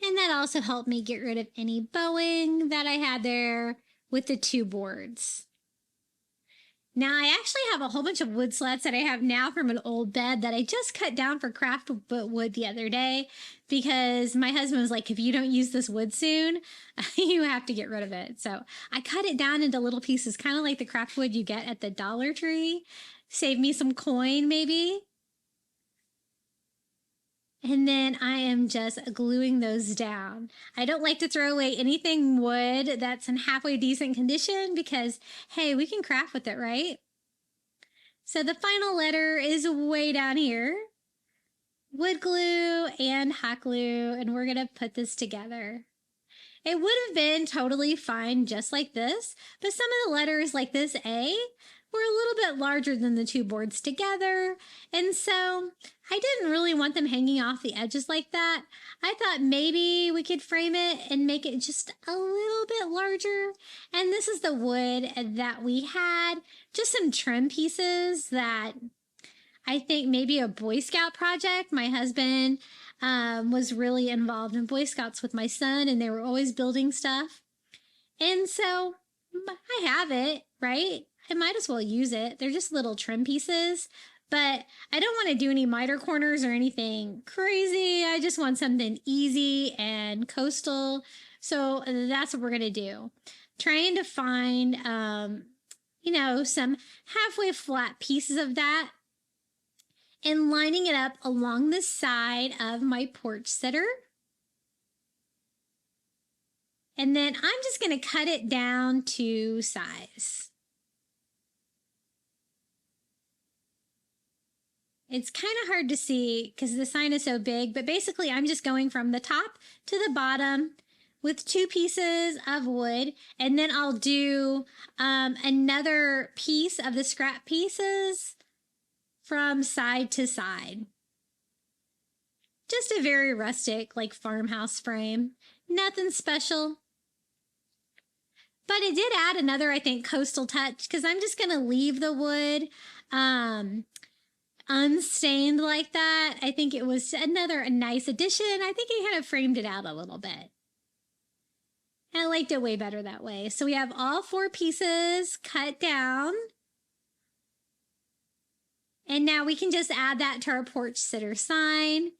And that also helped me get rid of any bowing that I had there with the two boards. Now, I actually have a whole bunch of wood slats that I have now from an old bed that I just cut down for craft wood the other day because my husband was like, if you don't use this wood soon, you have to get rid of it. So I cut it down into little pieces, kind of like the craft wood you get at the Dollar Tree. Save me some coin, maybe. And then I am just gluing those down. I don't like to throw away anything wood that's in halfway decent condition because, hey, we can craft with it, right? So the final letter is way down here. Wood glue and hot glue, and we're going to put this together. It would have been totally fine just like this, but some of the letters like this A were a little bit larger than the two boards together, and so I didn't really want them hanging off the edges like that. I thought maybe we could frame it and make it just a little bit larger, and this is the wood that we had, just some trim pieces that I think maybe a Boy Scout project. My husband was really involved in Boy Scouts with my son, and they were always building stuff, and so I have it, right? I might as well use it. They're just little trim pieces, but I don't want to do any miter corners or anything crazy. I just want something easy and coastal. So that's what we're going to do. Trying to find, some halfway flat pieces of that and lining it up along the side of my porch sitter. And then I'm just going to cut it down to size. It's kind of hard to see because the sign is so big, but basically I'm just going from the top to the bottom with two pieces of wood, and then I'll do another piece of the scrap pieces from side to side. Just a very rustic, farmhouse frame. Nothing special. But it did add another, I think, coastal touch because I'm just going to leave the wood unstained like that. I think it was a nice addition. I think it kind of framed it out a little bit. I liked it way better that way. So we have all four pieces cut down. And now we can just add that to our porch sitter sign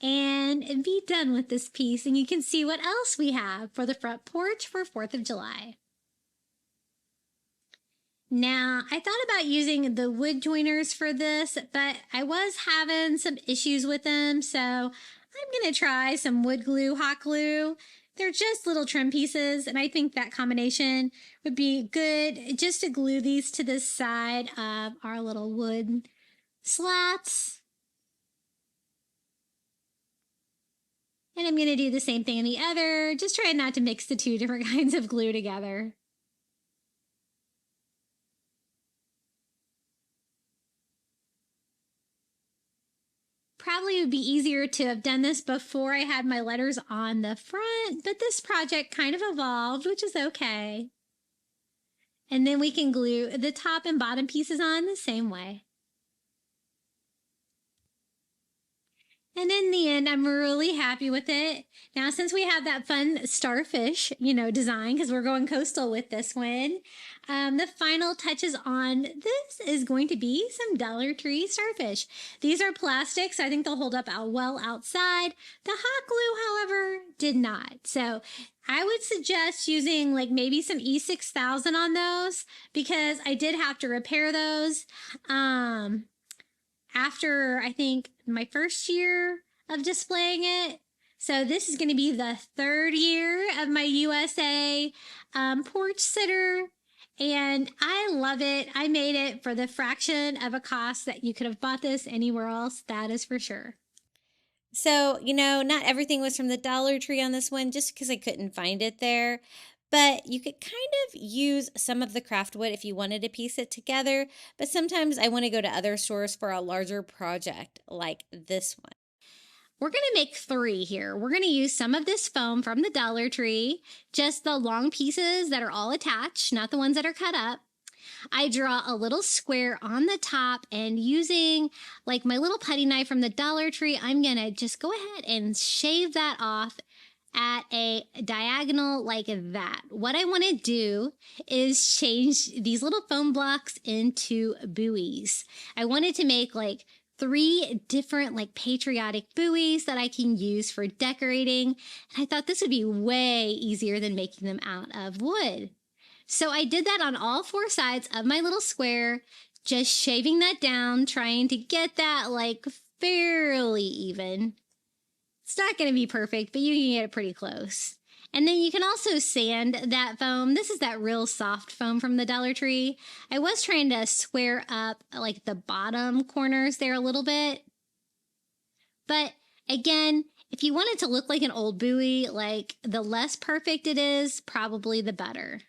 and be done with this piece. And you can see what else we have for the front porch for 4th of July. Now, I thought about using the wood joiners for this, but I was having some issues with them, so I'm going to try some wood glue, hot glue, They're just little trim pieces, and I think that combination would be good just to glue these to the side of our little wood slats. And I'm going to do the same thing in the other, just try not to mix the two different kinds of glue together. Probably would be easier to have done this before I had my letters on the front, but this project kind of evolved, which is okay. And then we can glue the top and bottom pieces on the same way. And in the end, I'm really happy with it. Now, since we have that fun starfish, design, because we're going coastal with this one, the final touches on this is going to be some Dollar Tree starfish. These are plastics. I think they'll hold up well outside. The hot glue, however, did not. So I would suggest using like maybe some E6000 on those, because I did have to repair those. After, I think, my first year of displaying it. So this is going to be the 3rd year of my USA porch sitter. And I love it. I made it for the fraction of a cost that you could have bought this anywhere else. That is for sure. So, not everything was from the Dollar Tree on this one, just because I couldn't find it there. But you could kind of use some of the craft wood if you wanted to piece it together. But sometimes I want to go to other stores for a larger project like this one. We're going to make 3 here. We're going to use some of this foam from the Dollar Tree, just the long pieces that are all attached, not the ones that are cut up. I draw a little square on the top, and using like my little putty knife from the Dollar Tree, I'm going to just go ahead and shave that off at a diagonal like that. What I want to do is change these little foam blocks into buoys. I wanted to make like 3 different like patriotic buoys that I can use for decorating. And I thought this would be way easier than making them out of wood. So I did that on all 4 sides of my little square, just shaving that down, trying to get that like fairly even. It's not going to be perfect, but you can get it pretty close. And then you can also sand that foam. This is that real soft foam from the Dollar Tree. I was trying to square up like the bottom corners there a little bit. But again, if you want it to look like an old buoy, like the less perfect it is, probably the better.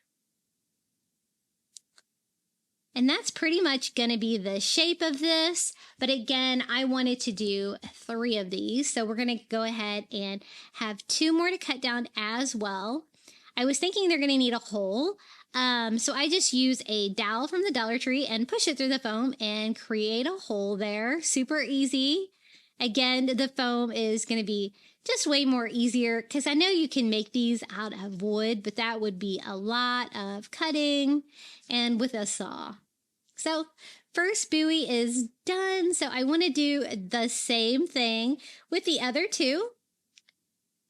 And that's pretty much going to be the shape of this. But again, I wanted to do 3 of these. So we're going to go ahead and have 2 more to cut down as well. I was thinking they're going to need a hole. So I just use a dowel from the Dollar Tree and push it through the foam and create a hole there. Super easy. Again, the foam is going to be just way more easier, because I know you can make these out of wood, but that would be a lot of cutting and with a saw. So first buoy is done. So I want to do the same thing with the other 2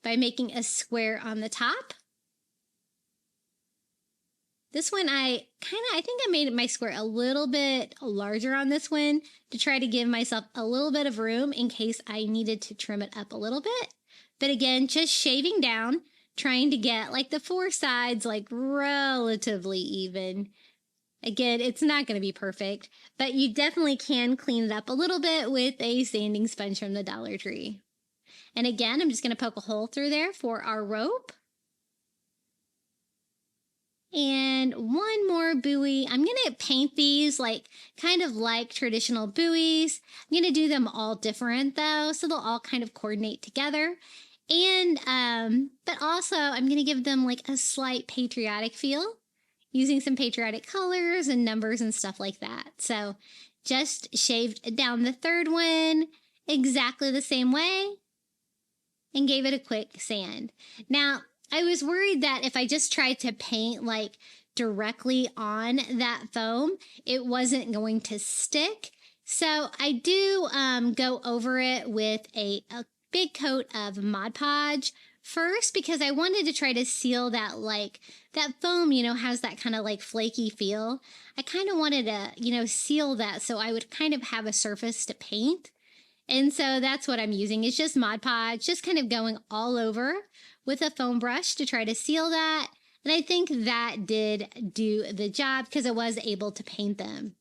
by making a square on the top. This one, I think I made my square a little bit larger on this one to try to give myself a little bit of room in case I needed to trim it up a little bit. But again, just shaving down, trying to get like the 4 sides like relatively even. Again, it's not going to be perfect, but you definitely can clean it up a little bit with a sanding sponge from the Dollar Tree. And again, I'm just going to poke a hole through there for our rope. And 1 more buoy. I'm going to paint these kind of like traditional buoys. I'm going to do them all different though, so they'll all kind of coordinate together. And, but also I'm going to give them like a slight patriotic feel, using some patriotic colors and numbers and stuff like that. So just shaved down the 3rd one exactly the same way and gave it a quick sand. Now, I was worried that if I just tried to paint like directly on that foam, it wasn't going to stick. So I do go over it with a big coat of Mod Podge first, because I wanted to try to seal that, that foam, has that kind of like flaky feel. I kind of wanted to, seal that so I would kind of have a surface to paint. And so that's what I'm using. It's just Mod Podge, just kind of going all over with a foam brush to try to seal that. And I think that did do the job because I was able to paint them.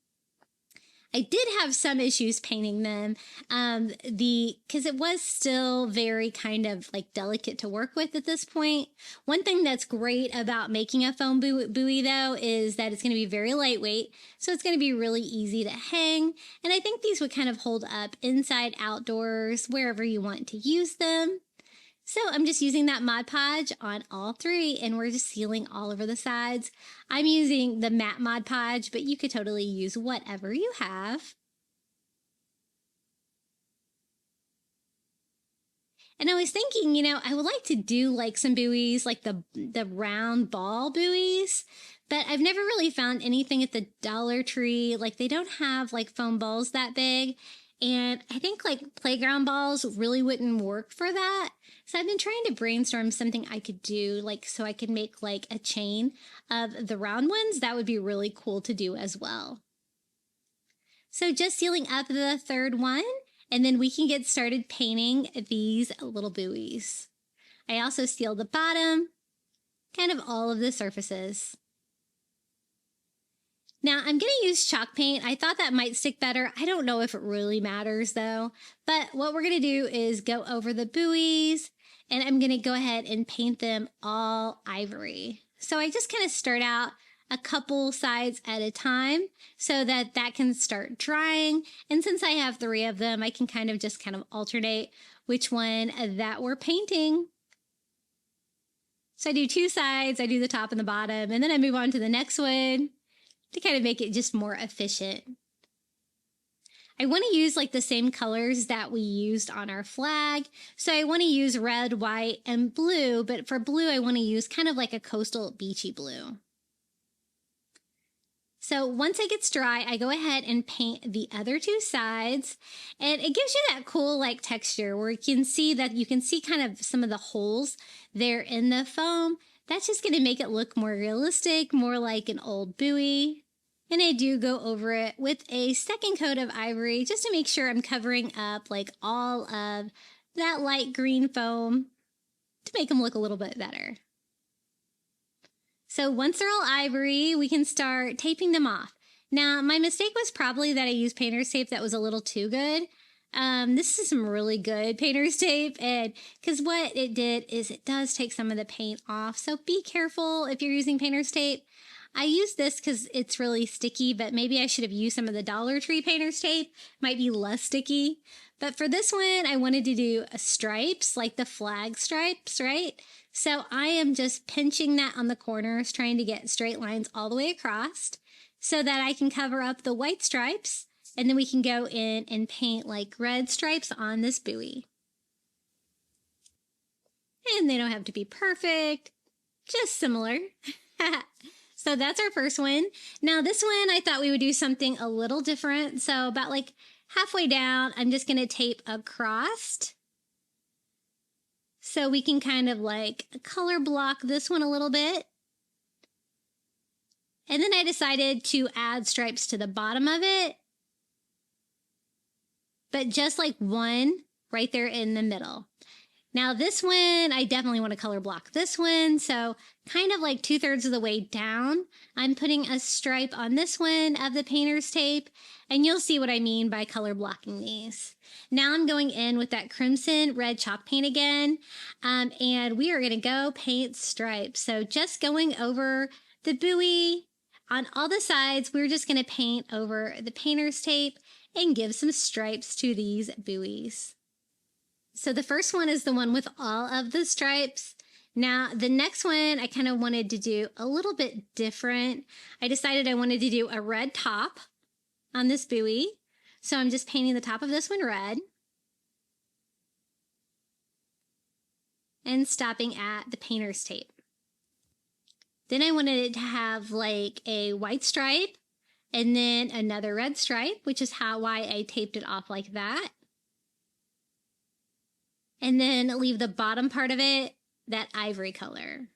I did have some issues painting them because it was still very kind of like delicate to work with at this point. One thing that's great about making a foam buoy though is that it's going to be very lightweight, so it's going to be really easy to hang. And I think these would kind of hold up inside, outdoors, wherever you want to use them. So I'm just using that Mod Podge on all three, and we're just sealing all over the sides. I'm using the matte Mod Podge, but you could totally use whatever you have. And I was thinking, you know, I would like to do like some buoys, like the round ball buoys, but I've never really found anything at the Dollar Tree. Like they don't have like foam balls that big. And I think like playground balls really wouldn't work for that. So I've been trying to brainstorm something I could do, like so I could make like a chain of the round ones. That would be really cool to do as well. So just sealing up the third one, and then we can get started painting these little buoys. I also sealed the bottom, kind of all of the surfaces. Now, I'm going to use chalk paint. I thought that might stick better. I don't know if it really matters, though. But what we're going to do is go over the buoys, and I'm going to go ahead and paint them all ivory. So I just kind of start out a couple sides at a time so that that can start drying. And since I have three of them, I can kind of alternate which one that we're painting. So I do two sides, I do the top and the bottom, and then I move on to the next one to kind of make it just more efficient. I want to use like the same colors that we used on our flag. So I want to use red, white, and blue, but for blue, I want to use kind of like a coastal beachy blue. So once it gets dry, I go ahead and paint the other two sides, and it gives you that cool like texture where you can see kind of some of the holes there in the foam. That's just going to make it look more realistic, more like an old buoy. And I do go over it with a second coat of ivory just to make sure I'm covering up like all of that light green foam to make them look a little bit better. So once they're all ivory, we can start taping them off. Now, my mistake was probably that I used painter's tape that was a little too good. This is some really good painter's tape, and because what it did is it does take some of the paint off, so be careful if you're using painter's tape. I use this because it's really sticky, but maybe I should have used some of the Dollar Tree painter's tape. Might be less sticky. But for this one, I wanted to do stripes, like the flag stripes, right? So I am just pinching that on the corners, trying to get straight lines all the way across so that I can cover up the white stripes. And then we can go in and paint like red stripes on this buoy. And they don't have to be perfect, just similar. So that's our first one. Now this one, I thought we would do something a little different. So about like halfway down, I'm just going to tape across. So we can kind of like color block this one a little bit. And then I decided to add stripes to the bottom of it, but just like one right there in the middle. Now this one, I definitely want to color block this one. So kind of like 2/3 of the way down, I'm putting a stripe on this one of the painter's tape, and you'll see what I mean by color blocking these. Now I'm going in with that crimson red chalk paint again, and we are going to go paint stripes. So just going over the buoy on all the sides, we're just going to paint over the painter's tape and give some stripes to these buoys. So the first one is the one with all of the stripes. Now, the next one I kind of wanted to do a little bit different. I decided I wanted to do a red top on this buoy. So I'm just painting the top of this one red. And stopping at the painter's tape. Then I wanted it to have like a white stripe and then another red stripe, which is why I taped it off like that. And then leave the bottom part of it that ivory color.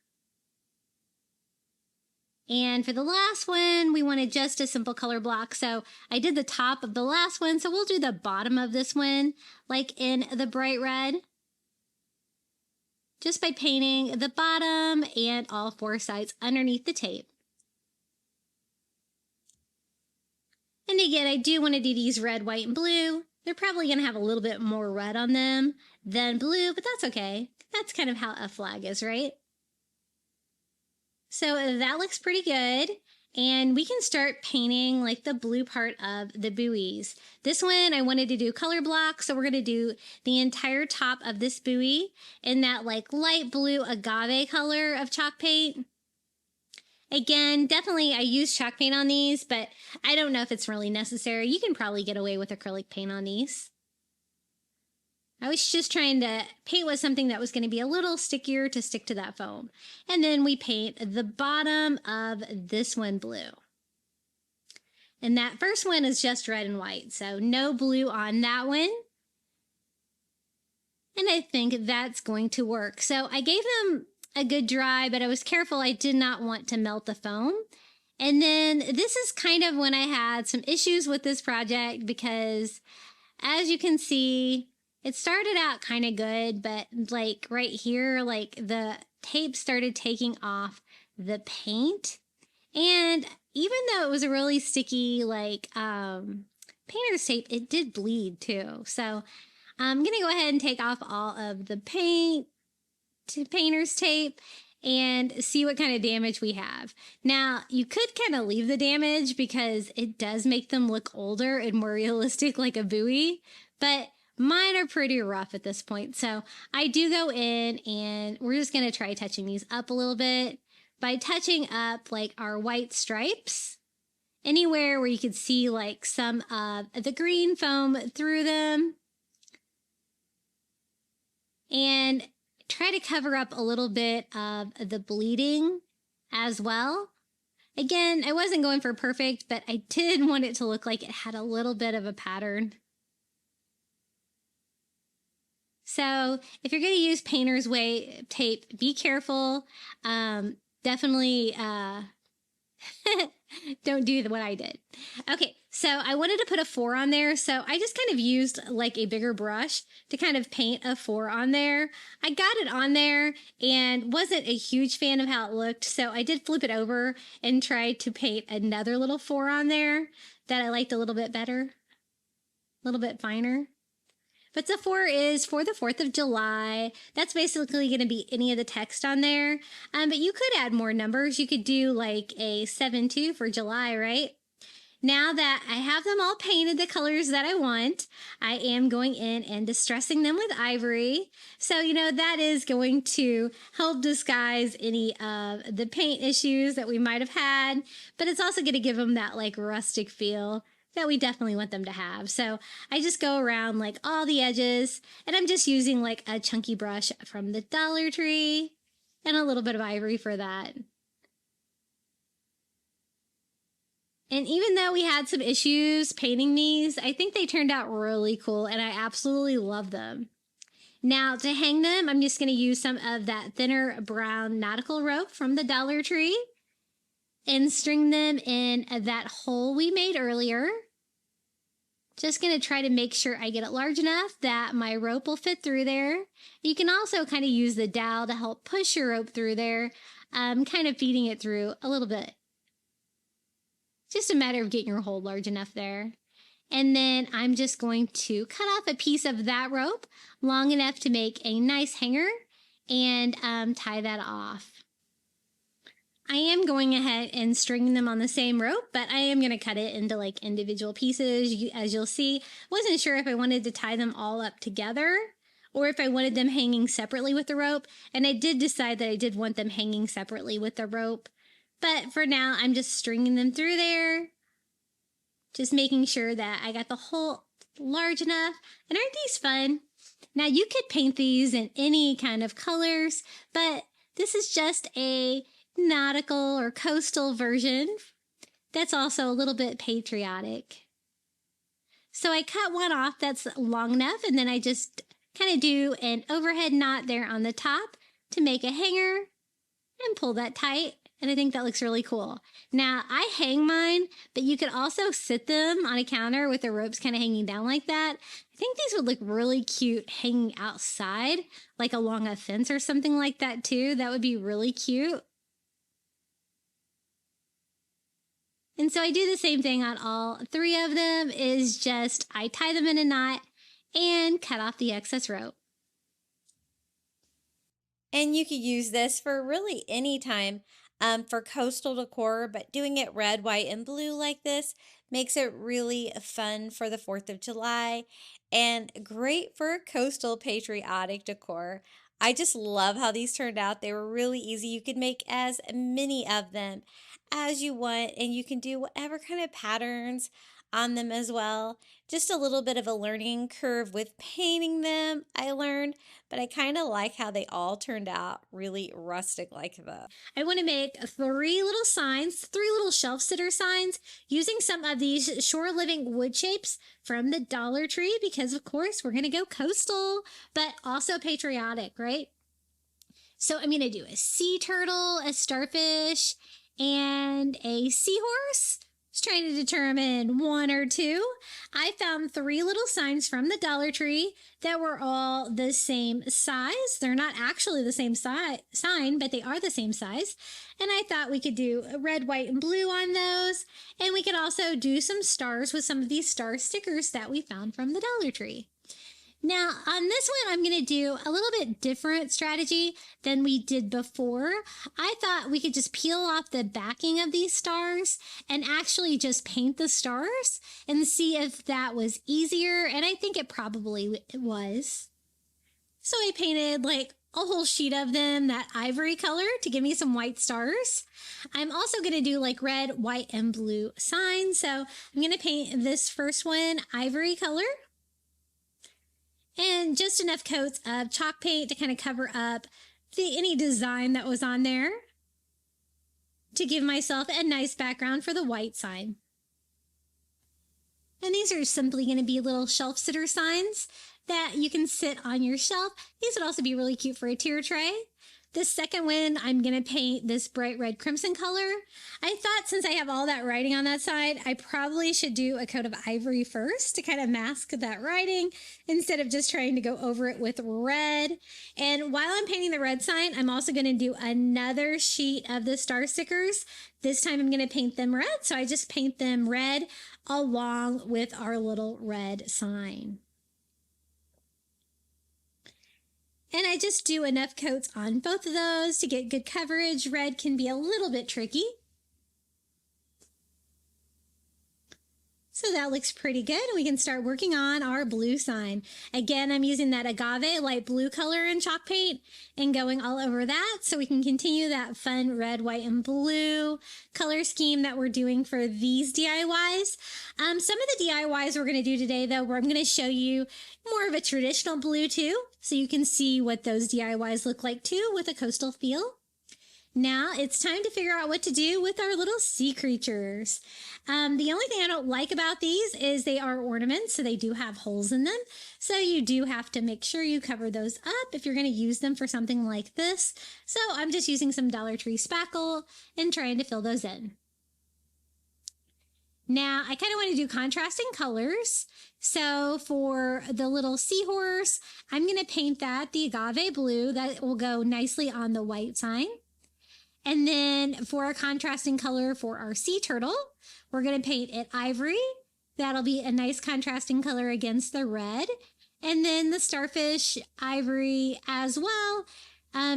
And for the last one, we wanted just a simple color block. So I did the top of the last one. So we'll do the bottom of this one, like in the bright red. Just by painting the bottom and all 4 sides underneath the tape. And again, I do want to do these red, white, and blue. They're probably going to have a little bit more red on them than blue, but that's okay. That's kind of how a flag is, right? So that looks pretty good. And we can start painting like the blue part of the buoys. This one I wanted to do color block, so we're going to do the entire top of this buoy in that like light blue agave color of chalk paint. Again, definitely I use chalk paint on these, but I don't know if it's really necessary. You can probably get away with acrylic paint on these. I was just trying to paint with something that was going to be a little stickier to stick to that foam. And then we paint the bottom of this one blue. And that first one is just red and white, so no blue on that one. And I think that's going to work. So I gave them a good dry, but I was careful. I did not want to melt the foam. And then this is kind of when I had some issues with this project because as you can see, it started out kind of good, but like right here, like the tape started taking off the paint. And even though it was a really sticky, like painter's tape, it did bleed too. So I'm going to go ahead and take off all of the paint to painter's tape and see what kind of damage we have. Now, you could kind of leave the damage because it does make them look older and more realistic like a buoy, but mine are pretty rough at this point. So I do go in and we're just going to try touching these up a little bit by touching up like our white stripes anywhere where you could see like some of the green foam through them. And try to cover up a little bit of the bleeding as well. Again, I wasn't going for perfect, but I did want it to look like it had a little bit of a pattern. So if you're going to use painter's tape, be careful. Definitely don't do what I did. Okay, so I wanted to put a 4 on there, so I just kind of used like a bigger brush to kind of paint a 4 on there. I got it on there and wasn't a huge fan of how it looked, so I did flip it over and try to paint another little 4 on there that I liked a little bit better, a little bit finer. But the 4 is for the 4th of July. That's basically going to be any of the text on there. But you could add more numbers. You could do like a 7-2 for July, right? Now that I have them all painted the colors that I want, I am going in and distressing them with ivory. So, you know, that is going to help disguise any of the paint issues that we might have had. But it's also going to give them that like rustic feel that we definitely want them to have. So I just go around like all the edges and I'm just using like a chunky brush from the Dollar Tree and a little bit of ivory for that. And even though we had some issues painting these, I think they turned out really cool and I absolutely love them. Now to hang them, I'm just going to use some of that thinner brown nautical rope from the Dollar Tree and string them in that hole we made earlier. Just going to try to make sure I get it large enough that my rope will fit through there. You can also kind of use the dowel to help push your rope through there, kind of feeding it through a little bit. Just a matter of getting your hole large enough there. And then I'm just going to cut off a piece of that rope long enough to make a nice hanger and tie that off. I am going ahead and stringing them on the same rope, but I am going to cut it into like individual pieces. As you'll see, wasn't sure if I wanted to tie them all up together or if I wanted them hanging separately with the rope. And I did decide that I did want them hanging separately with the rope. But for now, I'm just stringing them through there. Just making sure that I got the hole large enough. And aren't these fun? Now you could paint these in any kind of colors, but this is just a nautical or coastal version that's also a little bit patriotic. So I cut one off that's long enough, and then I just kind of do an overhead knot there on the top to make a hanger and pull that tight, And I think that looks really cool. Now, I hang mine, but you could also sit them on a counter with the ropes kind of hanging down like that. I think these would look really cute hanging outside, like along a fence or something like that too. That would be really cute. And so I do the same thing on all 3 of them, is just I tie them in a knot and cut off the excess rope. And you could use this for really any time for coastal decor, but doing it red, white, and blue like this makes it really fun for the 4th of July and great for coastal patriotic decor. I just love how these turned out. They were really easy. You could make as many of them as you want, and you can do whatever kind of patterns on them as well. Just a little bit of a learning curve with painting them, I learned, but I kind of like how they all turned out really rustic like that. I want to make 3 little signs, 3 little shelf sitter signs, using some of these shore living wood shapes from the Dollar Tree, because of course we're going to go coastal, but also patriotic, right? So I'm going to do a sea turtle, a starfish, and a seahorse. Just trying to determine 1 or 2. I found 3 little signs from the Dollar Tree that were all the same size. They're not actually the same sign, but they are the same size. And I thought we could do red, white, and blue on those. And we could also do some stars with some of these star stickers that we found from the Dollar Tree. Now, on this one, I'm going to do a little bit different strategy than we did before. I thought we could just peel off the backing of these stars and actually just paint the stars and see if that was easier. And I think it probably was. So I painted like a whole sheet of them that ivory color to give me some white stars. I'm also going to do like red, white, and blue signs. So I'm going to paint this first one ivory color. And just enough coats of chalk paint to kind of cover up any design that was on there to give myself a nice background for the white sign. And these are simply going to be little shelf sitter signs that you can sit on your shelf. These would also be really cute for a tier tray. The second one, I'm going to paint this bright red crimson color. I thought since I have all that writing on that side, I probably should do a coat of ivory first to kind of mask that writing instead of just trying to go over it with red. And while I'm painting the red sign, I'm also going to do another sheet of the star stickers. This time I'm going to paint them red. So I just paint them red along with our little red sign. And I just do enough coats on both of those to get good coverage. Red can be a little bit tricky. So that looks pretty good. And we can start working on our blue sign. Again, I'm using that agave light blue color in chalk paint and going all over that so we can continue that fun red, white, and blue color scheme that we're doing for these DIYs. Some of the DIYs we're going to do today, though, where I'm going to show you more of a traditional blue too, so you can see what those DIYs look like too with a coastal feel. Now it's time to figure out what to do with our little sea creatures. The only thing I don't like about these is they are ornaments, so they do have holes in them. So you do have to make sure you cover those up if you're going to use them for something like this. So I'm just using some Dollar Tree spackle and trying to fill those in. Now, I kind of want to do contrasting colors. So for the little seahorse, I'm going to paint that the agave blue. That will go nicely on the white sign. And then for a contrasting color for our sea turtle, we're going to paint it ivory. That'll be a nice contrasting color against the red. And then the starfish ivory as well.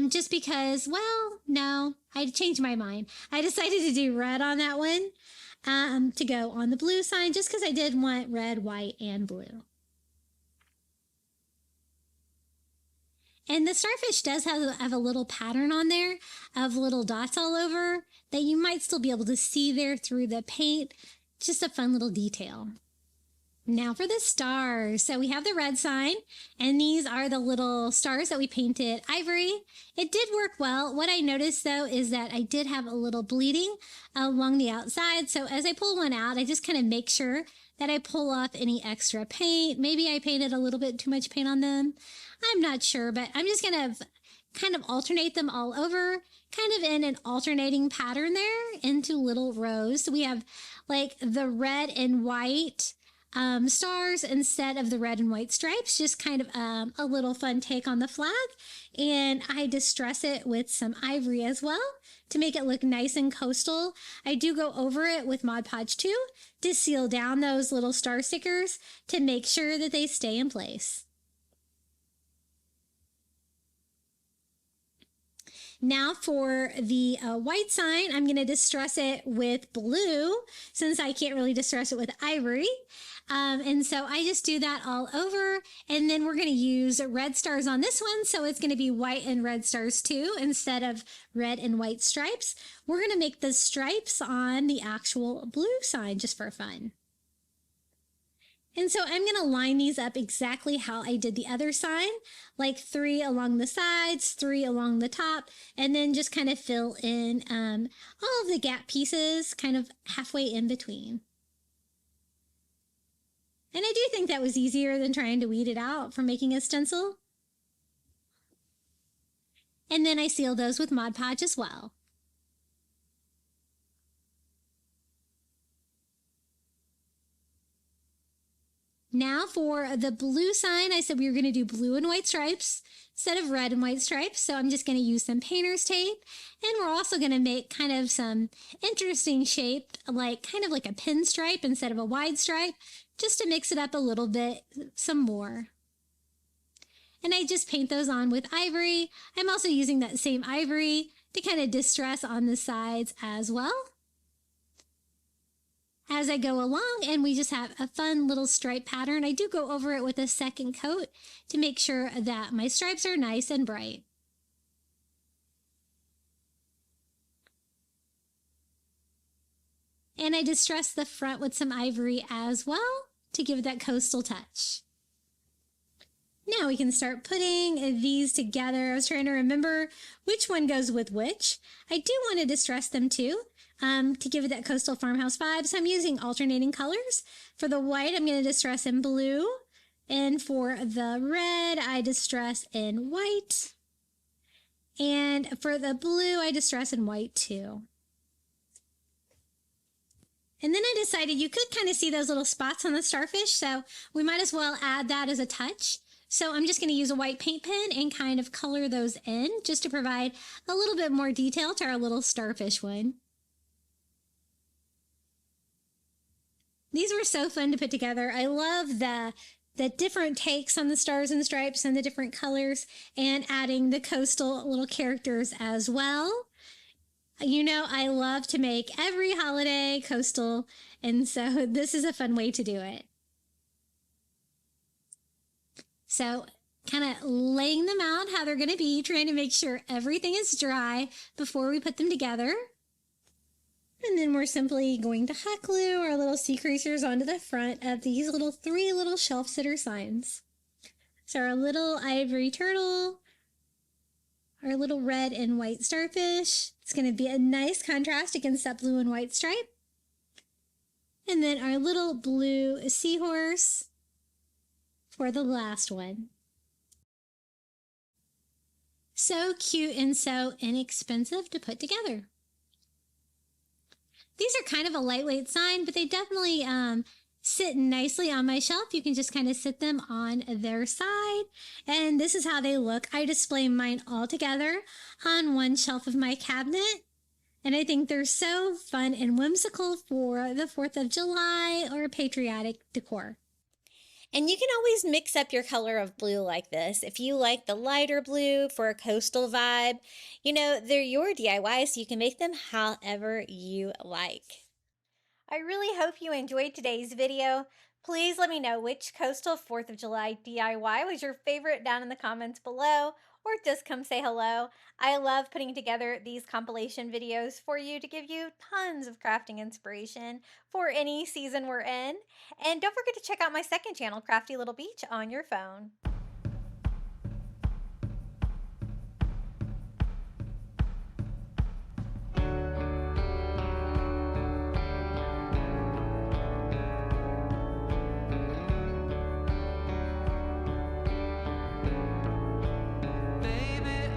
Just because, well, no, I changed my mind. I decided to do red on that one to go on the blue sign just because I did want red, white, and blue. And the starfish does have a little pattern on there of little dots all over that you might still be able to see there through the paint. Just a fun little detail. Now for the stars. So we have the red sign, and these are the little stars that we painted ivory. It did work well. What I noticed though is that I did have a little bleeding along the outside. So as I pull one out, I just kind of make sure that I pull off any extra paint. Maybe I painted a little bit too much paint on them. I'm not sure, but I'm just going to kind of alternate them all over, kind of in an alternating pattern there into little rows. So we have like the red and white stars instead of the red and white stripes, just kind of a little fun take on the flag. And I distress it with some ivory as well to make it look nice and coastal. I do go over it with Mod Podge too to seal down those little star stickers to make sure that they stay in place. Now for the white sign, I'm going to distress it with blue since I can't really distress it with ivory. And so I just do that all over. And then we're going to use red stars on this one. So it's going to be white and red stars too, instead of red and white stripes. We're going to make the stripes on the actual blue sign just for fun. And so I'm going to line these up exactly how I did the other sign, like 3 along the sides, 3 along the top, and then just kind of fill in all of the gap pieces kind of halfway in between. And I do think that was easier than trying to weed it out for making a stencil. And then I seal those with Mod Podge as well. Now for the blue sign, I said we were going to do blue and white stripes instead of red and white stripes. So I'm just going to use some painter's tape. And we're also going to make kind of some interesting shape, like kind of like a pinstripe instead of a wide stripe, just to mix it up a little bit, some more. And I just paint those on with ivory. I'm also using that same ivory to kind of distress on the sides as well as I go along, and we just have a fun little stripe pattern. I do go over it with a second coat to make sure that my stripes are nice and bright. And I distress the front with some ivory as well to give it that coastal touch. Now we can start putting these together. I was trying to remember which one goes with which. I do want to distress them too, to give it that coastal farmhouse vibe. So I'm using alternating colors. For the white, I'm going to distress in blue. And for the red, I distress in white. And for the blue, I distress in white too. And then I decided you could kind of see those little spots on the starfish, so we might as well add that as a touch. So I'm just going to use a white paint pen and kind of color those in just to provide a little bit more detail to our little starfish one. These were so fun to put together. I love the different takes on the stars and stripes and the different colors, and adding the coastal little characters as well. You know, I love to make every holiday coastal, and so this is a fun way to do it. So kind of laying them out how they're going to be, trying to make sure everything is dry before we put them together. And then we're simply going to hot glue our little sea creasers onto the front of these three little shelf sitter signs. So our little ivory turtle, our little red and white starfish. It's going to be a nice contrast against that blue and white stripe. And then our little blue seahorse for the last one. So cute and so inexpensive to put together. These are kind of a lightweight sign, but they definitely sit nicely on my shelf. You can just kind of sit them on their side. And this is how they look. I display mine all together on one shelf of my cabinet. And I think they're so fun and whimsical for the 4th of July or patriotic decor. And you can always mix up your color of blue like this. If you like the lighter blue for a coastal vibe, you know, they're your DIYs, so you can make them however you like. I really hope you enjoyed today's video. Please let me know which coastal 4th of July DIY was your favorite down in the comments below, or just come say hello. I love putting together these compilation videos for you to give you tons of crafting inspiration for any season we're in. And don't forget to check out my second channel, Crafty Little Beach, on your phone. Baby,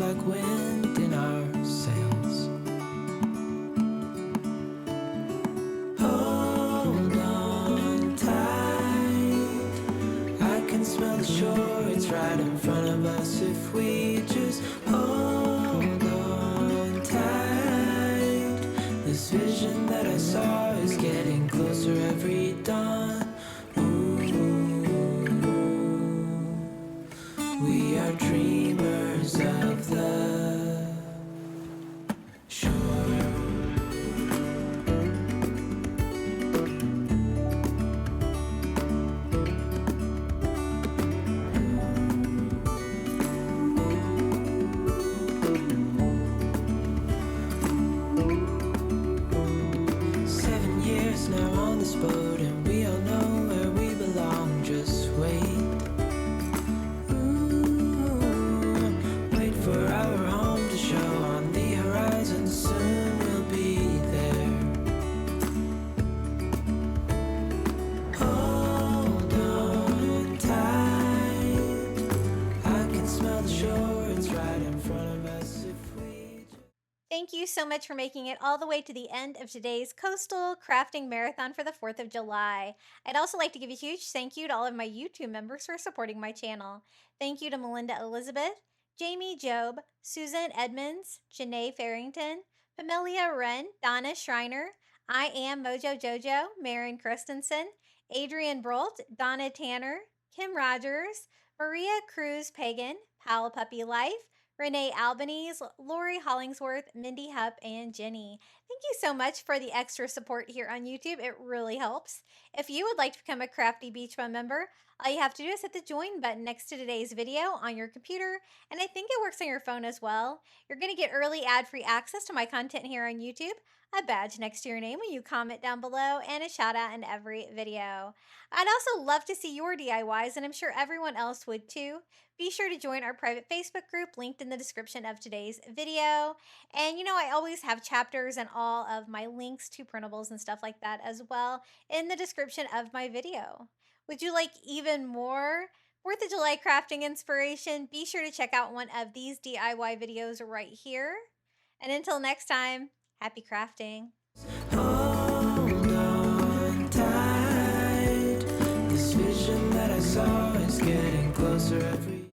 like wind in our sails. Hold on tight, I can smell the shore, it's right in front of us. If we just hold on tight, this vision that I saw is getting closer every dawn. We are dreamers of the shore. 7 years now on this boat, and we all know where we belong. Just wait. Wait for our home to show on the horizon. Soon we'll be there. Hold on tight, I can smell the shore, it's right in front of us. If we Thank you so much for making it all the way to the end of today's Coastal Crafting Marathon for the 4th of July. I'd also like to give a huge thank you to all of my YouTube members for supporting my channel. Thank you to Melinda Elizabeth, Jamie Job, Susan Edmonds, Janae Farrington, Pamelia Wren, Donna Schreiner, I Am Mojo Jojo, Marin Christensen, Adrian Brolt, Donna Tanner, Kim Rogers, Maria Cruz Pagan, Pal Puppy Life, Renee Albanese, Lori Hollingsworth, Mindy Hupp, and Jenny. Thank you so much for the extra support here on YouTube. It really helps. If you would like to become a Crafty Beach Bum member, all you have to do is hit the join button next to today's video on your computer, and I think it works on your phone as well. You're going to get early ad-free access to my content here on YouTube, a badge next to your name when you comment down below, and a shout out in every video. I'd also love to see your DIYs, and I'm sure everyone else would too. Be sure to join our private Facebook group linked in the description of today's video. And you know, I always have chapters and all of my links to printables and stuff like that as well in the description of my video. Would you like even more 4th of July crafting inspiration? Be sure to check out one of these DIY videos right here. And until next time, happy crafting. hold on tight, this vision that I saw is getting closer every